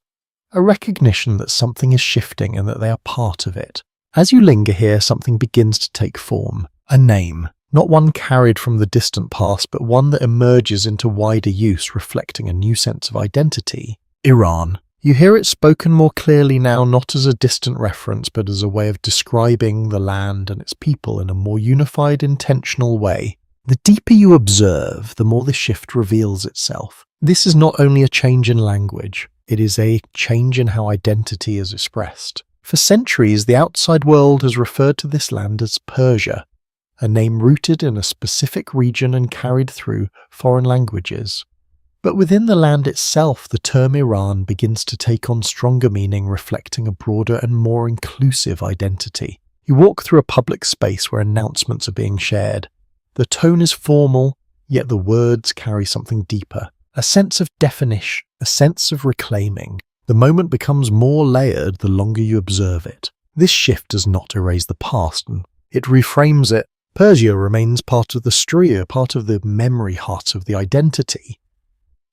a recognition that something is shifting and that they are part of it. As you linger here, something begins to take form. A name, not one carried from the distant past, but one that emerges into wider use, reflecting a new sense of identity. Iran. You hear it spoken more clearly now, not as a distant reference, but as a way of describing the land and its people in a more unified, intentional way. The deeper you observe, the more the shift reveals itself. This is not only a change in language, it is a change in how identity is expressed. For centuries, the outside world has referred to this land as Persia, a name rooted in a specific region and carried through foreign languages. But within the land itself, the term Iran begins to take on stronger meaning, reflecting a broader and more inclusive identity. You walk through a public space where announcements are being shared. The tone is formal, yet the words carry something deeper. A sense of definition, a sense of reclaiming. The moment becomes more layered the longer you observe it. This shift does not erase the past, it reframes it. Persia remains part of the story, part of the memory heart of the identity.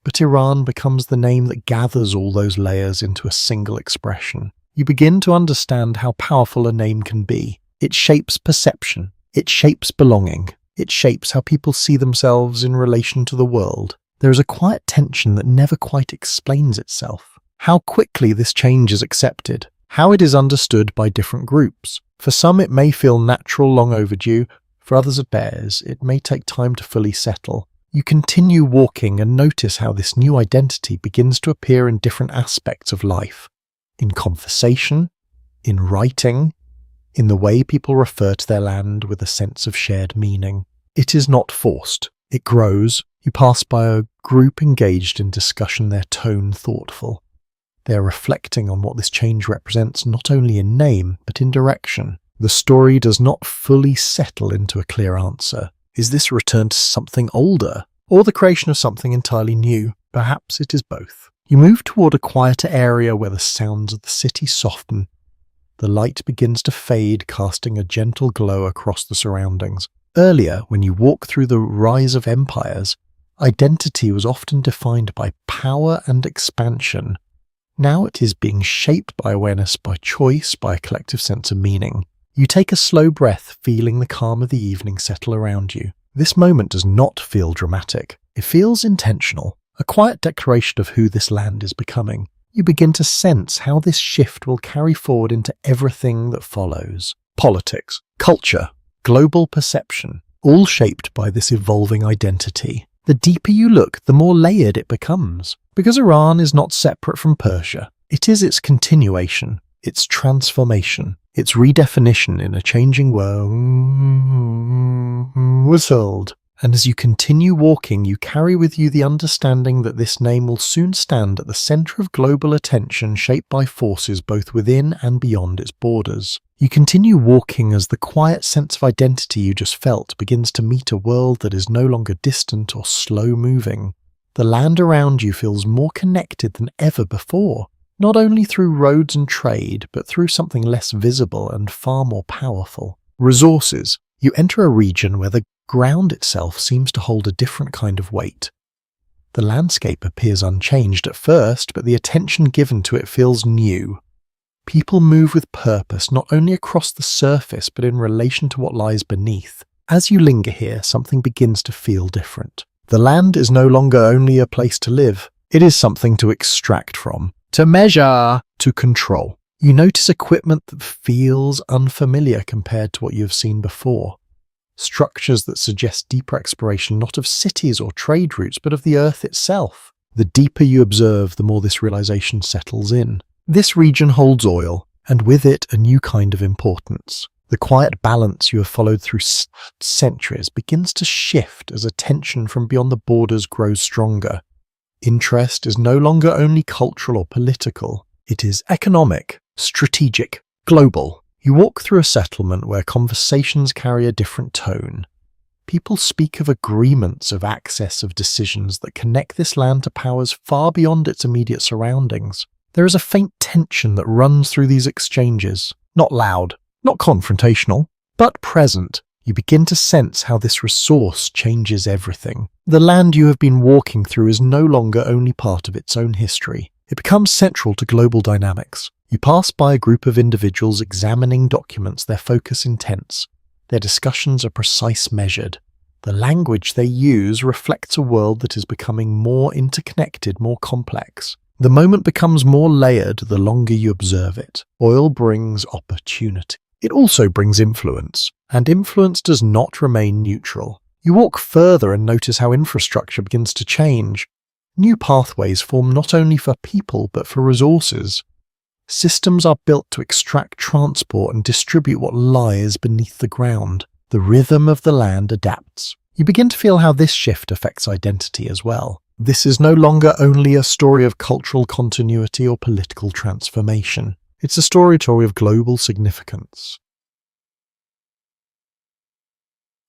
But Iran becomes the name that gathers all those layers into a single expression. You begin to understand how powerful a name can be. It shapes perception. It shapes belonging. It shapes how people see themselves in relation to the world. There is a quiet tension that never quite explains itself. How quickly this change is accepted. How it is understood by different groups. For some it may feel natural, long overdue. For others it may take time to fully settle. You continue walking and notice how this new identity begins to appear in different aspects of life. In conversation, in writing, in the way people refer to their land with a sense of shared meaning. It is not forced. It grows. You pass by a group engaged in discussion, their tone thoughtful. They are reflecting on what this change represents not only in name, but in direction. The story does not fully settle into a clear answer. Is this a return to something older, or the creation of something entirely new? Perhaps it is both. You move toward a quieter area where the sounds of the city soften. The light begins to fade, casting a gentle glow across the surroundings. Earlier, when you walk through the rise of empires, identity was often defined by power and expansion. Now it is being shaped by awareness, by choice, by a collective sense of meaning. You take a slow breath, feeling the calm of the evening settle around you. This moment does not feel dramatic. It feels intentional, a quiet declaration of who this land is becoming. You begin to sense how this shift will carry forward into everything that follows. Politics, culture, global perception, all shaped by this evolving identity. The deeper you look, the more layered it becomes. Because Iran is not separate from Persia, it is its continuation, its transformation, its redefinition in a changing world. And as you continue walking, you carry with you the understanding that this name will soon stand at the center of global attention shaped by forces both within and beyond its borders. You continue walking as the quiet sense of identity you just felt begins to meet a world that is no longer distant or slow-moving. The land around you feels more connected than ever before, not only through roads and trade, but through something less visible and far more powerful. Resources. You enter a region where the ground itself seems to hold a different kind of weight. The landscape appears unchanged at first, but the attention given to it feels new. People move with purpose, not only across the surface, but in relation to what lies beneath. As you linger here, something begins to feel different. The land is no longer only a place to live. It is something to extract from, to measure, to control. You notice equipment that feels unfamiliar compared to what you have seen before. Structures that suggest deeper exploration not of cities or trade routes, but of the earth itself. The deeper you observe, the more this realization settles in. This region holds oil, and with it a new kind of importance. The quiet balance you have followed through centuries begins to shift as attention from beyond the borders grows stronger. Interest is no longer only cultural or political. It is economic, strategic, global. You walk through a settlement where conversations carry a different tone. People speak of agreements, of access, of decisions that connect this land to powers far beyond its immediate surroundings. There is a faint tension that runs through these exchanges. Not loud, not confrontational, but present. You begin to sense how this resource changes everything. The land you have been walking through is no longer only part of its own history. It becomes central to global dynamics. You pass by a group of individuals examining documents, their focus intense. Their discussions are precise, measured. The language they use reflects a world that is becoming more interconnected, more complex. The moment becomes more layered the longer you observe it. Oil brings opportunity. It also brings influence, and influence does not remain neutral. You walk further and notice how infrastructure begins to change. New pathways form not only for people but for resources. Systems are built to extract, transport, and distribute what lies beneath the ground. The rhythm of the land adapts. You begin to feel how this shift affects identity as well. This is no longer only a story of cultural continuity or political transformation. It's a story of global significance.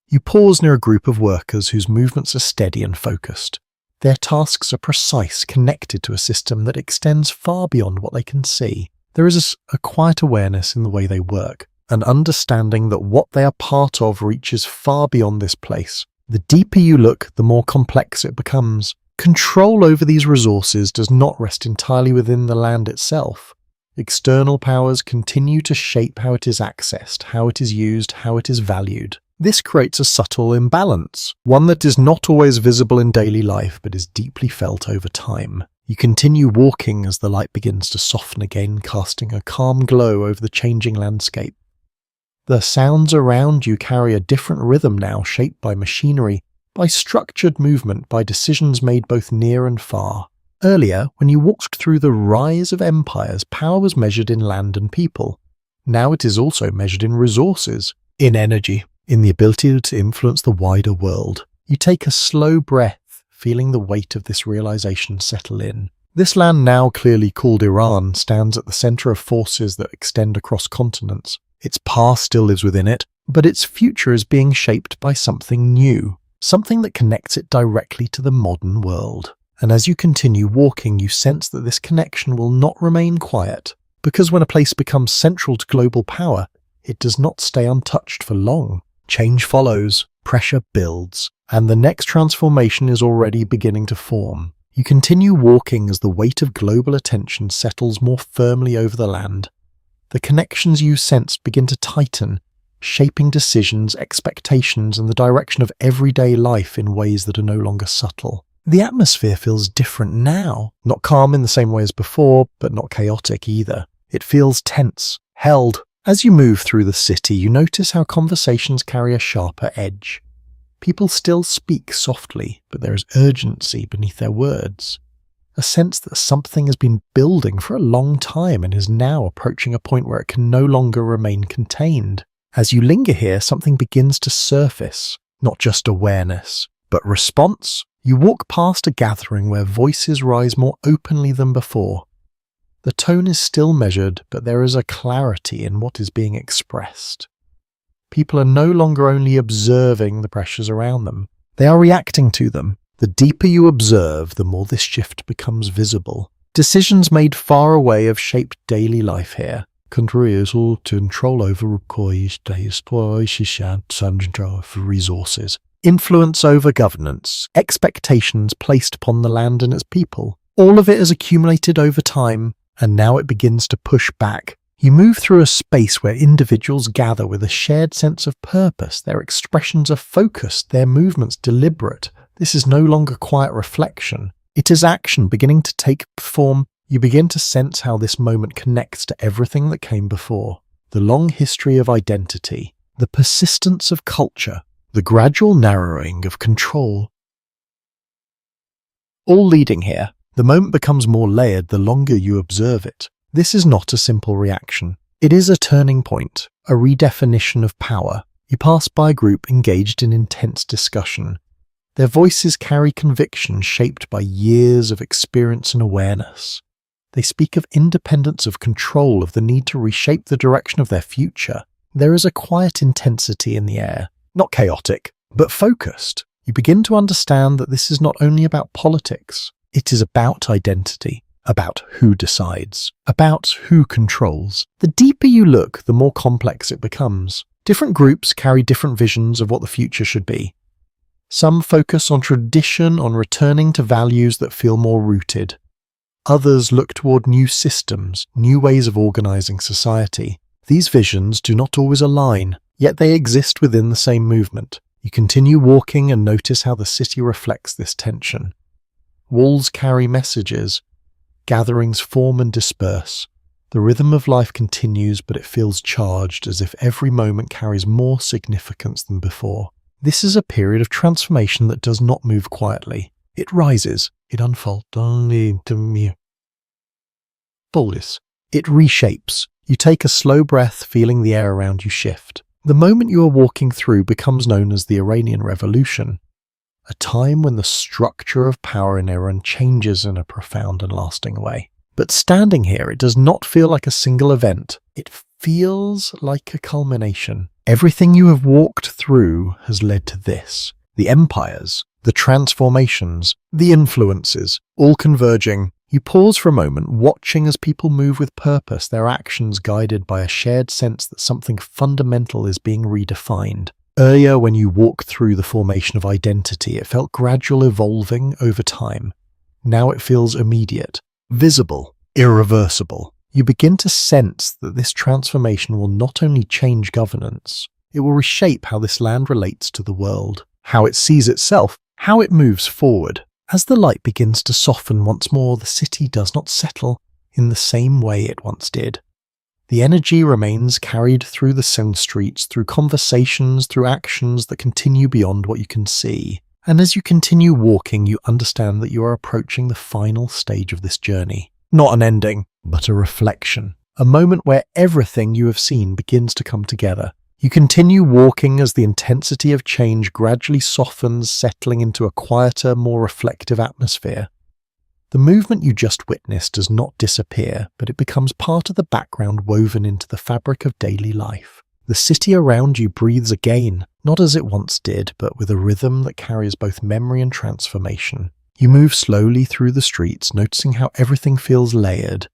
You pause near a group of workers whose movements are steady and focused. Their tasks are precise, connected to a system that extends far beyond what they can see. There is a quiet awareness in the way they work, an understanding that what they are part of reaches far beyond this place. The deeper you look, the more complex it becomes. Control over these resources does not rest entirely within the land itself. External powers continue to shape how it is accessed, how it is used, how it is valued. This creates a subtle imbalance, one that is not always visible in daily life but is deeply felt over time. You continue walking as the light begins to soften again, casting a calm glow over the changing landscape. The sounds around you carry a different rhythm now, shaped by machinery, by structured movement, by decisions made both near and far. Earlier, when you walked through the rise of empires, power was measured in land and people. Now it is also measured in resources, in energy, in the ability to influence the wider world. You take a slow breath, feeling the weight of this realization settle in. This land, now clearly called Iran, stands at the center of forces that extend across continents. Its past still lives within it, but its future is being shaped by something new, something that connects it directly to the modern world. And as you continue walking, you sense that this connection will not remain quiet, because when a place becomes central to global power, it does not stay untouched for long. Change follows, pressure builds, and the next transformation is already beginning to form. You continue walking as the weight of global attention settles more firmly over the land. The connections you sense begin to tighten, shaping decisions, expectations, and the direction of everyday life in ways that are no longer subtle. The atmosphere feels different now, not calm in the same way as before, but not chaotic either. It feels tense, held, As you move through the city, you notice how conversations carry a sharper edge. People still speak softly, but there is urgency beneath their words. A sense that something has been building for a long time and is now approaching a point where it can no longer remain contained. As you linger here, something begins to surface, not just awareness, but response. You walk past a gathering where voices rise more openly than before. The tone is still measured, but there is a clarity in what is being expressed. People are no longer only observing the pressures around them, they are reacting to them. The deeper you observe, the more this shift becomes visible. Decisions made far away have shaped daily life here. Control over resources, influence over governance, expectations placed upon the land and its people. All of it has accumulated over time, and now it begins to push back. You move through a space where individuals gather with a shared sense of purpose. Their expressions are focused, their movements deliberate. This is no longer quiet reflection. It is action beginning to take form. You begin to sense how this moment connects to everything that came before. The long history of identity, the persistence of culture, the gradual narrowing of control. All leading here. The moment becomes more layered the longer you observe it. This is not a simple reaction. It is a turning point, a redefinition of power. You pass by a group engaged in intense discussion. Their voices carry conviction shaped by years of experience and awareness. They speak of independence, of control, of the need to reshape the direction of their future. There is a quiet intensity in the air, not chaotic, but focused. You begin to understand that this is not only about politics. It is about identity, about who decides, about who controls. The deeper you look, the more complex it becomes. Different groups carry different visions of what the future should be. Some focus on tradition, on returning to values that feel more rooted. Others look toward new systems, new ways of organizing society. These visions do not always align, yet they exist within the same movement. You continue walking and notice how the city reflects this tension. Walls carry messages. Gatherings form and disperse. The rhythm of life continues, but it feels charged, as if every moment carries more significance than before. This is a period of transformation that does not move quietly. It rises. It unfolds. It reshapes. You take a slow breath, feeling the air around you shift. The moment you are walking through becomes known as the Iranian Revolution, a time when the structure of power in Iran changes in a profound and lasting way. But standing here, it does not feel like a single event. It feels like a culmination. Everything you have walked through has led to this. The empires, the transformations, the influences, all converging. You pause for a moment, watching as people move with purpose, their actions guided by a shared sense that something fundamental is being redefined. Earlier, when you walked through the formation of identity, it felt gradual, evolving over time. Now it feels immediate, visible, irreversible. You begin to sense that this transformation will not only change governance, it will reshape how this land relates to the world, how it sees itself, how it moves forward. As the light begins to soften once more, the city does not settle in the same way it once did. The energy remains carried through the sound streets, through conversations, through actions that continue beyond what you can see. And as you continue walking, you understand that you are approaching the final stage of this journey. Not an ending, but a reflection. A moment where everything you have seen begins to come together. You continue walking as the intensity of change gradually softens, settling into a quieter, more reflective atmosphere. The movement you just witnessed does not disappear, but it becomes part of the background woven into the fabric of daily life. The city around you breathes again, not as it once did, but with a rhythm that carries both memory and transformation. You move slowly through the streets, noticing how everything feels layered.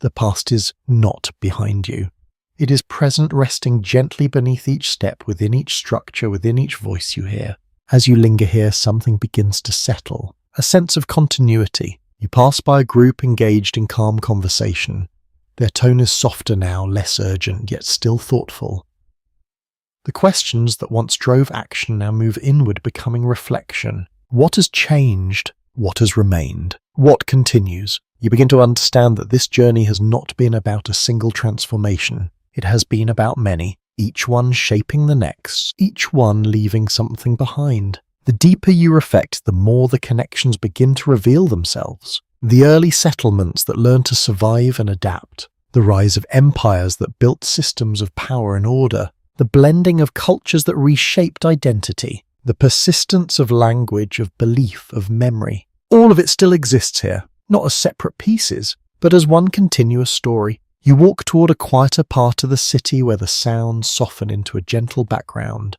The past is not behind you. It is present, resting gently beneath each step, within each structure, within each voice you hear. As you linger here, something begins to settle, a sense of continuity. You pass by a group engaged in calm conversation. Their tone is softer now, less urgent, yet still thoughtful. The questions that once drove action now move inward, becoming reflection. What has changed? What has remained? What continues? You begin to understand that this journey has not been about a single transformation. It has been about many, each one shaping the next, each one leaving something behind. The deeper you reflect, the more the connections begin to reveal themselves. The early settlements that learned to survive and adapt, the rise of empires that built systems of power and order, the blending of cultures that reshaped identity, the persistence of language, of belief, of memory. All of it still exists here, not as separate pieces, but as one continuous story. You walk toward a quieter part of the city where the sounds soften into a gentle background.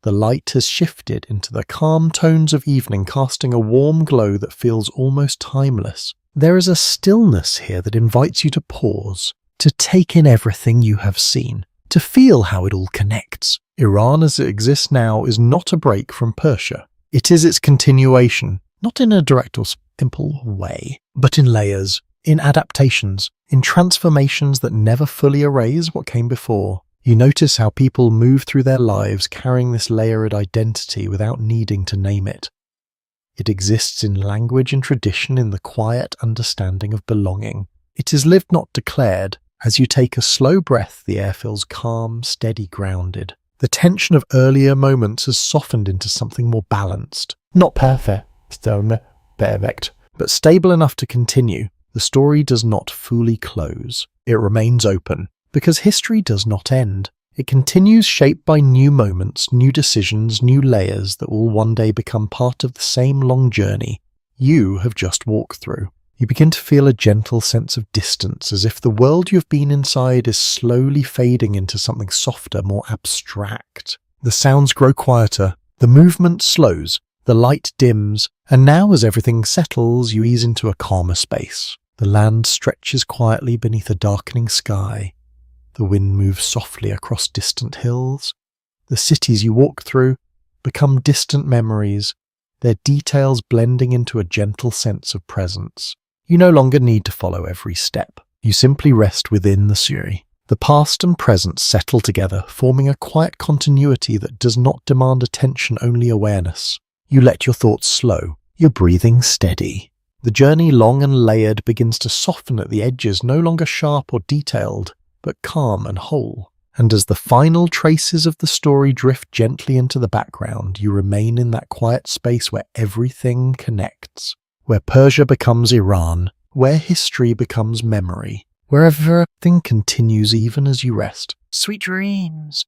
The light has shifted into the calm tones of evening, casting a warm glow that feels almost timeless. There is a stillness here that invites you to pause, to take in everything you have seen, to feel how it all connects. Iran as it exists now is not a break from Persia. It is its continuation, not in a direct or simple way, but in layers, in adaptations, in transformations that never fully erase what came before. You notice how people move through their lives carrying this layered identity without needing to name it. It exists in language and tradition, in the quiet understanding of belonging. It is lived, not declared. As you take a slow breath, the air feels calm, steady, grounded. The tension of earlier moments has softened into something more balanced. Not perfect, but stable enough to continue. The story does not fully close. It remains open, because history does not end. It continues, shaped by new moments, new decisions, new layers that will one day become part of the same long journey you have just walked through. You begin to feel a gentle sense of distance, as if the world you've been inside is slowly fading into something softer, more abstract. The sounds grow quieter, the movement slows, the light dims, and now as everything settles, you ease into a calmer space. The land stretches quietly beneath a darkening sky. The wind moves softly across distant hills. The cities you walk through become distant memories, their details blending into a gentle sense of presence. You no longer need to follow every step. You simply rest within the story. The past and present settle together, forming a quiet continuity that does not demand attention, only awareness. You let your thoughts slow, your breathing steady. The journey, long and layered, begins to soften at the edges, no longer sharp or detailed, but calm and whole. And as the final traces of the story drift gently into the background, you remain in that quiet space where everything connects, where Persia becomes Iran, where history becomes memory, where everything continues even as you rest. Sweet dreams.